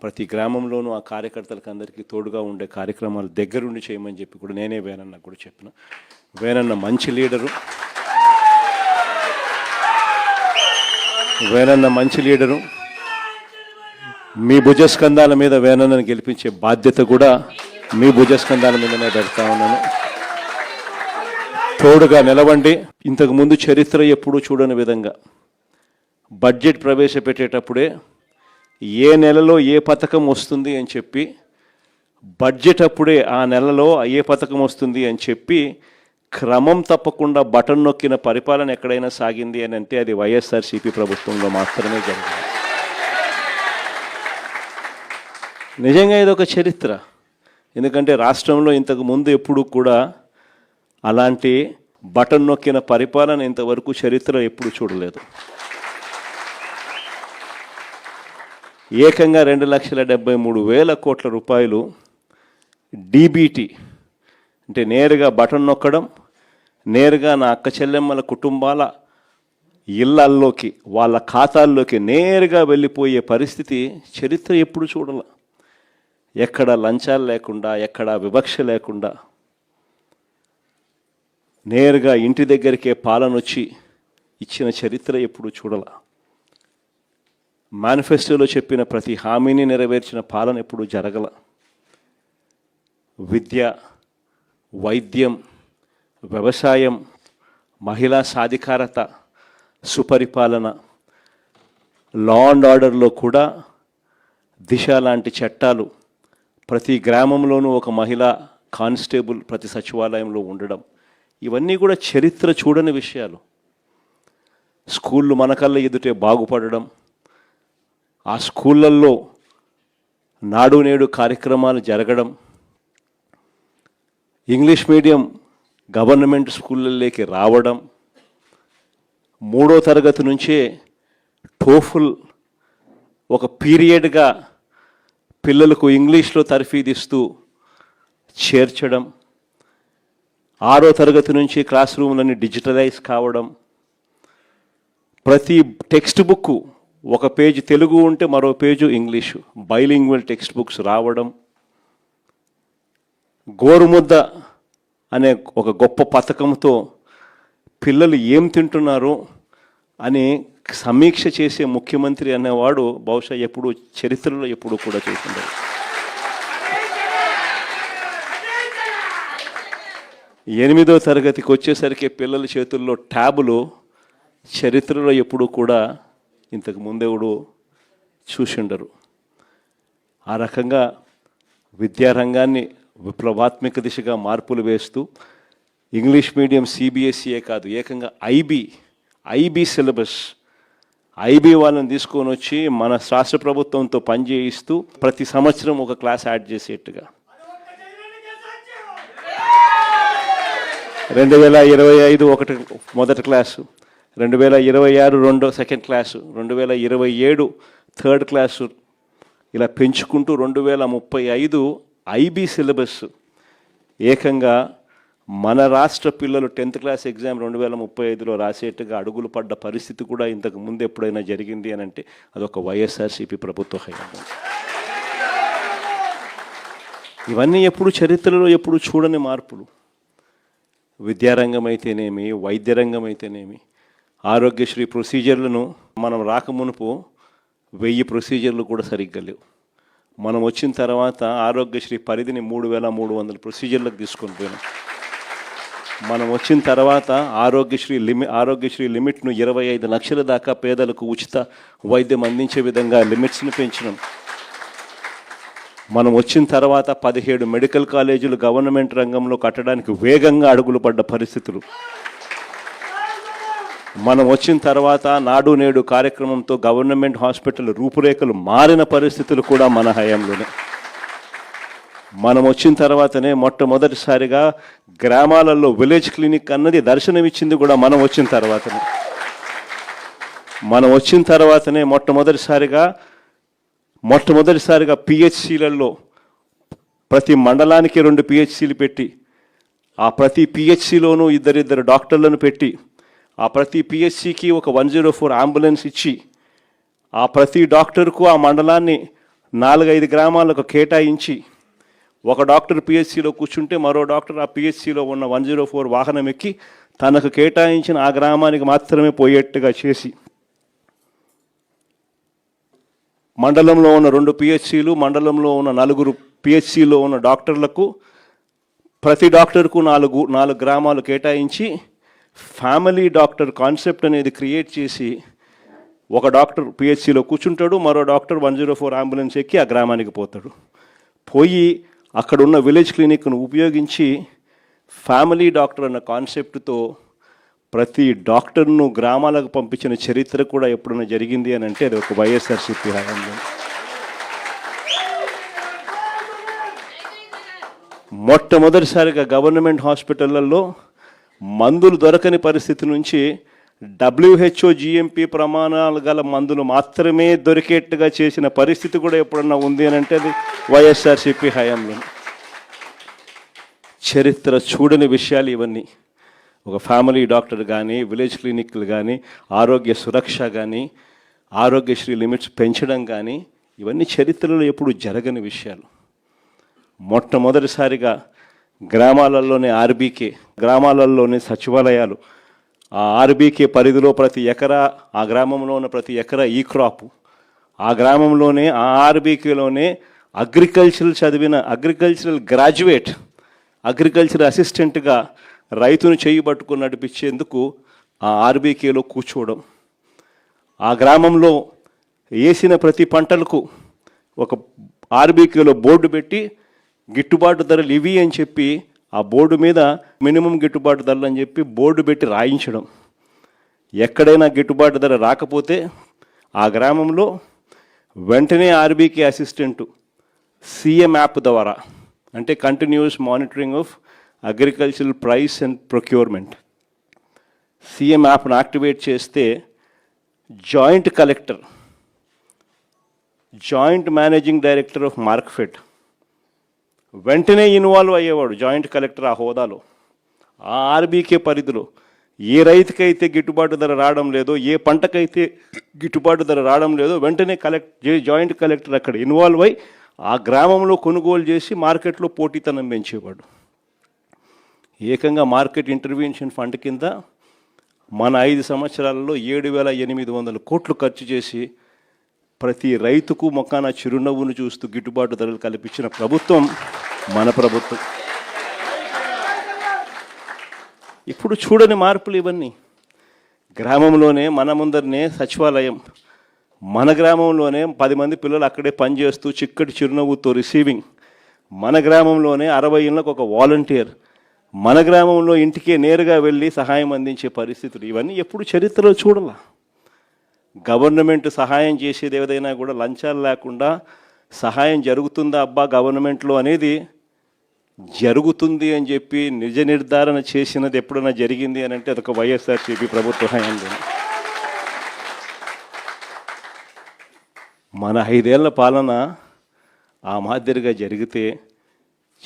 ప్రతి గ్రామంలోనూ ఆ కార్యకర్తలకు అందరికీ తోడుగా ఉండే కార్యక్రమాలు దగ్గరుండి చేయమని చెప్పి కూడా నేనే వేనన్న కూడా చెప్పిన. వేనన్న మంచి లీడరు. మీ భుజస్కంధాల మీద వేనన్నను గెలిపించే బాధ్యత కూడా మీ భుజస్కంధాల మీదనే పెడతా ఉన్నాను. తోడుగా నిలవండి. ఇంతకుముందు చరిత్ర ఎప్పుడూ చూడని విధంగా బడ్జెట్ ప్రవేశపెట్టేటప్పుడే ఏ నెలలో ఏ పథకం వస్తుంది అని చెప్పి, బడ్జెట్ అప్పుడే ఆ నెలలో ఏ పథకం వస్తుంది అని చెప్పి క్రమం తప్పకుండా బటన్ నొక్కిన పరిపాలన ఎక్కడైనా సాగింది అని అంటే అది వైఎస్ఆర్సీపీ ప్రభుత్వంలో మాత్రమే జరిగింది. నిజంగా ఇదొక చరిత్ర. ఎందుకంటే రాష్ట్రంలో ఇంతకు ముందు ఎప్పుడు కూడా అలాంటి బటన్ నొక్కిన పరిపాలన ఇంతవరకు చరిత్ర ఎప్పుడు చూడలేదు. ఏకంగా 2,73,000 కోట్ల రూపాయలు డీబీటీ అంటే నేరుగా బటన్ నొక్కడం, నేరుగా నా అక్క చెల్లెమ్మల కుటుంబాల ఇళ్లల్లోకి వాళ్ళ ఖాతాల్లోకి నేరుగా వెళ్ళిపోయే పరిస్థితి చరిత్ర ఎప్పుడు చూడాల. ఎక్కడ లంచాలు లేకుండా, ఎక్కడ వివక్ష లేకుండా నేరుగా ఇంటి దగ్గరికే పాలన వచ్చి ఇచ్చిన చరిత్ర ఎప్పుడు చూడాల. మేనిఫెస్టోలో చెప్పిన ప్రతి హామీని నెరవేర్చిన పాలన ఎప్పుడు జరగల. విద్య, వైద్యం, వ్యవసాయం, మహిళా సాధికారత, సుపరిపాలన, లా అండ్ ఆర్డర్లో కూడా దిశ లాంటి చట్టాలు, ప్రతి గ్రామంలోనూ ఒక మహిళా కానిస్టేబుల్ ప్రతి సచివాలయంలో ఉండడం, ఇవన్నీ కూడా చరిత్ర చూడని విషయాలు. స్కూళ్ళు మన కళ్ళ ఎదుటే బాగుపడడం, ఆ స్కూళ్ళల్లో నాడు నేడు కార్యక్రమాలు జరగడం, ఇంగ్లీష్ మీడియం గవర్నమెంట్ స్కూళ్ళలోకి రావడం, 3వ తరగతి నుంచే టోఫుల్ ఒక పీరియడ్గా పిల్లలకు ఇంగ్లీష్లో తర్ఫీదిస్తూ చేర్చడం, 6వ తరగతి నుంచి క్లాస్ రూమ్లన్నీ డిజిటలైజ్ కావడం, ప్రతి టెక్స్ట్ బుక్ ఒక పేజ్ తెలుగు ఉంటే మరో page English, bilingual text books రావడం, గోరుముద్ద అనే ఒక గొప్ప పథకంతో పిల్లలు ఏం తింటున్నారు అని సమీక్ష చేసే ముఖ్యమంత్రి అనేవాడు బహుశా ఎప్పుడు చరిత్రలో ఎప్పుడు కూడా చూస్తుంటారు. 8వ తరగతికి వచ్చేసరికి పిల్లల చేతుల్లో ట్యాబులు చరిత్రలో ఎప్పుడు కూడా ఇంతకు ముందెవడు చూసిండరు. ఆ రకంగా విద్యారంగాన్ని విప్లవాత్మక దిశగా మార్పులు వేస్తూ ఇంగ్లీష్ మీడియం సిబిఎస్ఈయే కాదు, ఏకంగా ఐబీ సిలబస్, ఐబీ వాళ్ళని తీసుకొని వచ్చి మన రాష్ట్ర ప్రభుత్వంతో పనిచేయిస్తూ ప్రతి సంవత్సరం ఒక క్లాస్ యాడ్ చేసేట్టుగా 2025 ఒకటి మొదటి class, 2026 second class, 2027 third class, ఇలా పెంచుకుంటూ 2035 ఐబీ సిలబస్ ఏకంగా మన రాష్ట్ర పిల్లలు 10th క్లాస్ ఎగ్జామ్ 2035లో రాసేట్టుగా అడుగులు పడ్డ పరిస్థితి కూడా ఇంతకు ముందు ఎప్పుడైనా జరిగింది అని అంటే అదొక వైఎస్ఆర్సీపీ ప్రభుత్వ హయాంలో. ఇవన్నీ ఎప్పుడు చరిత్రలో ఎప్పుడు చూడని మార్పులు. విద్యారంగం అయితేనేమి, వైద్య రంగం అయితేనేమి, ఆరోగ్యశ్రీ ప్రొసీజర్లను మనం రాకమునుపు 1000 ప్రొసీజర్లు కూడా సరిగ్గా లేవు. మనం వచ్చిన తర్వాత ఆరోగ్యశ్రీ పరిధిని 3300 ప్రొసీజర్లకు తీసుకొని పోయినాం. మనం వచ్చిన తర్వాత ఆరోగ్యశ్రీ లిమిట్ను 25 లక్షల దాకా పేదలకు ఉచిత వైద్యం అందించే విధంగా లిమిట్స్ని పెంచినాం. మనం వచ్చిన తర్వాత 17 మెడికల్ కాలేజీలు గవర్నమెంట్ రంగంలో కట్టడానికి వేగంగా అడుగులు పడ్డ పరిస్థితులు. మనం వచ్చిన తర్వాత నాడు నేడు కార్యక్రమంతో గవర్నమెంట్ హాస్పిటల్ రూపురేఖలు మారిన పరిస్థితులు కూడా మన హయాంలోనే. మనం వచ్చిన తర్వాతనే మొట్టమొదటిసారిగా గ్రామాలలో విలేజ్ క్లినిక్ అన్నది దర్శనమిచ్చింది కూడా మనం వచ్చిన తర్వాతనే. మనం వచ్చిన తర్వాతనే మొట్టమొదటిసారిగా పిహెచ్సిలలో ప్రతి మండలానికి 2 పిహెచ్సిలు పెట్టి, ఆ ప్రతి పిహెచ్సిలోనూ ఇద్దరిద్దరు డాక్టర్లను పెట్టి, ఆ ప్రతి పిహెచ్సికి ఒక 104 అంబులెన్స్ ఇచ్చి, ఆ ప్రతి డాక్టర్కు ఆ మండలాన్ని 4-5 గ్రామాలకు కేటాయించి, ఒక డాక్టర్ పిహెచ్సిలో కూర్చుంటే మరో డాక్టర్ ఆ పిహెచ్సిలో ఉన్న 104 వాహనం ఎక్కి తనకు కేటాయించిన ఆ గ్రామానికి మాత్రమే పోయేట్టుగా చేసి, మండలంలో ఉన్న 2 పిహెచ్సిలు, మండలంలో ఉన్న 4 పిహెచ్సిలో ఉన్న డాక్టర్లకు ప్రతి డాక్టర్కు 4 గ్రామాలు కేటాయించి ఫ్యామిలీ డాక్టర్ కాన్సెప్ట్ అనేది క్రియేట్ చేసి, ఒక డాక్టర్ పిహెచ్సిలో కూర్చుంటాడు, మరో డాక్టర్ 104 అంబులెన్స్ ఎక్కి ఆ గ్రామానికి పోతాడు. పోయి అక్కడ ఉన్న విలేజ్ క్లినిక్ను ఉపయోగించి ఫ్యామిలీ డాక్టర్ అన్న కాన్సెప్ట్తో ప్రతి డాక్టర్ను గ్రామాలకు పంపించిన చరిత్ర కూడా ఎప్పుడైనా జరిగింది అని అంటే అది ఒక వైఎస్ఆర్సీపీ హయాంలో. మొట్టమొదటిసారిగా గవర్నమెంట్ హాస్పిటళ్లలో మందులు దొరకని పరిస్థితి నుంచి WHO GMP ప్రమాణాలు గల మందులు మాత్రమే దొరికేట్టుగా చేసిన పరిస్థితి కూడా ఎప్పుడన్నా ఉంది అని అంటే అది వైఎస్ఆర్సీపీ హయాంలో. చరిత్ర చూడని విషయాలు ఇవన్నీ. ఒక ఫ్యామిలీ డాక్టర్ కానీ, విలేజ్ క్లినిక్లు కానీ, ఆరోగ్య సురక్ష కానీ, ఆరోగ్యశ్రీ లిమిట్స్ పెంచడం కానీ, ఇవన్నీ చరిత్రలో ఎప్పుడు జరగని విషయాలు. మొట్టమొదటిసారిగా గ్రామాలలోనే ఆర్బీకే, గ్రామాలలోనే సచివాలయాలు, ఆ ఆర్బీకే పరిధిలో ప్రతి ఎకరా, ఆ గ్రామంలో ఉన్న ప్రతి ఎకరా ఈ క్రాపు, ఆ గ్రామంలోనే ఆ ఆర్బీకేలోనే అగ్రికల్చరల్ గ్రాడ్యుయేట్, అగ్రికల్చర్ అసిస్టెంట్గా రైతును చేయి పట్టుకుని నడిపించేందుకు ఆ ఆర్బీకేలో కూర్చోవడం, ఆ గ్రామంలో వేసిన ప్రతి పంటలకు ఒక ఆర్బీకేలో బోర్డు పెట్టి గిట్టుబాటు ధరలు ఇవి అని చెప్పి ఆ బోర్డు మీద మినిమం గిట్టుబాటు ధరలు అని చెప్పి బోర్డు పెట్టి రాయించడం. ఎక్కడైనా గిట్టుబాటు ధర రాకపోతే ఆ గ్రామంలో వెంటనే ఆర్బీకే అసిస్టెంటు సీఎం యాప్ ద్వారా, అంటే continuous monitoring of agricultural price and procurement, CM యాప్ను యాక్టివేట్ చేస్తే joint collector, joint managing director of Markfed వెంటనే ఇన్వాల్వ్ అయ్యేవాడు. జాయింట్ కలెక్టర్ ఆ హోదాలో, ఆ ఆర్బీకే పరిధిలో ఏ రైతుకైతే గిట్టుబాటు ధర రావడం లేదో, ఏ పంటకైతే గిట్టుబాటు ధర రావడం లేదో వెంటనే జాయింట్ కలెక్టర్ అక్కడ ఇన్వాల్వ్ అయ్యి ఆ గ్రామంలో కొనుగోలు చేసి మార్కెట్లో పోటీతనం పెంచేవాడు. ఏకంగా మార్కెట్ ఇంటర్వెన్షన్ ఫండ్ కింద మన 5 సంవత్సరాలలో 7,800 కోట్లు ఖర్చు చేసి ప్రతి రైతుకు మొక్కాన చిరునవ్వును చూస్తూ గిట్టుబాటు ధరలు కల్పించిన ప్రభుత్వం మన ప్రభుత్వం. ఇప్పుడు చూడని మార్పులు ఇవన్నీ. గ్రామంలోనే మన ముందరనే సచివాలయం, మన గ్రామంలోనే 10 మంది పిల్లలు అక్కడే పనిచేస్తూ చిక్కటి చిరునవ్వుతో రిసీవింగ్, మన గ్రామంలోనే 60 ఇళ్ళకు ఒక వాలంటీర్, మన గ్రామంలో ఇంటికే నేరుగా వెళ్ళి సహాయం అందించే పరిస్థితులు, ఇవన్నీ ఎప్పుడు చరిత్రలో చూడాల. గవర్నమెంట్ సహాయం చేసేది ఏదైనా కూడా లంచాలు లేకుండా సహాయం జరుగుతుందా అబ్బా గవర్నమెంట్లో అనేది జరుగుతుంది అని చెప్పి నిజ నిర్ధారణ చేసినది ఎప్పుడైనా జరిగింది అని అంటే అదొక వైఎస్ఆర్సీపీ ప్రభుత్వ హయాంలో. మన 5 ఏళ్ల పాలన ఆ మాదిరిగా జరిగితే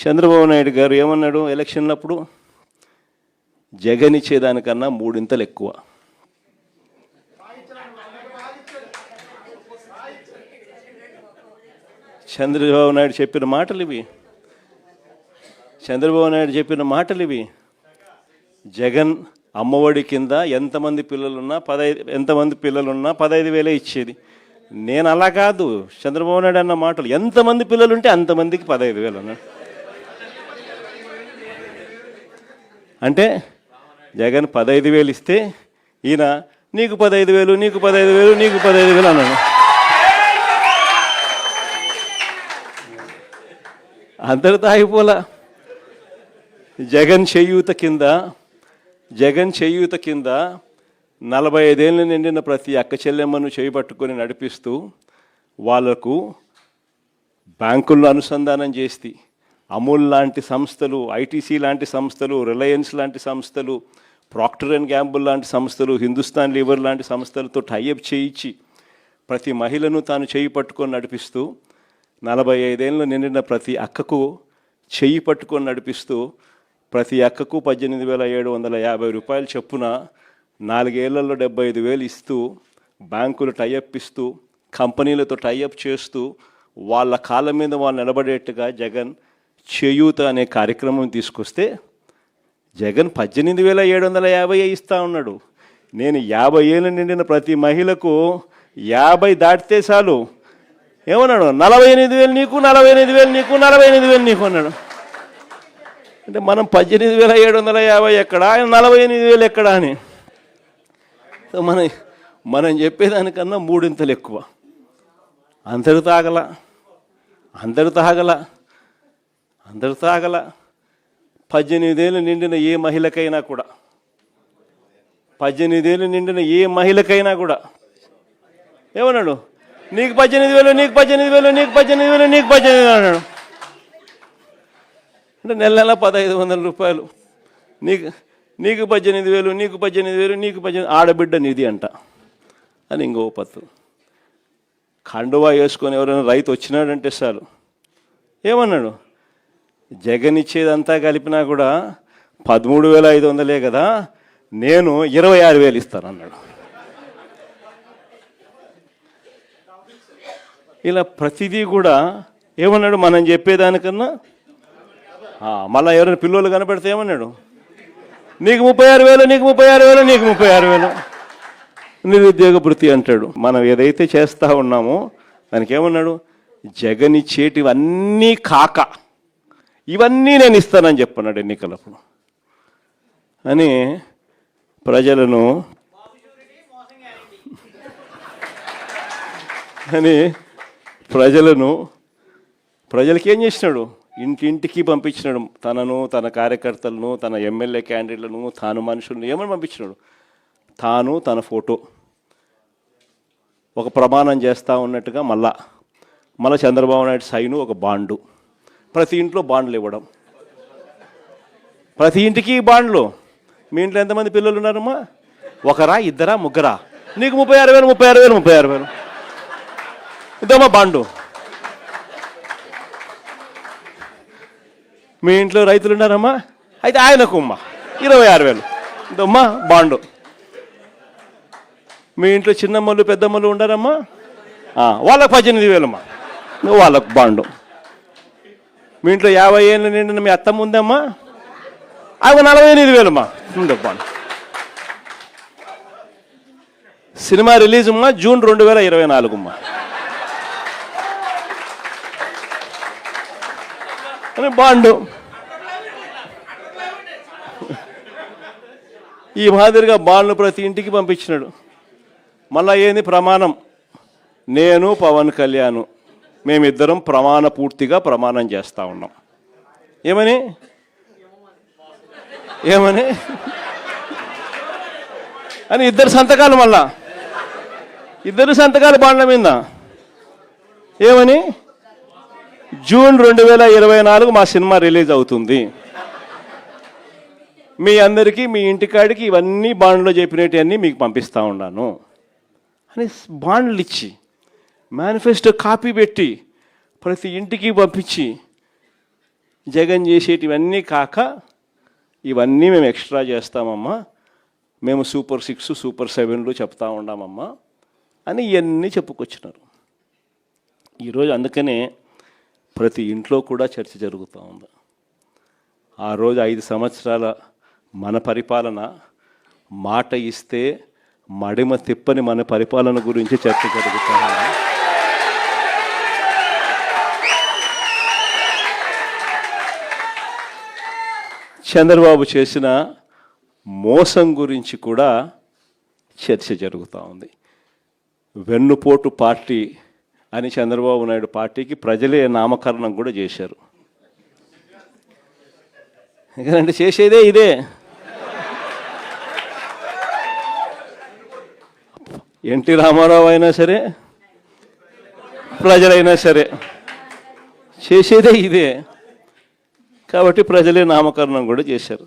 చంద్రబాబు నాయుడు గారు ఏమన్నాడు ఎలక్షన్లప్పుడు, జగన్ ఇచ్చేదానికన్నా 3 ఇంతలు ఎక్కువ. చంద్రబాబు నాయుడు చెప్పిన మాటలు ఇవి. చంద్రబాబు నాయుడు చెప్పిన మాటలు ఇవి. జగన్ అమ్మఒడి కింద ఎంతమంది పిల్లలున్నా 15,000 ఇచ్చేది. నేను అలా కాదు, చంద్రబాబు నాయుడు అన్న మాటలు, ఎంతమంది పిల్లలు ఉంటే అంతమందికి 15,000 అన్నాడు. అంటే జగన్ 15,000 ఇస్తే ఈయన నీకు 15,000, నీకు 15,000, నీకు 15,000 అన్నాడు. అందరితో ఆగిపోలా. జగన్ చేయూత కింద 45 ఏళ్ళు నిండిన ప్రతి అక్క చెల్లెమ్మను చేపట్టుకొని నడిపిస్తూ వాళ్లకు బ్యాంకుల్లో అనుసంధానం చేసి అమూల్ లాంటి సంస్థలు, ఐటీసీ లాంటి సంస్థలు, రిలయన్స్ లాంటి సంస్థలు, ప్రాక్టర్ అండ్ గ్యాంబుల్ లాంటి సంస్థలు, హిందుస్థాన్ లీవర్ లాంటి సంస్థలతో టైఅప్ చేయించి ప్రతి మహిళను తాను చేయి పట్టుకొని నడిపిస్తూ 45 ఏళ్ళు నిండిన ప్రతి అక్కకు చెయ్యి పట్టుకొని నడిపిస్తూ ప్రతి అక్కకు 18,750 రూపాయలు చొప్పున 4 ఏళ్లలో 75,000 ఇస్తూ బ్యాంకులు టైఅప్ ఇస్తూ కంపెనీలతో టైఅప్ చేస్తూ వాళ్ళ కాళ్ళ మీద వాళ్ళు నిలబడేట్టుగా జగన్ చేయూత అనే కార్యక్రమం తీసుకొస్తే జగన్ 18,750 ఇస్తూ ఉన్నాడు. నేను 50 ఏళ్ళు నిండిన ప్రతి మహిళకు 50 దాటితే చాలు ఏమన్నాడు, 48,000 నీకు, 48,000 నీకు, 48,000 నీకు అన్నాడు. అంటే మనం 18,750 ఎక్కడా, 48,000 ఎక్కడా అని. మనం చెప్పేదానికన్నా 3 ఇంతలు ఎక్కువ. అందరితో ఆగల 18 ఏళ్ళు నిండిన ఏ మహిళకైనా కూడా 18 ఏళ్ళు నిండిన ఏ మహిళకైనా కూడా ఏమన్నాడు, నీకు 18,000, నీకు 18,000, నీకు 18,000, నీకు 18,000 అన్నాడు. అంటే నెల 1,500 రూపాయలు. నీకు 18,000, నీకు 18,000, నీకు 18,000, ఆడబిడ్డ నిధి అంట అని ఇంకో పత్తు. కండువా వేసుకొని ఎవరైనా రైతు వచ్చినాడంటే చాలు ఏమన్నాడు, జగన్ ఇచ్చేదంతా కలిపినా కూడా 13,500 కదా, నేను 26,000 ఇస్తాను అన్నాడు. ఇలా ప్రతిదీ కూడా ఏమన్నాడు, మనం చెప్పేదానికన్నా మళ్ళీ ఎవరైనా పిల్లలు కనపడితే ఏమన్నాడు, నీకు 36,000, నీకు 36,000, నీకు 36,000 నిరుద్యోగ భృతి అంటాడు. మనం ఏదైతే చేస్తూ ఉన్నామో దానికి ఏమన్నాడు, జగన్ ఇచ్చేటివన్నీ కాక ఇవన్నీ నేను ఇస్తానని చెప్పన్నాడు ఎన్నికలప్పుడు అని ప్రజలకి ఏం చేసినాడు, ఇంటింటికి పంపించినాడు. తనను, తన కార్యకర్తలను, తన ఎమ్మెల్యే క్యాండిడేట్లను, తాను మనుషులను ఏమని పంపించినాడు, తాను తన ఫోటో ఒక ప్రమాణం చేస్తూ ఉన్నట్టుగా మళ్ళా చంద్రబాబు నాయుడు సైను ఒక బాండు, ప్రతి ఇంట్లో బాండ్లు ఇవ్వడం, ప్రతి ఇంటికి బాండ్లు. మీ ఇంట్లో ఎంతమంది పిల్లలు ఉన్నారమ్మా, ఒకరా, ఇద్దరా, ముగ్గురా, నీకు 36,000, 36,000, 36,000 ఇదమ్మా బాండు. మీ ఇంట్లో రైతులు ఉన్నారమ్మా, అయితే ఆయనకు అమ్మా 26,000 ఇదమ్మా బాండు. మీ ఇంట్లో చిన్నమ్మలు పెద్దమ్మలు ఉండారమ్మా, వాళ్ళకు 18,000 అమ్మా, నువ్వు వాళ్ళకు బాండు. మీ ఇంట్లో 50 ఏళ్ళు నిండిన మీ అత్తమ్మ ఉందమ్మా, అవి 48,000 అమ్మా, ఉండే బాండు. సినిమా రిలీజ్ అమ్మా జూన్ 2024 అమ్మా అని బాండు. ఈ మాదిరిగా బాండ్లు ప్రతి ఇంటికి పంపించినాడు. మళ్ళా ఏంది ప్రమాణం, నేను పవన్ కళ్యాణ్ మేమిద్దరం పూర్తిగా ప్రమాణం చేస్తూ ఉన్నాం. ఏమని అని 2 సంతకాలు మళ్ళా 2 సంతకాలు బాండ్ల మీద ఏమని జూన్ 2024 మా సినిమా రిలీజ్ అవుతుంది, మీ అందరికీ మీ ఇంటికాడికి ఇవన్నీ బాండ్లో చెప్పినవన్నీ మీకు పంపిస్తూ ఉన్నాను అని బాండ్లు ఇచ్చి మేనిఫెస్టో కాపీ పెట్టి ప్రతి ఇంటికి పంపించి జగన్ చేసేటివన్నీ కాక ఇవన్నీ మేము ఎక్స్ట్రా చేస్తామమ్మా, మేము సూపర్ 6 సూపర్ 7లు చెప్తా ఉన్నామమ్మా అని ఇవన్నీ చెప్పుకొచ్చినారు. ఈరోజు అందుకనే ప్రతి ఇంట్లో కూడా చర్చ జరుగుతూ ఉంది. ఆ రోజు 5 సంవత్సరాల మన పరిపాలన, మాట ఇస్తే మడిమ తిప్పని మన పరిపాలన గురించి చర్చ జరుగుతూ ఉంది. చంద్రబాబు చేసిన మోసం గురించి కూడా చర్చ జరుగుతూ ఉంది. వెన్నుపోటు పార్టీ అని చంద్రబాబు నాయుడు పార్టీకి ప్రజలే నామకరణం కూడా చేశారు. ఎందుకంటే చేసేదే ఇదే. ఎన్టీ రామారావు అయినా సరే, ప్రజలైనా సరే చేసేదే ఇదే. కాబట్టి ప్రజలే నామకరణం కూడా చేశారు.